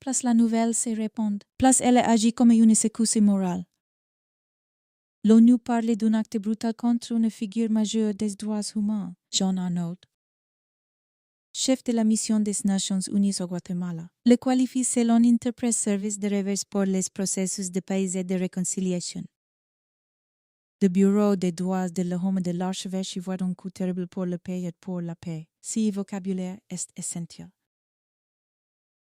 Plus la nouvelle se répand, plus elle agit comme une secousse morale. L'ONU parlait d'un acte brutal contre une figure majeure des droits humains, John Arnault, chef de la mission des Nations Unies au Guatemala. Le qualifie selon Interpress Service de revers pour les processus de paix et de réconciliation. Le Bureau des droits de l'homme de l'archevêché voit un coup terrible pour le pays et pour la paix. Ce vocabulaire est essentiel.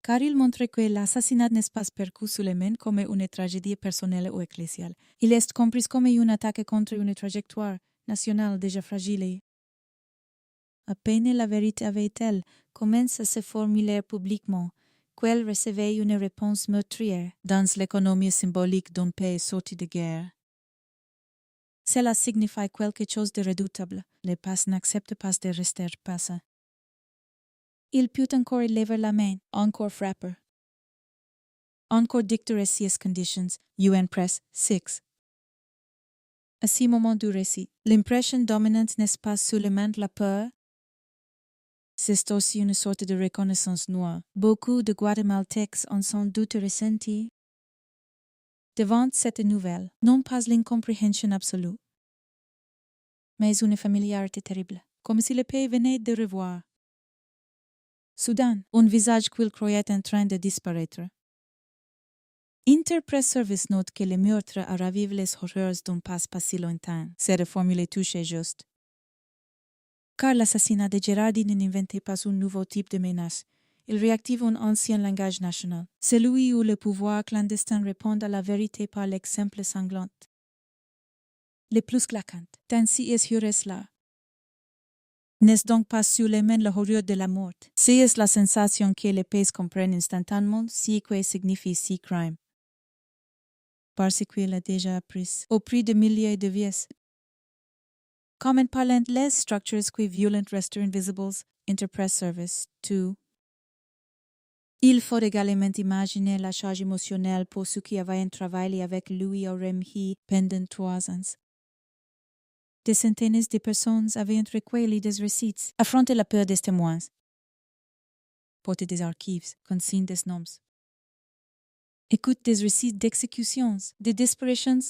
Car il montre que l'assassinat n'est pas perçu seulement comme une tragédie personnelle ou ecclésiale. Il est compris comme une attaque contre une trajectoire nationale déjà fragile. À peine la vérité avait-elle commencé à se formuler publiquement qu'elle recevait une réponse meurtrière dans l'économie symbolique d'un pays sorti de guerre. Cela signifie quelque chose de redoutable. Les passes n'acceptent pas de rester passés. Il peut encore lever la main, encore frapper. Encore dicter ces conditions. UN Press 6. À ce moment du récit, l'impression dominante n'est pas seulement la peur, c'est aussi une sorte de reconnaissance noire. Beaucoup de Guatémaltèques ont sans doute ressenti devant cette nouvelle, non pas l'incompréhension absolue, mais une familiarité terrible, comme si le pays venait de revoir. Soudain, un visage qu'il croyait en train de disparaître. Interpress Service note que le meurtre a ravivé les horreurs d'un passé pas si lointain. C'est reformulé touché juste. Car l'assassinat de Gerardi n'inventait pas un nouveau type de menace. Il réactive un ancien langage national, celui où le pouvoir clandestin répond à la vérité par l'exemple sanglant. Le plus claquant, ainsi est-ce n'est donc pas seulement l'horreur de la mort, c'est la sensation que les pays comprennent instantanément ce que signifie ce crime. Parce qu'il a déjà appris, au prix de milliers de vies. Comment parlant les structures qui violent restent invisibles, Interpress Service 2. Il faut également imaginer la charge émotionnelle pour ceux qui avaient travaillé avec lui au REMHI pendant 3 ans. Des centaines de personnes avaient recueilli des récits, affronté la peur des témoins, porté des archives, consigne des noms, écoute des récits d'exécutions, de disparitions,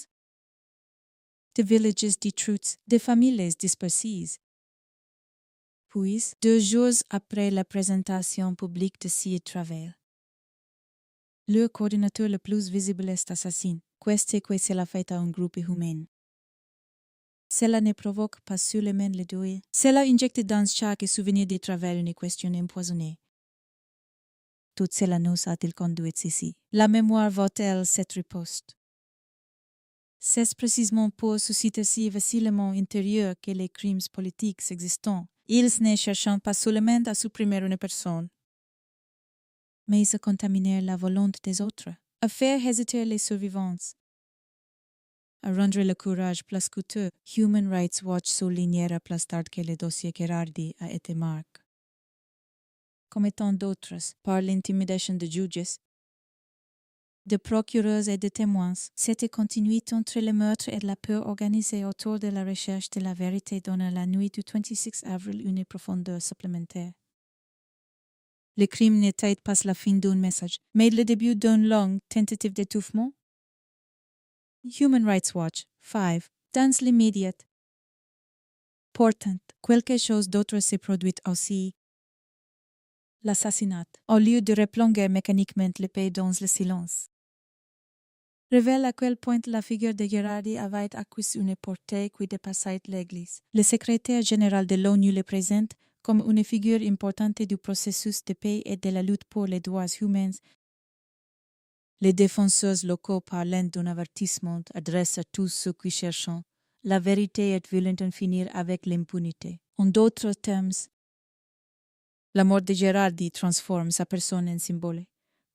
de villages détruits, de familles dispersées. Puis, 2 jours après la présentation publique de ces travaux, le coordinateur le plus visible est assassiné, questo que cela fait à un groupe humain. Cela ne provoque pas seulement le deuil. Cela injecte dans chaque souvenir des travers une question empoisonnée. Tout cela nous a-t-il conduit ici? La mémoire vaut-elle cette riposte? C'est précisément pour susciter si facilement intérieur que les crimes politiques existent. Ils ne cherchent pas seulement à supprimer une personne, mais à contaminer la volonté des autres, à faire hésiter les survivants. À rendre le courage plus coûteux, Human Rights Watch soulignera plus tard que le dossier Gerardi a été marqué, comme tant d'autres, par l'intimidation de juges, de procureurs et de témoins. Cette continuité entre le meurtre et la peur organisée autour de la recherche de la vérité donne à la nuit du 26 avril une profondeur supplémentaire. Le crime n'était pas la fin d'un message, mais le début d'une longue tentative d'étouffement. Human Rights Watch 5. Dans l'immédiat. Pourtant, quelque chose d'autre s'est produit aussi. L'assassinat, au lieu de replonger mécaniquement le pays dans le silence. révèle à quel point la figure de Gherardi avait acquis une portée qui dépassait l'Église. Le secrétaire général de l'ONU le présente comme une figure importante du processus de paix et de la lutte pour les droits humains. Les défenseurs locaux parlant d'un avertissement adressent à tous ceux qui cherchent la vérité et veulent en finir avec l'impunité. En d'autres termes, la mort de Gherardi transforme sa personne en symbole,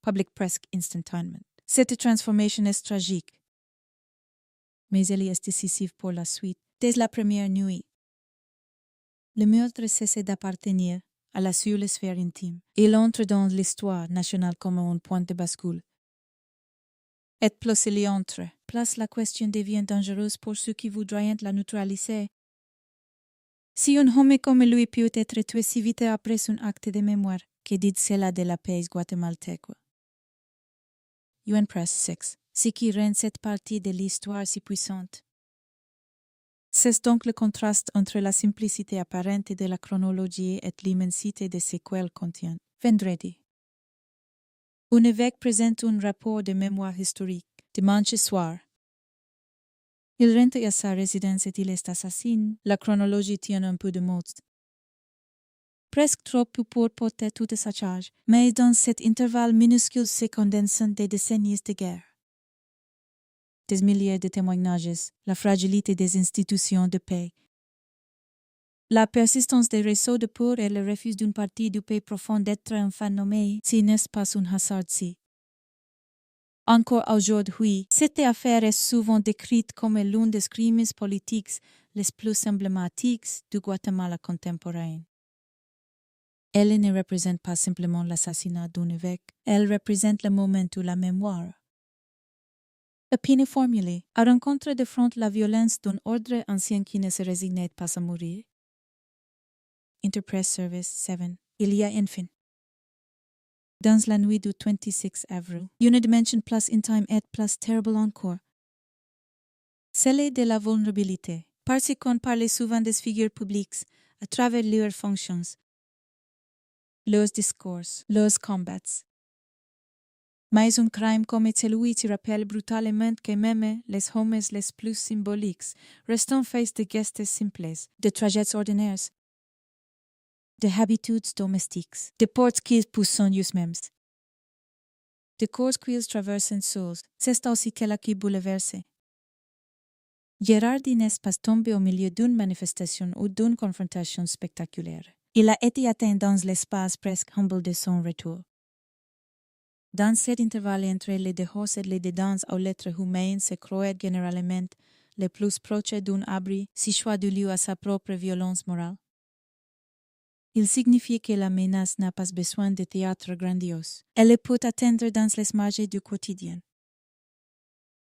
public presque instantanément. Cette transformation est tragique, mais elle est décisive pour la suite. Dès la première nuit, le meurtre cesse d'appartenir à la seule sphère intime. Il entre dans l'histoire nationale comme un point de bascule. Et plus il y entre, plus la question devient dangereuse pour ceux qui voudraient la neutraliser. Si un homme comme lui peut être tué si vite après un acte de mémoire, que dit cela de la paix guatémaltèque? UN Press 6. Ce qui rend cette partie de l'histoire si puissante. C'est donc le contraste entre la simplicité apparente de la chronologie et l'immensité de ce qu'elle contient. Vendredi. Un évêque présente un rapport de mémoire historique. Dimanche soir. Il rentre à sa résidence et il est assassiné. La chronologie tient un peu de mots. Presque trop pour porter toute sa charge, mais dans cet intervalle minuscule se condensent des décennies de guerre. Des milliers de témoignages, la fragilité des institutions de paix, la persistance des réseaux de peur et le refus d'une partie du pays profond d'être enfin nommé, si n'est pas un hasard-ci. Encore aujourd'hui, cette affaire est souvent décrite comme l'un des crimes politiques les plus emblématiques du Guatemala contemporain. Elle ne représente pas simplement l'assassinat d'un évêque, elle représente le moment où la mémoire. La peine est formulée à rencontre de front la violence d'un ordre ancien qui ne se résignait pas à mourir. Interpress Service 7. Il y a enfin. Dans la nuit du 26 avril, une dimension plus intime et plus terrible encore. Celle de la vulnérabilité, parce qu'on parle souvent des figures publiques à travers leurs fonctions, leurs discours, leurs combats. Mais un crime comme celui qui rappelle brutalement que même les hommes les plus symboliques restent faits de gestes simples, de trajets ordinaires, de habitudes domestiques, de portes qu'ils poussent eux-mêmes, de corps qu'ils traversent seuls. C'est aussi qu'elle qui bouleverse. Gherardi n'est pas tombé au milieu d'une manifestation ou d'une confrontation spectaculaire. Il a été atteint dans l'espace presque humble de son retour. Dans cet intervalle entre les deux et les deux danses aux lettres humaines se croient généralement les plus proches d'un abri si choix du lieu à sa propre violence morale. Il signifie que la menace n'a pas besoin de théâtre grandiose. Elle peut atteindre dans les marges du quotidien.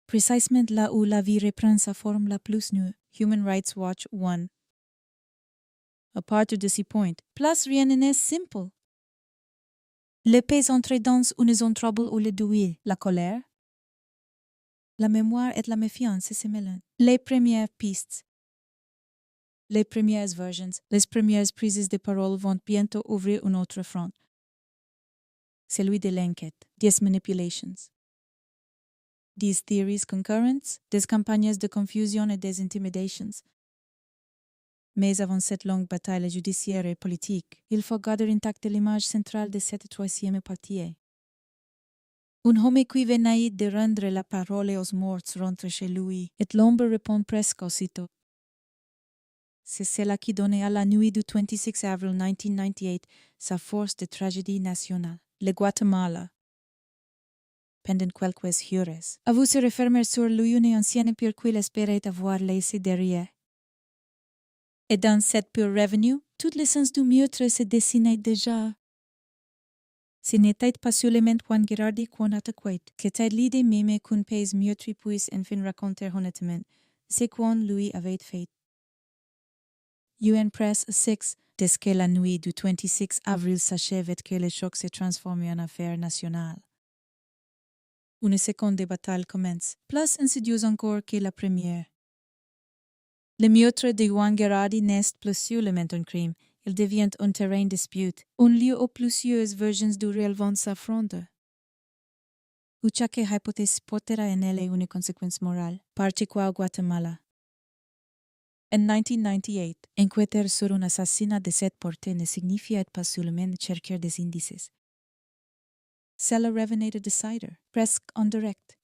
Précisément là où la vie reprend sa forme la plus nue, Human Rights Watch 1. À partir de ce point, place rien n'est simple. Le pays entre dans une zone trouble où le duel, la colère, la mémoire et la méfiance se mêlent. Les premières pistes, les premières versions, les premières prises de parole vont bientôt ouvrir un autre front. Celui de l'enquête, des manipulations, des théories concurrentes, des campagnes de confusion et des intimidations. Mais avant cette longue bataille judiciaire et politique, il faut garder intacte l'image centrale de cette troisième partie. Un homme qui venait de rendre la parole aux morts rentre chez lui, et l'ombre répond presque aussitôt. C'est cela qui donnait à la nuit du 26 avril 1998 sa force de tragédie nationale. Le Guatemala, pendant quelques heures, a vu se refermer sur lui une ancienne pure qu'il espérait avoir laissé derrière. Et dans cette pure revenue, tout le sens du meurtre se dessinait déjà. Ce n'était pas seulement Juan Gherardi qu'on attaquait, c'était l'idée même qu'un pays meurtri puisse enfin raconter honnêtement ce qu'on lui avait fait. UN Press 6, dès que la nuit du 26 avril s'achève et que le choc se transforme en affaire nationale. Une seconde bataille commence, plus insidieuse encore que la première. Le meurtre de Juan Gherardi n'est plus seulement un crime, il devient un terrain de dispute, un lieu où plusieurs versions du réel vont s'affronter. Ucha che hypothesi potera en elle une consequence morale, parce qua Guatemala. En 1998, enquêter sur un assassinat de cette portée ne signifie pas seulement chercher des indices. Cela revenait de decider, presque en direct.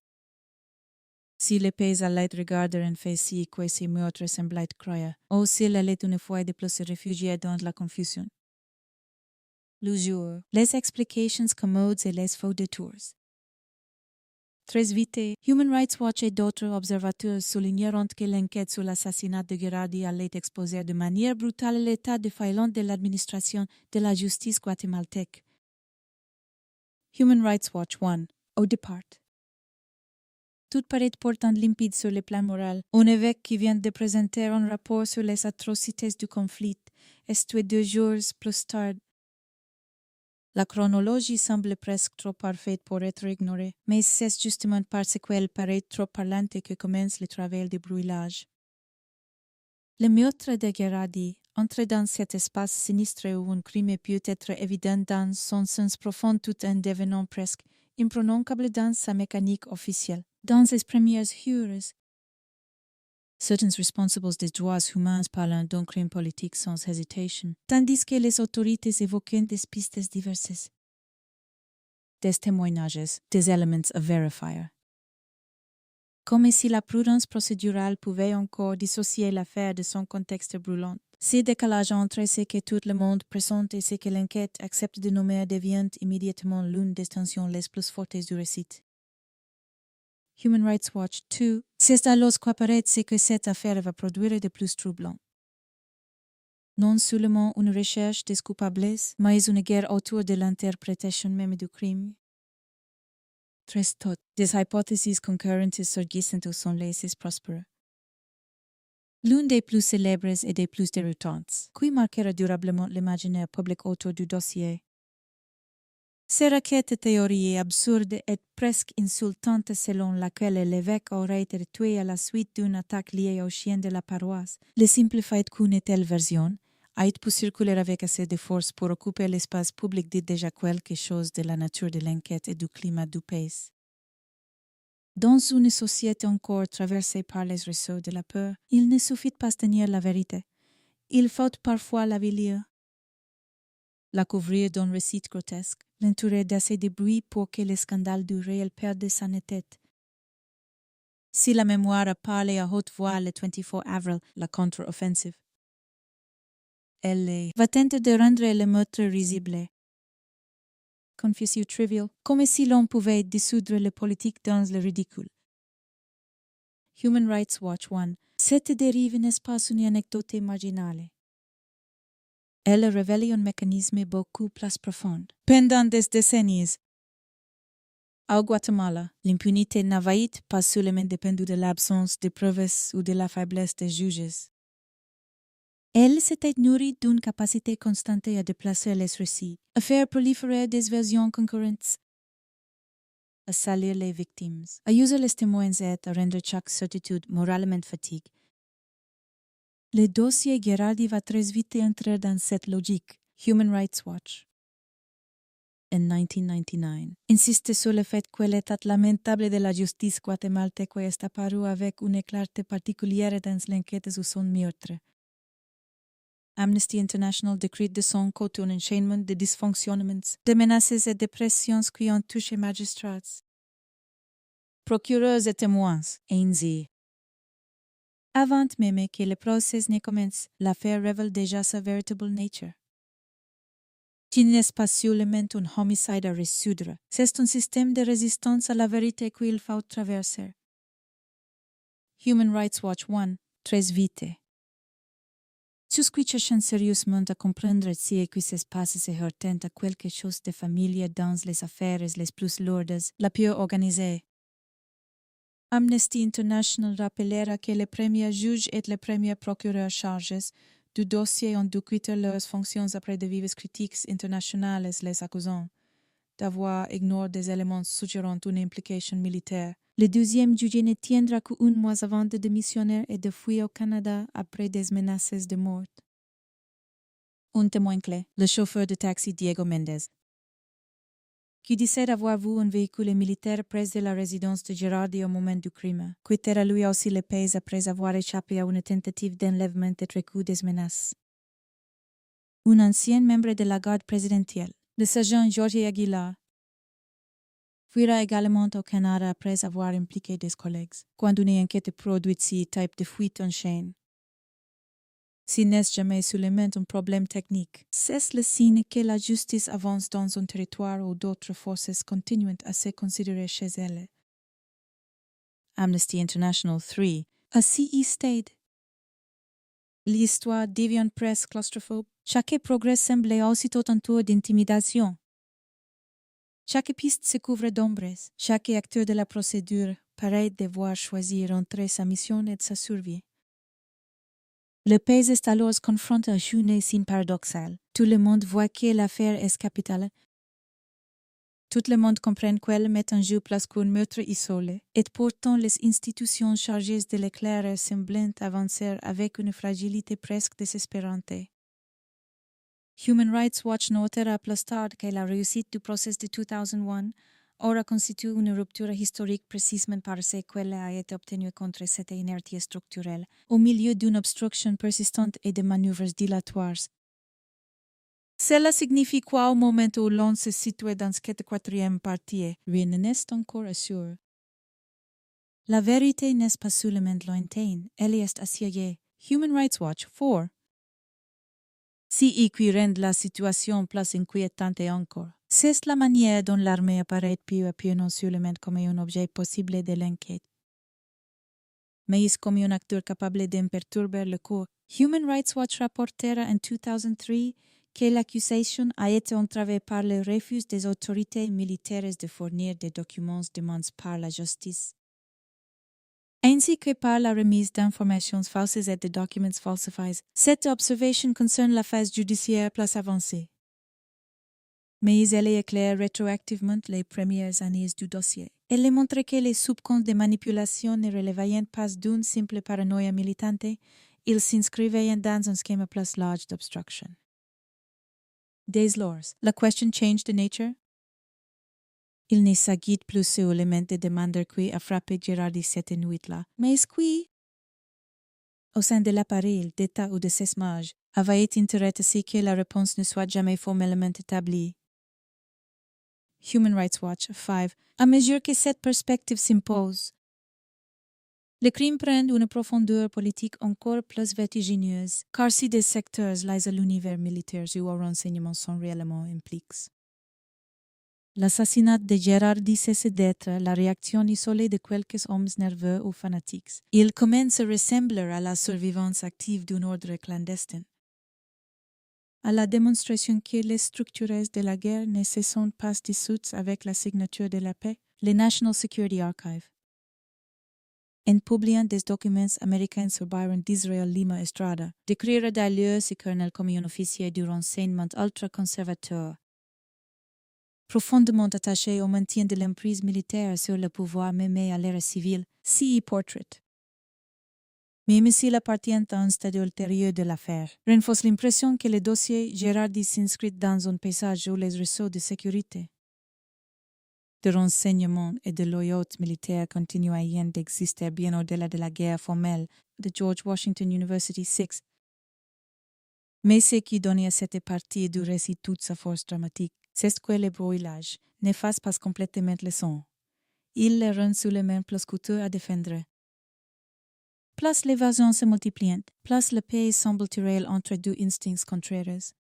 Si les pays allaient regarder en fait si que ces meurtres semblaient croire, ou s'il allait une fois de plus se réfugier dans la confusion. Le jour, les explications commodes et les faux détours. Très vite, Human Rights Watch et d'autres observateurs souligneront que l'enquête sur l'assassinat de Gerardi allait exposer de manière brutale l'état défaillant de l'administration de la justice guatémaltèque. Human Rights Watch 1, au départ. Tout paraît pourtant limpide sur le plan moral. Un évêque qui vient de présenter un rapport sur les atrocités du conflit, est 2 jours plus tard. La chronologie semble presque trop parfaite pour être ignorée, mais c'est justement parce qu'elle paraît trop parlante que commence le travail de brouillage. Le meurtre de Gerardi entre dans cet espace sinistre où un crime peut être évident dans son sens profond tout en devenant presque imprononcable dans sa mécanique officielle. Dans ses premières heures, certains responsables des droits humains parlent d'un crime politique sans hésitation, tandis que les autorités évoquent des pistes diverses. Des témoignages, des éléments à vérifier. Comme si la prudence procédurale pouvait encore dissocier l'affaire de son contexte brûlant. Ce décalage entre ce que tout le monde présente et ce que l'enquête accepte de nommer devient immédiatement l'une des tensions les plus fortes du récit. Human Rights Watch 2, c'est alors qu'apparaît ce que cette affaire va produire de plus troublant. Non seulement une recherche des coupables, mais une guerre autour de l'interprétation même du crime. Très tôt, des hypothèses concurrentes surgissent où sont laissées prospères. L'une des plus célèbres et des plus déroutantes, qui marquera durablement l'imaginaire public autour du dossier. Cette raquette théorie absurde et presque insultante selon laquelle l'évêque aurait été tué à la suite d'une attaque liée au chien de la paroisse, le simplifie qu'une telle version a été pu circuler avec assez de force pour occuper l'espace public dit déjà quelque chose de la nature de l'enquête et du climat du pays. Dans une société encore traversée par les réseaux de la peur, il ne suffit pas de tenir la vérité. Il faut parfois la lire. La couvrir d'un récit grotesque, l'entourer d'assez de bruit pour que le scandale du réel perde sa netteté. Si la mémoire a parlé à haute voix le 24 avril, la contre-offensive, elle va tenter de rendre le meurtre risible. Confession trivial, comme si l'on pouvait dissoudre le politique dans le ridicule. Human Rights Watch 1, cette dérive n'est pas une anecdote marginale. Elle révèle un mécanisme beaucoup plus profond. Pendant des décennies, au Guatemala, l'impunité n'avait pas seulement dépendu de l'absence de preuves ou de la faiblesse des juges. Elle s'était nourrie d'une capacité constante à déplacer les récits, à faire proliférer des versions concurrentes, à salir les victimes, à user les témoins et à rendre chaque certitude moralement fatigue. Le dossier Gerardi va très vite entrer dans cette logique. Human Rights Watch, en 1999, insiste sur le fait que l'état lamentable de la justice guatémaltèque est apparu avec une clarté particulière dans l'enquête sur son meurtre. Amnesty International décrit de son côté un enchaînement de dysfonctionnements, de menaces et de pressions qui ont touché magistrats, procureurs et témoins, ainsi. Avant même que le procès ne commence, l'affaire révèle déjà sa véritable nature. Ce n'est pas seulement un homicide à résoudre, c'est un système de résistance à la vérité qu'il faut traverser. Human Rights Watch 1, très vite. Ceux qui cherchent sérieusement à comprendre ce qui se passe se heurtent à quelque chose de familier dans les affaires les plus lourdes, la plus organisée. Amnesty International rappellera que les premiers juges et les premiers procureurs chargés du dossier ont dû quitter leurs fonctions après de vives critiques internationales les accusant d'avoir ignoré des éléments suggérant une implication militaire. Le deuxième juge ne tiendra qu'un mois avant de démissionner et de fuir au Canada après des menaces de mort. Un témoin clé, le chauffeur de taxi Diego Méndez, qui disait avoir vu un véhicule militaire près de la résidence de Girardi au moment du crime. Quittera lui aussi le pays après avoir échappé à une tentative d'enlèvement et reçu des menaces. Un ancien membre de la garde présidentielle, le sergent Jorge Aguilar, fuira également au Canada après avoir impliqué des collègues, quand une enquête produit ce type de fuite en chaîne. Si n'est jamais seulement un problème technique, c'est le signe que la justice avance dans un territoire où d'autres forces continuent à se considérer chez elle. Amnesty International 3, a CE State. L'histoire devient presque claustrophobe. Chaque progrès semble aussitôt un tour d'intimidation. Chaque piste se couvre d'ombres. Chaque acteur de la procédure paraît devoir choisir entre sa mission et sa survie. Le pays est alors confronté à une scène paradoxale. Tout le monde voit que l'affaire est capitale. Tout le monde comprend qu'elle met en jeu place qu'un meurtre isolé. Et pourtant, les institutions chargées de l'éclairer semblent avancer avec une fragilité presque désespérante. Human Rights Watch notera plus tard que la réussite du procès de 2001 aura constitué une rupture historique précisément parce qu'elle a été obtenue contre cette inertie structurelle, au milieu d'une obstruction persistante et de manœuvres dilatoires. Cela signifie quoi au moment où l'on se situe dans cette quatrième partie? Rien n'est encore sûr. La vérité n'est pas seulement lointaine, elle est assiégée. Human Rights Watch 4. Si qui rend la situation plus inquiétante encore. C'est la manière dont l'armée apparaît peu à peu non seulement comme un objet possible de l'enquête, mais comme un acteur capable d'imperturber le cours. Human Rights Watch rapportera en 2003 que l'accusation a été entravée par le refus des autorités militaires de fournir des documents demandés par la justice, ainsi que par la remise d'informations fausses et de documents falsifiés. Cette observation concerne la phase judiciaire plus avancée, mais elle éclaire rétroactivement les premières années du dossier. Elle montre que les soupçons de manipulation ne relevaient pas d'une simple paranoïa militante, ils s'inscrivaient dans un schéma plus large d'obstruction. Dès lors, la question change de nature. Il ne s'agit plus seulement de demander qui a frappé Girardi cette nuit-là, mais qui, au sein de l'appareil d'État ou de ses mages, avait intéressé que la réponse ne soit jamais formellement établie. Human Rights Watch 5. À mesure que cette perspective s'impose, le crime prend une profondeur politique encore plus vertigineuse, car si des secteurs liés à l'univers militaire ou au renseignement sont réellement impliqués. L'assassinat de Girardi cesse d'être la réaction isolée de quelques hommes nerveux ou fanatiques. Il commence à ressembler à la survivance active d'un ordre clandestin, à la démonstration que les structures de la guerre ne se sont pas dissoutes avec la signature de la paix. Le National Security Archive, en publiant des documents américains sur Byron d'Israel Lima Estrada, décrira d'ailleurs ce colonel comme un officier du renseignement ultra-conservateur, profondément attaché au maintien de l'emprise militaire sur le pouvoir même à l'ère civile, CE Portrait. Même s'il appartient à un stade ultérieur de l'affaire, renforce l'impression que le dossier Girardi s'inscrit dans un paysage où les réseaux de sécurité, de renseignement et de loyauté militaire continuent d'exister bien au-delà de la guerre formelle de George Washington University 6. Mais ce qui donne à cette partie du récit toute sa force dramatique, c'est que le brouillage n'efface pas complètement le son. Il le rend seulement plus coûteux à défendre. Plus l'évasion se multiplie, plus le pays semble tirer entre deux instincts contraires.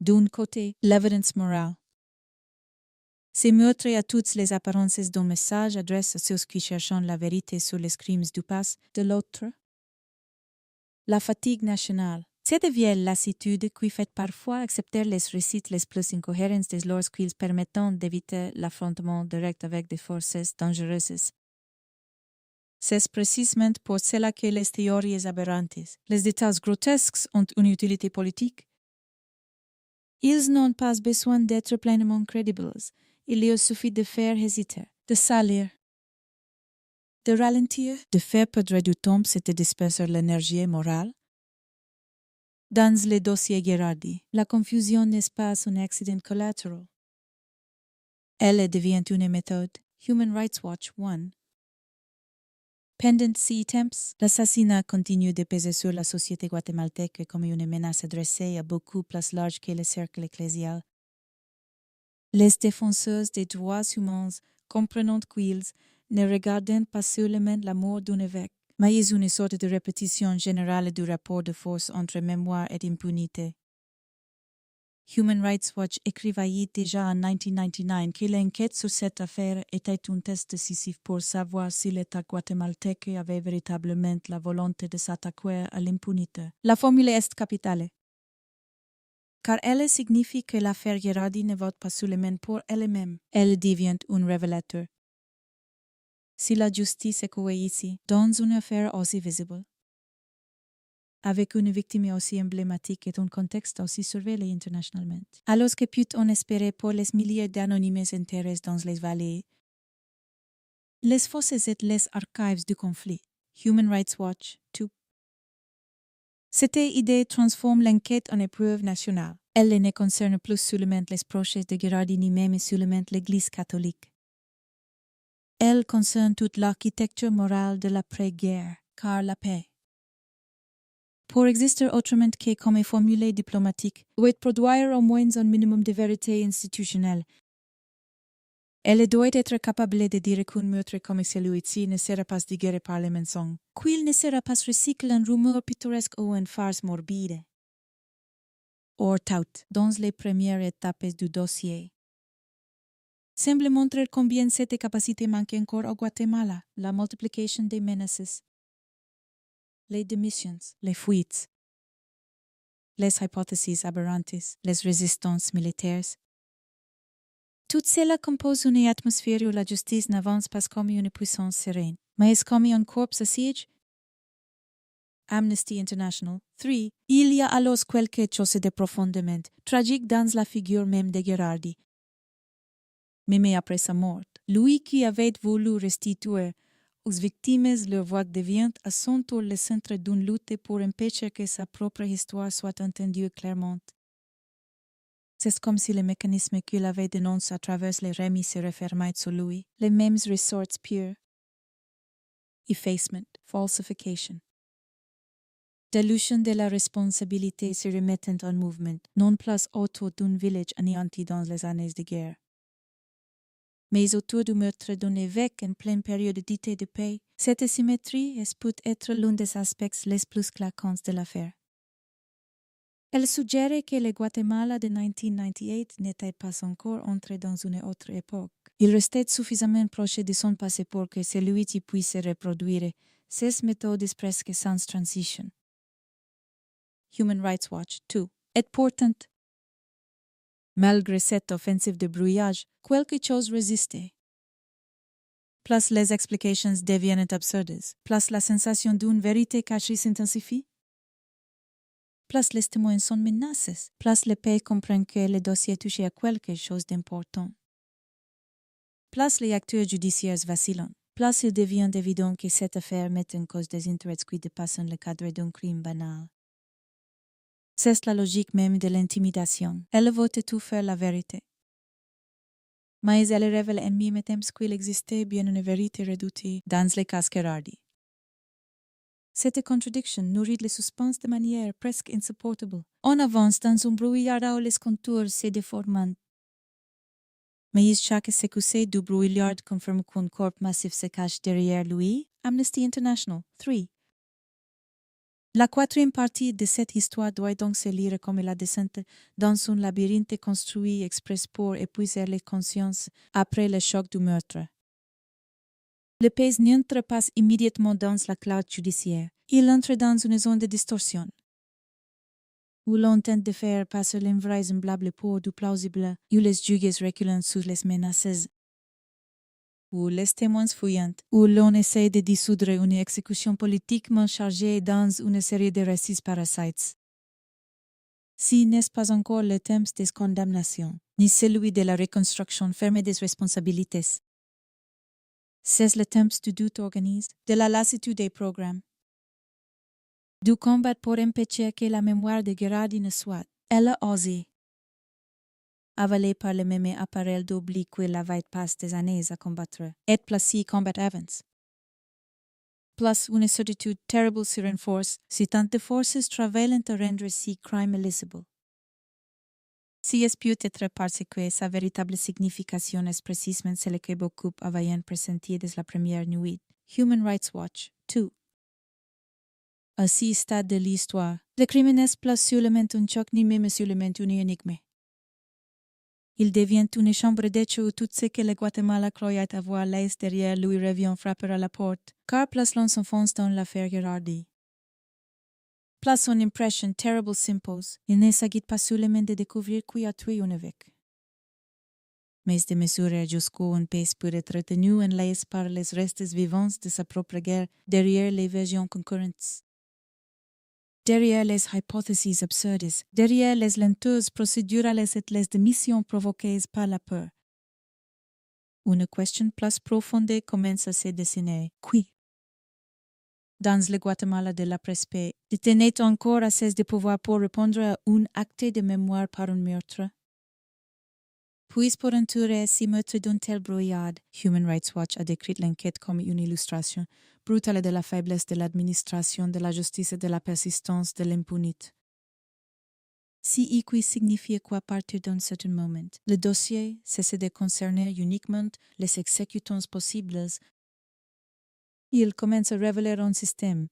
D'un côté, l'évidence morale. C'est meurtrier à toutes les apparences d'un message adresse à ceux qui cherchent la vérité sur les crimes du passé. De l'autre, la fatigue nationale. Cette vieille lassitude qui fait parfois accepter les récits les plus incohérents lorsqu'ils permettent d'éviter l'affrontement direct avec des forces dangereuses. C'est précisément pour cela que les théories aberrantes, les détails grotesques ont une utilité politique. Ils n'ont pas besoin d'être pleinement crédibles. Il leur suffit de faire hésiter, de salir, de ralentir, de faire perdre du temps et de disperser l'énergie morale. Dans le dossier Girardi, la confusion n'est pas un accident collatéral. Elle devient une méthode. Human Rights Watch 1. Pendant ces temps, l'assassinat continue de peser sur la société guatémaltèque comme une menace adressée à beaucoup plus large que le cercle ecclésial. Les défenseurs des droits humains, comprenant qu'ils ne regardent pas seulement la mort d'un évêque, mais une sorte de répétition générale du rapport de force entre mémoire et impunité. Human Rights Watch écrivait déjà en 1999 que l'enquête sur cette affaire était un test décisif pour savoir si l'État guatémaltèque avait véritablement la volonté de s'attaquer à l'impunité. La formule est capitale, car elle signifie que l'affaire Gherardi ne vote pas seulement pour elle-même, elle devient un révélateur. Si la justice est couée ici, dans une affaire aussi visible, avec une victime aussi emblématique et un contexte aussi surveillé internationalement. Alors que peut-on espérer pour les milliers d'anonymes intérêts dans les vallées? Les forces et les archives du conflit. Human Rights Watch 2. Cette idée transforme l'enquête en épreuve nationale. Elle ne concerne plus seulement les proches de Gherardi ni même seulement l'Église catholique. Elle concerne toute l'architecture morale de l'après-guerre, car la paix, pour exister autrement que comme formule diplomatique, doit produire au moins un minimum de vérité institutionnelle. Elle doit être capable de dire qu'un meurtre comme celui-ci ne sera pas digéré par les mensonges, qu'il ne sera pas recyclé en rumeur pittoresque ou en farce morbide. Or tout, dans les premières étapes du dossier, semble montrer combien cette capacité manque encore au Guatemala, la multiplication des menaces, les démissions, les fuites, les hypothèses aberrantes, les résistances militaires. Tout cela compose une atmosphère où la justice n'avance pas comme une puissance sereine, mais comme un corps à siège. Amnesty International 3. Il y a alors quelque chose de profondément tragique dans la figure même de Gherardi. Même après sa mort, lui qui avait voulu restituer aux victimes leur voix devient à son tour le centre d'une lutte pour empêcher que sa propre histoire soit entendue clairement. C'est comme si les mécanismes qu'il avait dénoncés à travers les remis se refermaient sur lui, les mêmes ressorts purs. Effacement, falsification. Dilution de la responsabilité se remettant en mouvement, non plus autour d'un village anéanti dans les années de guerre, mais autour du meurtre d'un évêque en pleine période d'été de paix. Cette symétrie peut être l'un des aspects les plus claquants de l'affaire. Elle suggère que le Guatemala de 1998 n'était pas encore entré dans une autre époque. Il restait suffisamment proche de son passé pour que celui-ci puisse reproduire ces méthodes presque sans transition. Human Rights Watch 2. Et pourtant, malgré cette offensive de brouillage, quelque chose résistait. Plus les explications deviennent absurdes, plus la sensation d'une vérité cachée s'intensifie, plus les témoins sont menacés, plus le pays comprend que le dossier touche à quelque chose d'important. Plus les acteurs judiciaires vacillent, plus il devient évident que cette affaire met en cause des intérêts qui dépassent le cadre d'un crime banal. C'est la logique même de l'intimidation. Elle veut tout faire la vérité. Mais elle révèle en même temps qu'il existait bien une vérité redoutée dans les cas Gherardi. Cette contradiction nourrit le suspense de manière presque insupportable. On avance dans un brouillard où les contours se déforment. Mais chaque secousse du brouillard confirme qu'un corps massif se cache derrière lui. Amnesty International 3. La quatrième partie de cette histoire doit donc se lire comme la descente dans un labyrinthe construit exprès pour épuiser les consciences après le choc du meurtre. Le pays n'entre pas immédiatement dans la classe judiciaire. Il entre dans une zone de distorsion, où l'on tente de faire passer l'invraisemblable pour du plausible, où les juges reculent sous les menaces, où les témoins fuyant, où l'on essaie de dissoudre une exécution politiquement chargée dans une série de récits parasites. Si n'est pas encore le temps des condamnations, ni celui de la reconstruction ferme des responsabilités. C'est le temps du doute organisé, de la lassitude des programmes, du combat pour empêcher que la mémoire de Gherardi ne soit. Elle a osé. avalé par le même appareil d'oblique qu'il avait passé des années à combattre, et placé combat avance. Plus une certitude terrible sur une force, si tant de forces travaillent à rendre si crime illisible. Si es peut être parce que sa véritable signification est précisément celle que beaucoup avaient pressentie dès la première nuit. Human Rights Watch 2. À ce stade de l'histoire, le crime n'est plus seulement un choc ni même seulement une énigme. Il devient une chambre d'écho où tout ce que le Guatemala croyait avoir laissé derrière lui revient frapper à la porte, car place l'on s'enfonce dans l'affaire Girardi. Place son impression terrible s'impose, il ne s'agit pas seulement de découvrir qui a tué un évêque, mais de mesurer jusqu'où un pays peut être tenu en laisse par les restes vivants de sa propre guerre derrière les versions concurrentes. Derrière les hypothèses absurdes, derrière les lenteurs procédurales et les démissions provoquées par la peur. Une question plus profonde commence à se dessiner. Qui? Dans le Guatemala de l'après-paix, détenait encore assez de pouvoir pour répondre à un acte de mémoire par un meurtre? Puis pour entourer ces meurtres d'une telle brouillade, Human Rights Watch a décrit l'enquête comme une illustration brutale de la faiblesse de l'administration de la justice et de la persistance de l'impunité. Si EQ signifie qu'à partir d'un certain moment, le dossier cesse de concerner uniquement les exécutants possibles, il commence à révéler un système.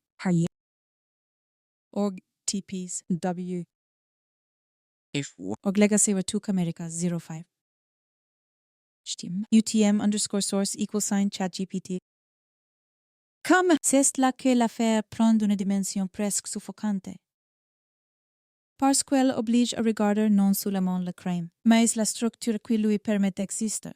Org TPs W. Org Legacy Ratuc America 05. UTM_source =, ChatGPT. Comme c'est là que l'affaire prend une dimension presque suffocante. Parce qu'elle oblige à regarder non seulement le crime, mais la structure qui lui permet d'exister.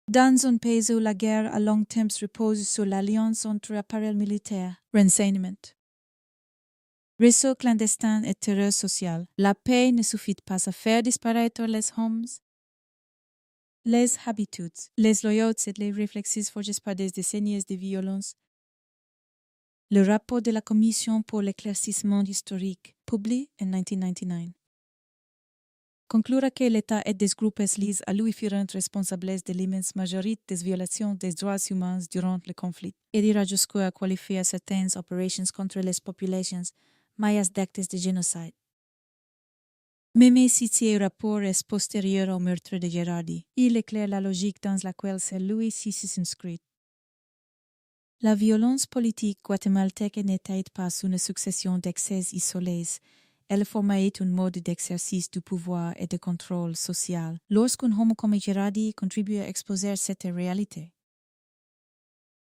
Dans un pays où la guerre à long terme repose sur l'alliance entre appareil militaire, renseignement, réseau clandestin et terreur sociale, la paix ne suffit pas à faire disparaître les hommes, les habitudes, les loyautés et les réflexes forgés par des décennies de violence. Le rapport de la Commission pour l'éclaircissement historique, publié en 1999, conclura que l'État et des groupes liés à lui furent responsables de l'immense majorité des violations des droits humains durant le conflit, et ira jusqu'à qualifier certaines opérations contre les populations mayas d'actes de génocide. Même si ce rapport est postérieur au meurtre de Girardi, il éclaire la logique dans laquelle celui-ci s'inscrit. La violence politique guatémaltèque n'était pas une succession d'excès isolés. Elle formait un mode d'exercice du pouvoir et de contrôle social. Lorsqu'un homme comme Girardi contribue à exposer cette réalité,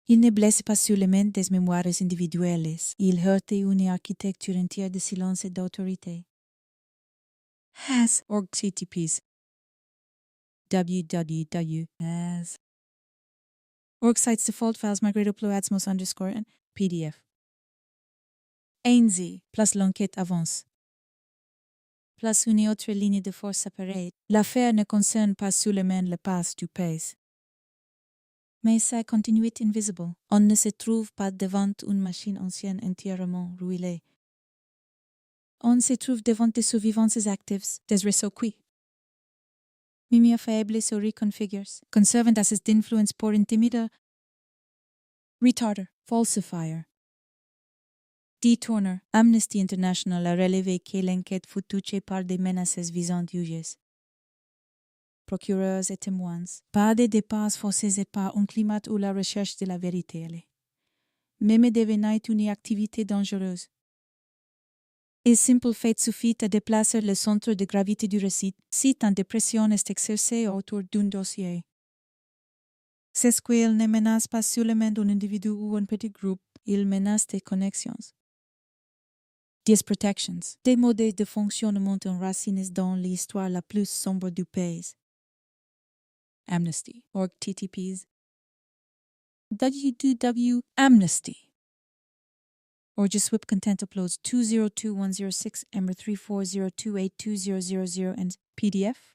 il ne blesse pas seulement des mémoires individuelles, il heurte une architecture entière de silence et d'autorité. Has org TTPs www.has org sites default files migrate uploadsmos _ and PDF. ANZ plus l'enquête avance. Plus une autre ligne de force séparée, l'affaire ne concerne pas seulement le passé du pays, mais sa continuité invisible. On ne se trouve pas devant une machine ancienne entièrement ruinée. On se trouve devant des survivances actives, des réseaux qui, mimia faible se reconfigures, conservant assets d'influence pour intimider, retarder, falsifier. Detourner, Amnesty International a relevé que l'enquête fut touchée par des menaces visant juges, procureurs et témoins, pas de dépasses forcées et pas un climat où la recherche de la vérité allait. Même devenait une activité dangereuse. Le simple fait suffit à déplacer le centre de gravité du récit si tant de pression est exercée autour d'un dossier. C'est ce qu'il ne menace pas seulement un individu ou un petit groupe, il menace des connexions. Des protections, des modèles de fonctionnement enracinés dans l'histoire la plus sombre du pays. Amnesty, org TTPs www.amnesty. Or just whip content uploads 202106 M34028200 and PDF.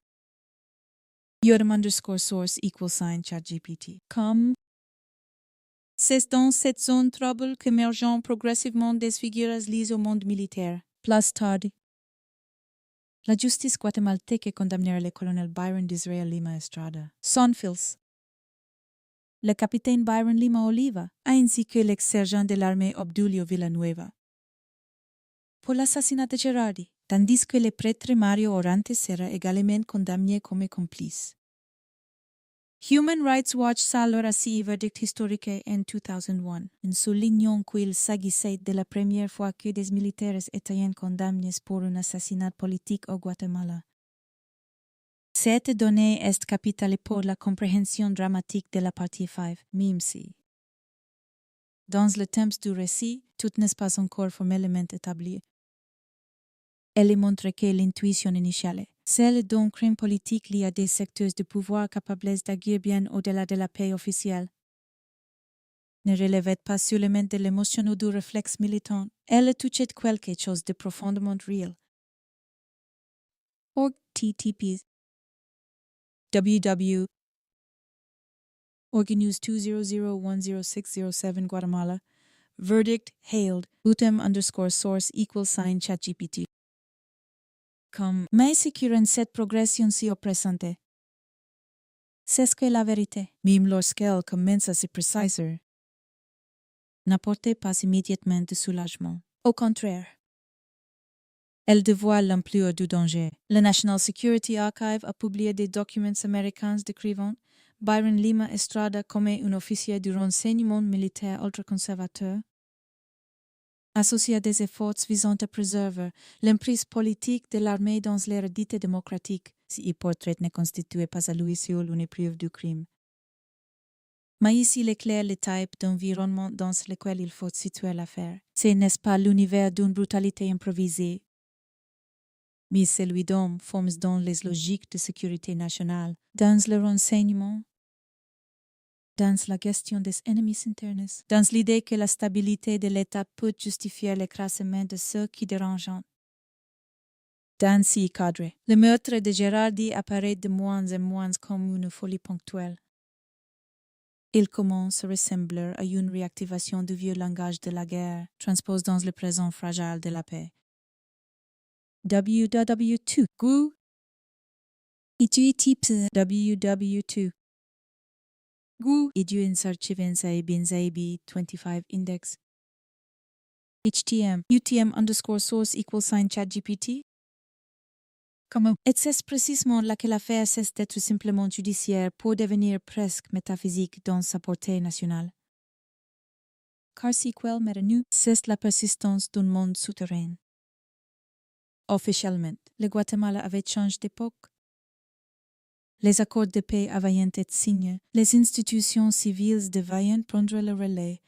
Yoram_source =, ChatGPT. Comme c'est dans cette zone trouble qu'émergent progressivement des figures liées au monde militaire. Plus tard, La justice guatémaltèque condamnera le colonel Byron d'Israel Lima Estrada, son fils, le capitaine Byron Lima Oliva, ainsi que l'ex-sergent de l'armée Obdulio Villanueva, pour l'assassinat de Gerardi, tandis que le prêtre Mario Orantes sera également condamné comme complice. Human Rights Watch salua así verdict historique en 2001, en soulignant qu'il s'agissait de la première fois que des militaires étaient condamnés pour un assassinat politique au Guatemala. Cette donnée est capitale pour la compréhension dramatique de la partie 5, MIMSI. Dans le temps du récit, tout n'est pas encore formellement établi. Elle montre que l'intuition initiale, celle d'un crime politique lié à des secteurs de pouvoir capables d'agir bien au-delà de la paix officielle, ne relevait pas seulement de l'émotion ou du réflexe militant, elle touchait quelque chose de profondément réel. TTP WW Organews 200106007 Guatemala Verdict hailed UTM_source =sign ChatGPT. Comme mais securen cette progression si oppressante. C'est ce que la vérité, même lorsqu'elle commence à se préciser, n'apportait pas immédiatement de soulagement. Au contraire, elle dévoile l'ampleur du danger. Le National Security Archive a publié des documents américains décrivant Byron Lima Estrada comme un officier du renseignement militaire ultraconservateur, associé à des efforts visant à préserver l'emprise politique de l'armée dans l'hérédité démocratique, si le portrait ne constituait pas à lui seul une preuve du crime. Mais ici il est clair le type d'environnement dans lequel il faut situer l'affaire. Ce n'est pas l'univers d'une brutalité improvisée, mais celui d'hommes forment dans les logiques de sécurité nationale, dans le renseignement, dans la gestion des ennemis internes, dans l'idée que la stabilité de l'État peut justifier l'écrasement de ceux qui dérangent. Dans ce cadre, le meurtre de Gerardi apparaît de moins en moins comme une folie ponctuelle. Il commence à ressembler à une réactivation du vieux langage de la guerre, transpose dans le présent fragile de la paix. WW2 Gu type WW2 Gu Idu Sarchivensa Binzaibi 25 Index HTM UTM_source =sign ChatGPT. Comment? Et c'est précisément là que l'affaire cesse d'être simplement judiciaire pour devenir presque métaphysique dans sa portée nationale. Car si quel métenu, c'est la persistance d'un monde souterrain. Officiellement, le Guatemala avait changé d'époque. Les accords de paix avaient été signés, les institutions civiles devaient prendre le relais.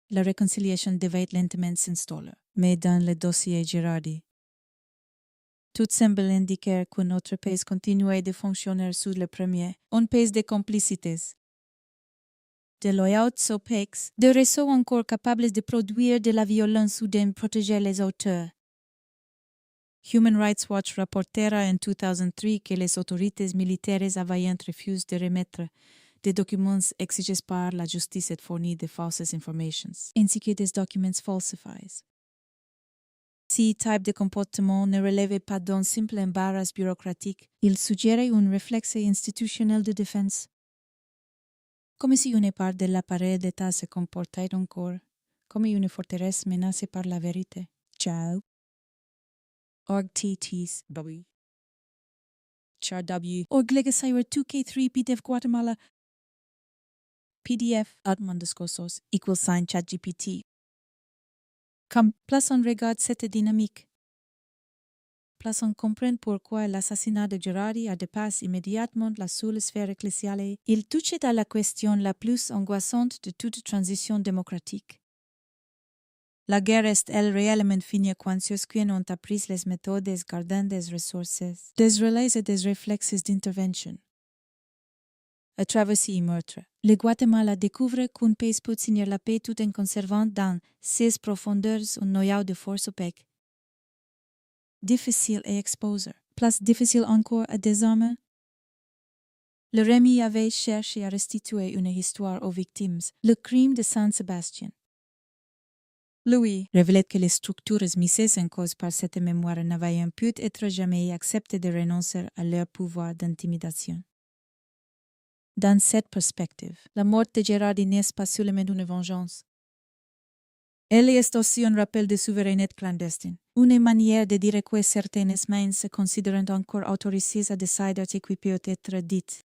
La réconciliation devait lentement s'installer, mais dans le dossier Gerardi, tout semble indiquer que notre pays continuait de fonctionner sous le premier, un pays de complicités, de loyautés opaques, de réseaux encore capables de produire de la violence ou de protéger les auteurs. Human Rights Watch rapportera en 2003 que les autorités militaires avaient refusé de remettre des documents exigés par la justice et fournis de fausses informations, ainsi que des documents falsifiés. Si type de comportement ne relevait pas d'un simple embarras bureaucratique, il suggérait un réflexe institutionnel de défense. Comme si une part de l'appareil d'État se comportait encore, comme une forteresse menacée par la vérité. Ciao. ORG-TTs, W. Char W. ORG-Legacywer 2K3 PDF Guatemala. PDF @source =sign ChatGPT. Comme place en regarde cette dynamique. Place en comprendre pourquoi l'assassinat de Gerardi a dépassé immédiatement la seule sphère ecclésiale. Il touchait à la question la plus angoissante de toute transition démocratique. La guerre est-elle réellement finie quand ceux ont appris les méthodes gardant des ressources, des relais et des réflexes d'intervention? À travers ce meurtre, le Guatemala découvre qu'un pays peut signer la paix tout en conservant dans ses profondeurs un noyau de force opaque. Difficile à exposer, place difficile encore à désarmer. Le Rémi avait cherché à restituer une histoire aux victimes, le crime de San Sébastien. Louis révèle que les structures mises en cause par cette mémoire n'avaient pu être jamais acceptées de renoncer à leur pouvoir d'intimidation. Dans cette perspective, la mort de Gérardi n'est pas seulement une vengeance. Elle est aussi un rappel de souveraineté clandestine, une manière de dire que certaines mains se considèrent encore autorisées à décider ce qui peut être dit.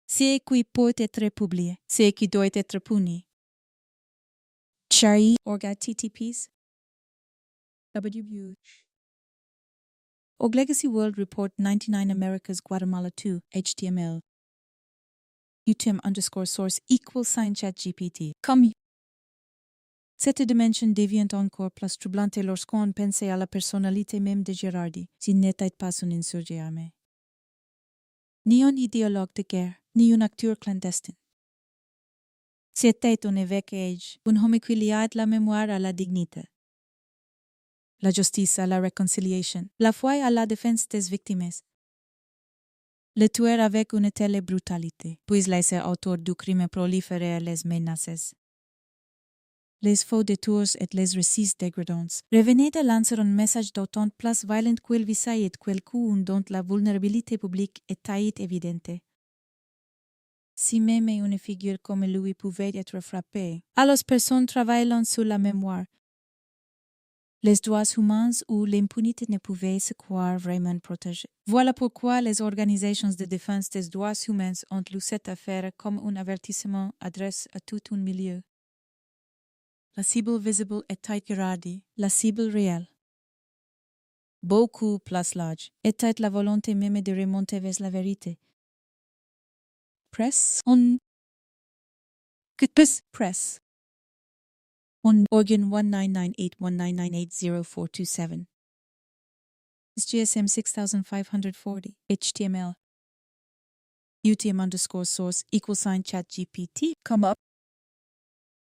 Ce qui peut être publié, ce qui doit être puni. Chari Orga TTPs WB Og Legacy World Report 99 Americas Guatemala 2 HTML UTM_source =sign chat GPT. Comme cette dimension devient encore plus troublante lorsqu'on pense à la personnalité même de Gérardi, s'il n'était pas un insurgé armé. Ni un idéologue de guerre, ni un acteur clandestin. C'était un évêque âge, un homme qui liait la mémoire à la dignité, la justice à la réconciliation, la foi à la défense des victimes. Le tueur avec une telle brutalité, puis laisser autour du crime proliférer les menaces. Les faux détours et les récits dégradants revenaient de lancer un message d'autant plus violent qu'il visait quelqu'un dont la vulnérabilité publique était évidente. Si même une figure comme lui pouvait être frappée, à les personnes travaillant sur la mémoire, les droits humains ou l'impunité ne pouvaient se croire vraiment protégés. Voilà pourquoi les organisations de défense des droits humains ont lu cette affaire comme un avertissement adressé à tout un milieu. La cible visible était Gérardi, la cible réelle. Beaucoup plus large était la volonté même de remonter vers la vérité. Press on press on organ 199819980427. GSM 6540 HTML UTM_source =chat GPT come up.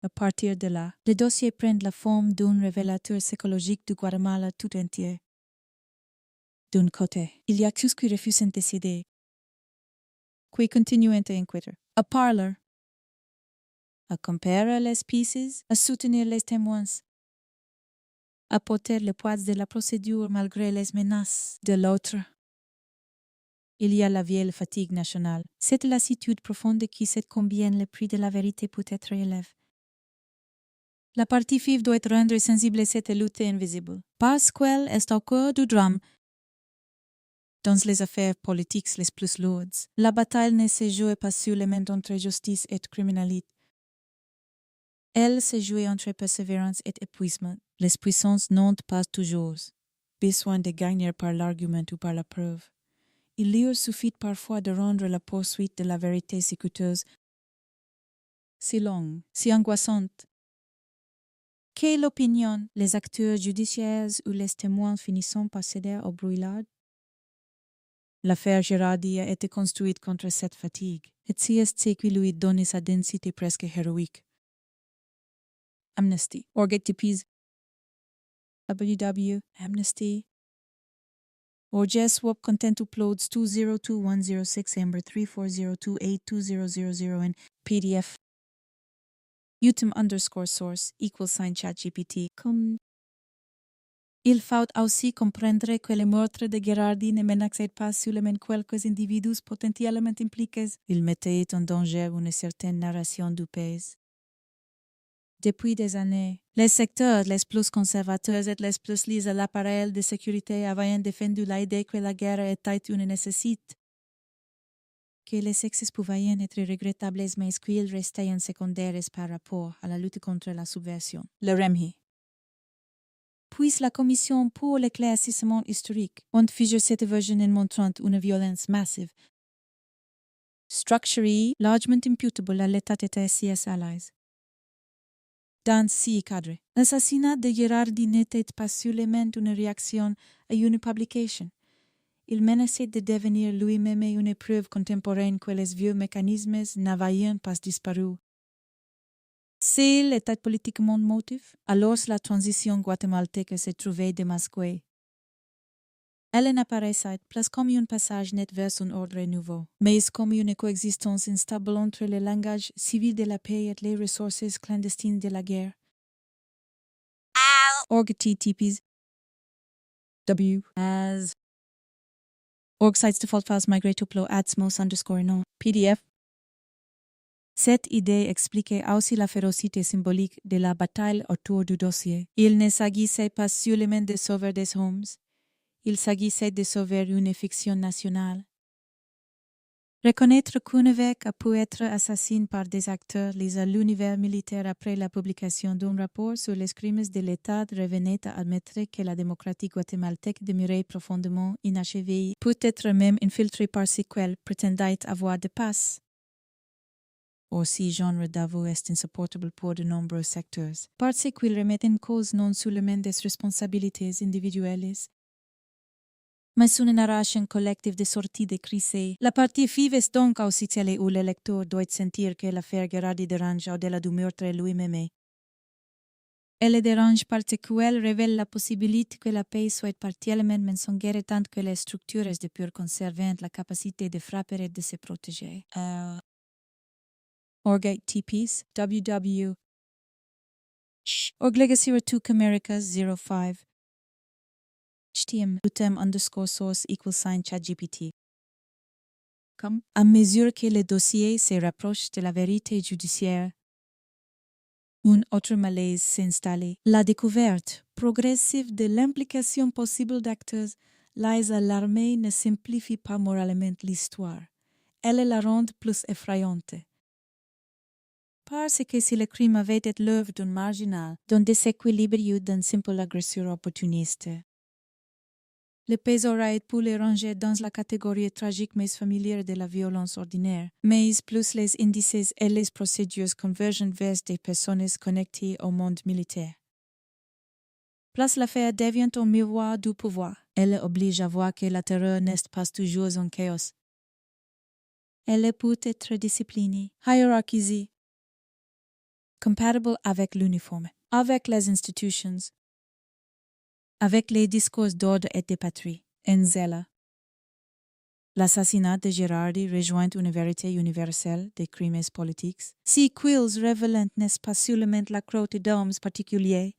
À partir de là, le dossier prend la forme d'un révélateur psychologique du Guatemala tout entier. D'un côté, il y a ceux qui refusent de décider, qui continuent à inquiéter, à parler, à comparer les pieces, à soutenir les témoins, à porter le poids de la procédure malgré les menaces de l'autre. Il y a la vieille fatigue nationale, cette lassitude profonde qui sait combien le prix de la vérité peut être élevé. La partie vive doit rendre sensible cette lutte invisible, parce qu'elle est au cœur du drame. Dans les affaires politiques les plus lourdes, la bataille ne se joue pas seulement entre justice et criminalité. Elle se joue entre persévérance et épuisement. Les puissances n'ont pas toujours besoin de gagner par l'argument ou par la preuve. Il leur suffit parfois de rendre la poursuite de la vérité si coûteuse, si longue, si angoissante, que l'opinion, les acteurs judiciaires ou les témoins finissant par céder au brouillard. L'affaire Gérardi a été construite contre cette fatigue, et c'est ce qui lui donne sa densité presque héroïque. Amnesty. OrGetTPs. www. Amnesty. OrGSWap content uploads 202106 Amber 3402822000 in PDF. UTM_source =ChatGPT. Comme il faut aussi comprendre que le meurtre de Gérardi ne menaçait pas seulement quelques individus potentiellement impliqués. Il mettait en danger une certaine narration du pays. Depuis des années, les secteurs les plus conservateurs et les plus liés à l'appareil de sécurité avaient défendu l'idée que la guerre était une nécessité, que les sexes pouvaient être regrettables mais qu'ils restaient secondaires par rapport à la lutte contre la subversion, le REMHI. Puis la Commission pour l'éclaircissement historique ont figé cette version en montrant une violence massive, structurally largement imputable à l'état de CS allies. Dans ce cadre, l'assassinat de Gérardi n'était pas seulement une réaction à une publication. Il menaçait de devenir lui-même une preuve contemporaine que les vieux mécanismes n'avaient pas disparu. S'il était politiquement motif, alors la transition guatémaltèque se trouvait démasquée. Elle n'apparaissait plus comme un passage net vers un ordre nouveau, mais comme une coexistence instable entre le langage civil de la paix et les ressources clandestines de la guerre. org TTPs W as org sites default files migrate to upload @mos_no PDF. Cette idée expliquait aussi la férocité symbolique de la bataille autour du dossier. Il ne s'agissait pas seulement de sauver des hommes, il s'agissait de sauver une fiction nationale. Reconnaître qu'un évêque a pu être assassiné par des acteurs liés à l'univers militaire après la publication d'un rapport sur les crimes de l'État revenait à admettre que la démocratie guatémaltèque demeurait profondément inachevée, peut-être même infiltrée par séquelles prétendait avoir de passe. Aussi, genre d'aveu est insupportable pour de nombreux secteurs, parce qu'il remet en cause non seulement des responsabilités individuelles, mais une narration collective de sortie de crise. La partie vive est donc aussi celle où le lecteur doit sentir que l'affaire Gerardi dérange au-delà du meurtre lui-même. Et le dérange parce qu'elle révèle la possibilité que la paix soit partiellement mensongère tant que les structures de pure conservent la capacité de frapper et de se protéger. Orgate TPs, WW. Org Legacy 2 Americas 05. HTM _source =, ChatGPT. Comme à mesure que le dossier se rapproche de la vérité judiciaire, un autre malaise s'installe. La découverte progressive de l'implication possible d'acteurs liés à l'armée ne simplifie pas moralement l'histoire. Elle la rend plus effrayante. Parce que si le crime avait été l'œuvre d'un marginal, d'un déséquilibre ou d'un simple agresseur opportuniste, le pays aurait pu les ranger dans la catégorie tragique mais familière de la violence ordinaire, mais plus les indices et les procédures convergent vers des personnes connectées au monde militaire. Place l'affaire DEVIENT au miroir du pouvoir. Elle oblige à voir que la terreur n'est pas toujours un chaos. Elle peut être disciplinée, hiérarchisée, compatible avec l'uniforme, avec les institutions, avec les discours d'ordre et de patrie. En zèle. L'assassinat de Gerardi rejoint une vérité universelle des crimes politiques. Si quils révèlent n'est pas seulement la crotte d'hommes particuliers,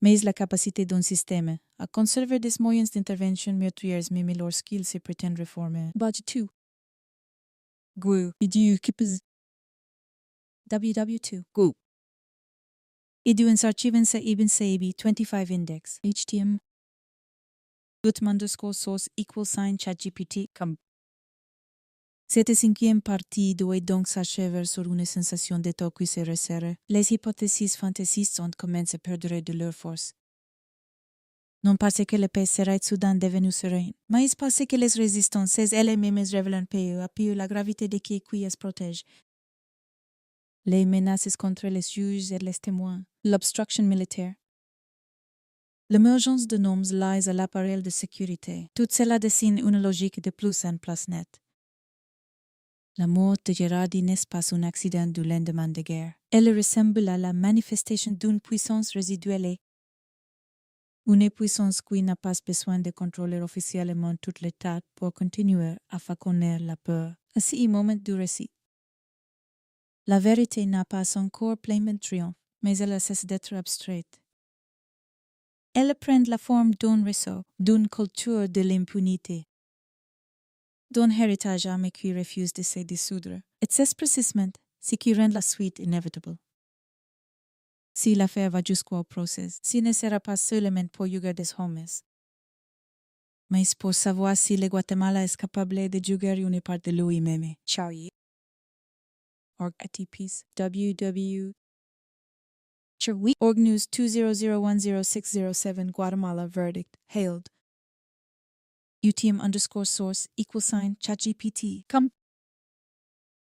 mais la capacité d'un système à conserver des moyens d'intervention meurtrières même lorsqu'il se prétend réformer. Budget 2. GUI. WW2. GUI. Idu insarchivensa ibn saibi 25 index. HTM. _source =, ChatGPT. Cette cinquième partie doit donc s'achever sur une sensation de tout qui se resserre. Les hypothèses fantaisistes ont commencé à perdre de leur force. Non parce que la paix serait soudain devenue sereine, mais parce que les résistances elles-mêmes révèlent peu la gravité de qui se protège. Les menaces contre les juges et les témoins, l'obstruction militaire, l'émergence de noms liés à l'appareil de sécurité, tout cela dessine une logique de plus en plus nette. La mort de Gerardi n'est pas un accident du lendemain de guerre. Elle ressemble à la manifestation d'une puissance résiduelle. Une puissance qui n'a pas besoin de contrôler officiellement tout l'État pour continuer à faconner la peur. À ce moment du récit, la vérité n'a pas encore pleinement triomphe, mais elle cesse d'être abstraite. Elle prend la forme d'un réseau, d'une culture de l'impunité, d'un héritage âme qui refuse de se dissoudre. Et c'est précisément ce qui rend la suite inévitable. Si l'affaire va jusqu'au procès, ce ne sera pas seulement pour juger des hommes, mais pour savoir si le Guatemala est capable de juger une part de lui-même. Ciao. Org ATPs WW Org News 200100607 Guatemala verdict hailed. UTM _source =, ChatGPT.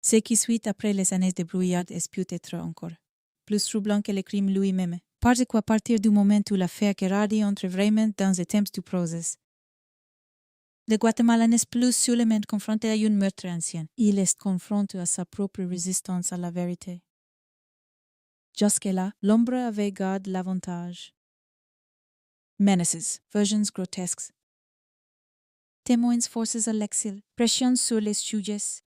Ce qui suit après les années de brouillard est peut-être encore plus troublant que le crime lui-même, parce qu'à partir du moment où l'affaire Gerardi entre vraiment dans les temps du procès, le Guatemala n'est plus seulement confronté à un meurtre ancien, il est confronté à sa propre résistance à la vérité. Jusque-là, l'ombre avait gardé l'avantage. Menaces, versions grotesques, témoins forcés à l'exil, pression sur les juges,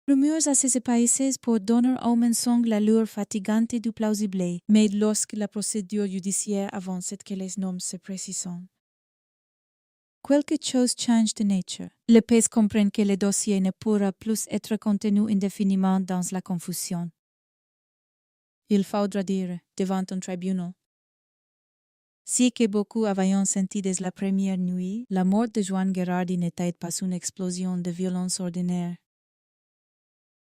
Rumeurs à ces países pour donner au mensonge l'allure fatigante du plausible, mais lorsque la procédure judiciaire avance et que les noms se précisent. Quelque chose change de nature. Le pays comprend que le dossier ne pourra plus être contenu indéfiniment dans la confusion. Il faudra dire, devant un tribunal. Si que beaucoup avaient senti dès la première nuit, la mort de Juan Gerardi n'était pas une explosion de violence ordinaire,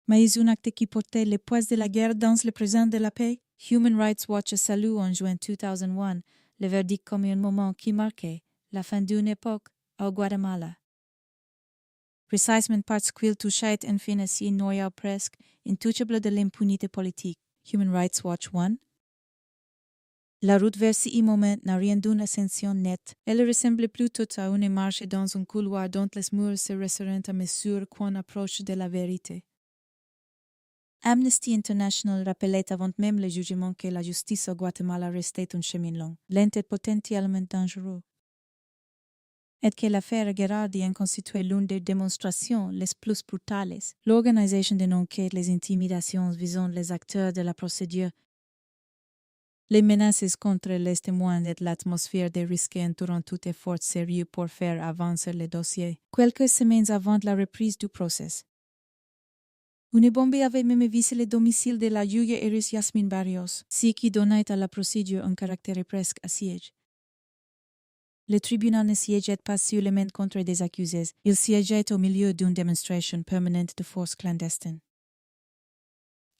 mais un acte qui portait le poids de la guerre dans le présent de la paix. Human Rights Watch salue en juin 2001 le verdict comme un moment qui marquait la fin d'une époque au Guatemala. Précisément parce qu'il touchait enfin à ce noyau presque intouchable de l'impunité politique. Human Rights Watch 1. La route vers ce moment n'a rien d'une ascension nette. Elle ressemble plutôt à une marche dans un couloir dont les murs se resserrent à mesure qu'on approche de la vérité. Amnesty International rappelait avant même le jugement que la justice au Guatemala restait un chemin long, lent et potentiellement dangereux. Et que l'affaire Gerardi en constituait l'une des démonstrations les plus brutales. L'organisation d'une enquête, les intimidations visant les acteurs de la procédure, les menaces contre les témoins et l'atmosphère des risques entourant tout effort sérieux pour faire avancer le dossier. Quelques semaines avant la reprise du procès, une bombe avait même visé le domicile de la juge Eris Yasmin Barrios, ce qui donnait à la procédure un caractère presque à siège. Le tribunal ne siégeait pas seulement contre des accusés, il siégeait au milieu d'une démonstration permanente de force clandestine.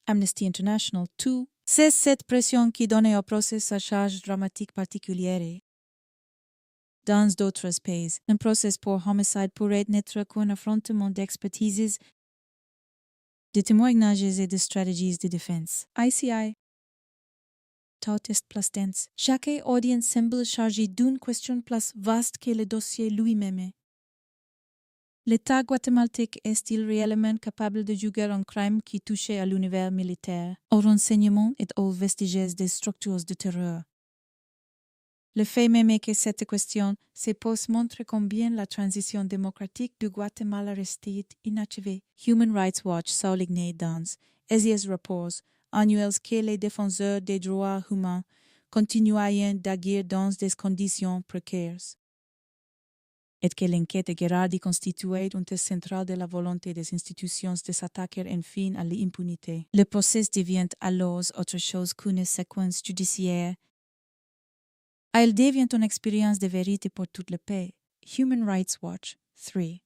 Amnesty International, tout, c'est cette pression qui donnait au procès sa charge dramatique particulière. Dans d'autres pays, un procès pour homicide pourrait n'être qu'un affrontement d'expertises, de témoignages et de stratégies de défense. ICI. Tout est plus dense. Chaque audience semble chargée d'une question plus vaste que le dossier lui-même. L'État guatémaltèque est-il réellement capable de juger un crime qui touchait à l'univers militaire, au renseignement et aux vestiges des structures de terreur? Le fait même que cette question se pose montre combien la transition démocratique du Guatemala restait inachevée. Human Rights Watch soulignait dans ses rapports annuels que les défenseurs des droits humains continuaient d'agir dans des conditions précaires, et que l'enquête de Gerardi constituait un test central de la volonté des institutions de s'attaquer enfin à l'impunité. Le procès devient alors autre chose qu'une séquence judiciaire. Il devient une expérience de vérité pour tout le pays. Human Rights Watch 3.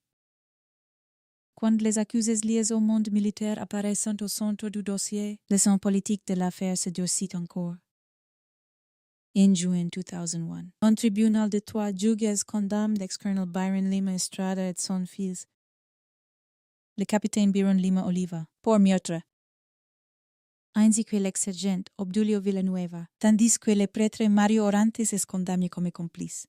Quand les accusés liés au monde militaire apparaissent au centre du dossier, les hommes politiques de l'affaire se durcit encore. En juin 2001, un tribunal de toit juge condamne l'ex-colonel Byron Lima Estrada et son fils, le capitaine Byron Lima Oliva, pour meurtre, ainsi que l'ex-sergent Obdulio Villanueva, tandis que le prêtre Mario Orantes est condamné comme complice.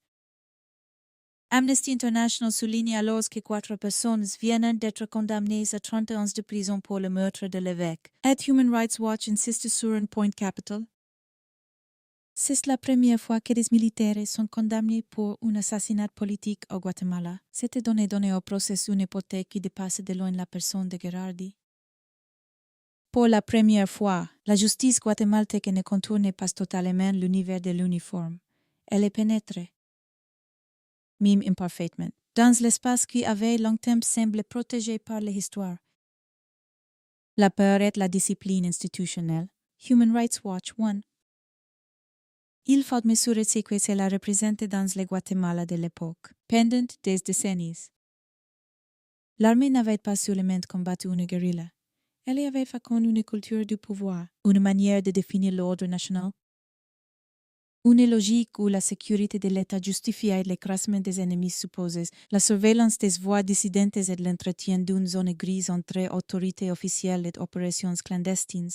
Amnesty International souligne alors que 4 personnes viennent d'être condamnées à 30 ans de prison pour le meurtre de l'évêque. Et Human Rights Watch insiste sur un point capital. C'est la première fois que des militaires sont condamnés pour un assassinat politique au Guatemala. Cette donnée au procès une hypothèse qui dépasse de loin la personne de Gerardi. Pour la première fois, la justice guatémaltèque ne contourne pas totalement l'univers de l'uniforme. Elle est pénétrée, même imparfaitement, dans l'espace qui avait longtemps semblé protégé par l'histoire. La peur et la discipline institutionnelle. Human Rights Watch 1. Il faut mesurer ce que cela représente dans le Guatemala de l'époque, pendant des décennies. L'armée n'avait pas seulement combattu une guérilla. Elle avait fauconné une culture du pouvoir, une manière de définir l'ordre national, une logique où la sécurité de l'État justifiait l'écrasement des ennemis supposés, la surveillance des voies dissidentes et l'entretien d'une zone grise entre autorités officielles et opérations clandestines.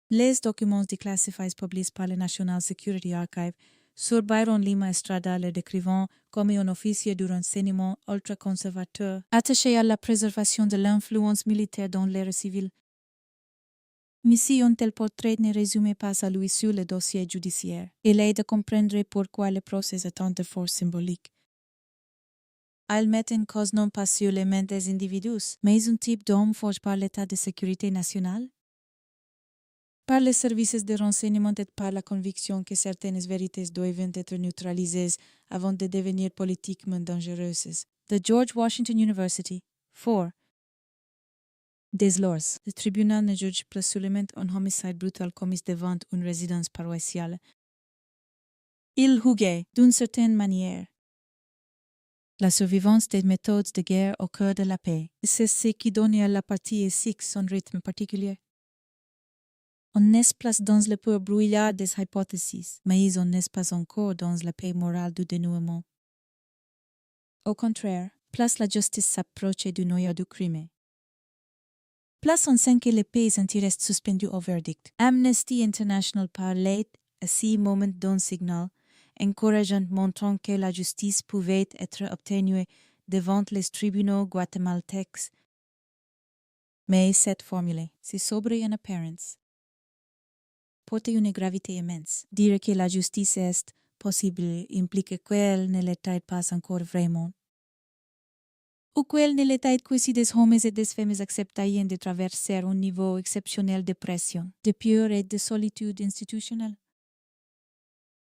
Les documents déclassifiés publiés par le National Security Archive sur Byron Lima Estrada le décrivant comme un officier du renseignement ultra-conservateur attaché à la préservation de l'influence militaire dans l'ère civile. Mais si un tel portrait ne résume pas à lui sur le dossier judiciaire, il est de comprendre pourquoi le procès a tant de force symbolique. Elles mettent en cause non pas sur les mains des individus, mais un type d'homme forgé par l'État de sécurité nationale, par les services de renseignement et par la conviction que certaines vérités doivent être neutralisées avant de devenir politiquement dangereuses. The George Washington University. 4. Des lors, le tribunal ne juge plus seulement un homicide brutal commis devant une résidence paroissiale. Il juge, d'une certaine manière, la survivance des méthodes de guerre au cœur de la paix. C'est ce qui donne à la partie éthique son rythme particulier. On n'est pas dans le pur brouillard des hypothèses, mais on n'est pas encore dans la paix morale du dénouement. Au contraire, plus la justice s'approche du noyau du crime, plus on sent que les paix restent suspendues au verdict. Amnesty International parlait à ce moment d'un signal encourageant montrant que la justice pouvait être obtenue devant les tribunaux guatémaltèques. Mais cette formule, si sobre en apparence, porte une gravité immense. Dire que la justice est possible implique qu'elle ne l'est pas encore vraiment. Ou qu'elle ne l'est que si des hommes et des femmes acceptaient de traverser un niveau exceptionnel de pression, de peur et de solitude institutionnelle.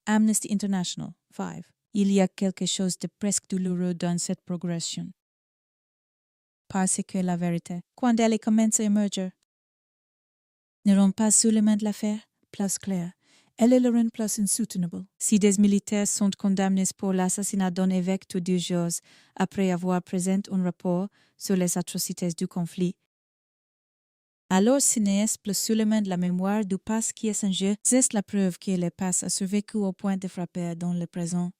Amnesty International. 5. Il y a quelque chose de presque douloureux dans cette progression. Parce que la vérité, quand elle commence à émerger, ne rend pas seulement l'affaire plus claire, elle le rend plus insoutenable. Si des militaires sont condamnés pour l'assassinat d'un évêque tous 2 jours après avoir présenté un rapport sur les atrocités du conflit, alors ce n'est plus seulement la mémoire du passé qui est en jeu, c'est la preuve que le passé a survécu au point de frapper dans le présent.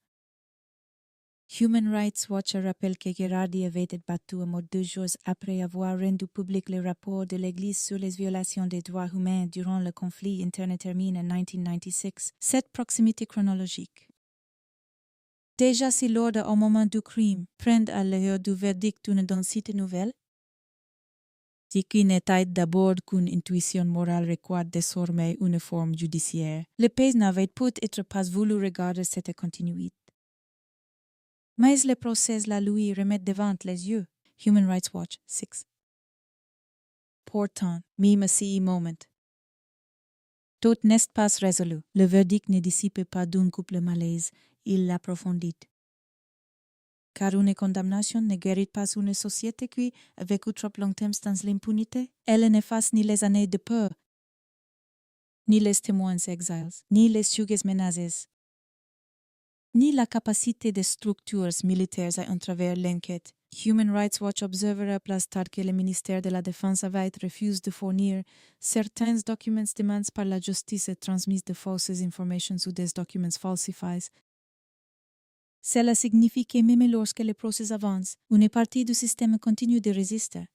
Human Rights Watch rappelle que Gerardi avait été battu à mort 2 jours après avoir rendu public le rapport de l'Église sur les violations des droits humains durant le conflit interne terminé en 1996. Cette proximité chronologique. Déjà si l'ordre au moment du crime prend à l'heure du verdict une densité nouvelle, ce qui n'était d'abord qu'une intuition morale requiert désormais une forme judiciaire. Le pays n'avait peut-être pas voulu regarder cette continuité. Mais le procès la lui remet devant les yeux. Human Rights Watch 6. Pourtant, même à ce moment, tout n'est pas résolu. Le verdict ne dissipe pas d'un couple malaise, il l'approfondit. Car une condamnation ne guérit pas une société qui a vécu trop longtemps dans l'impunité. Elle n'efface ni les années de peur, ni les témoins exiles, ni les sujets menacés, ni la capacité des structures militaires à entraver l'enquête. Human Rights Watch observera plus tard que le ministère de la Défense avait refusé de fournir certains documents demandés par la justice et transmis de fausses informations ou des documents falsifiés. Cela signifie que même lorsque le procès avance, une partie du système continue de résister.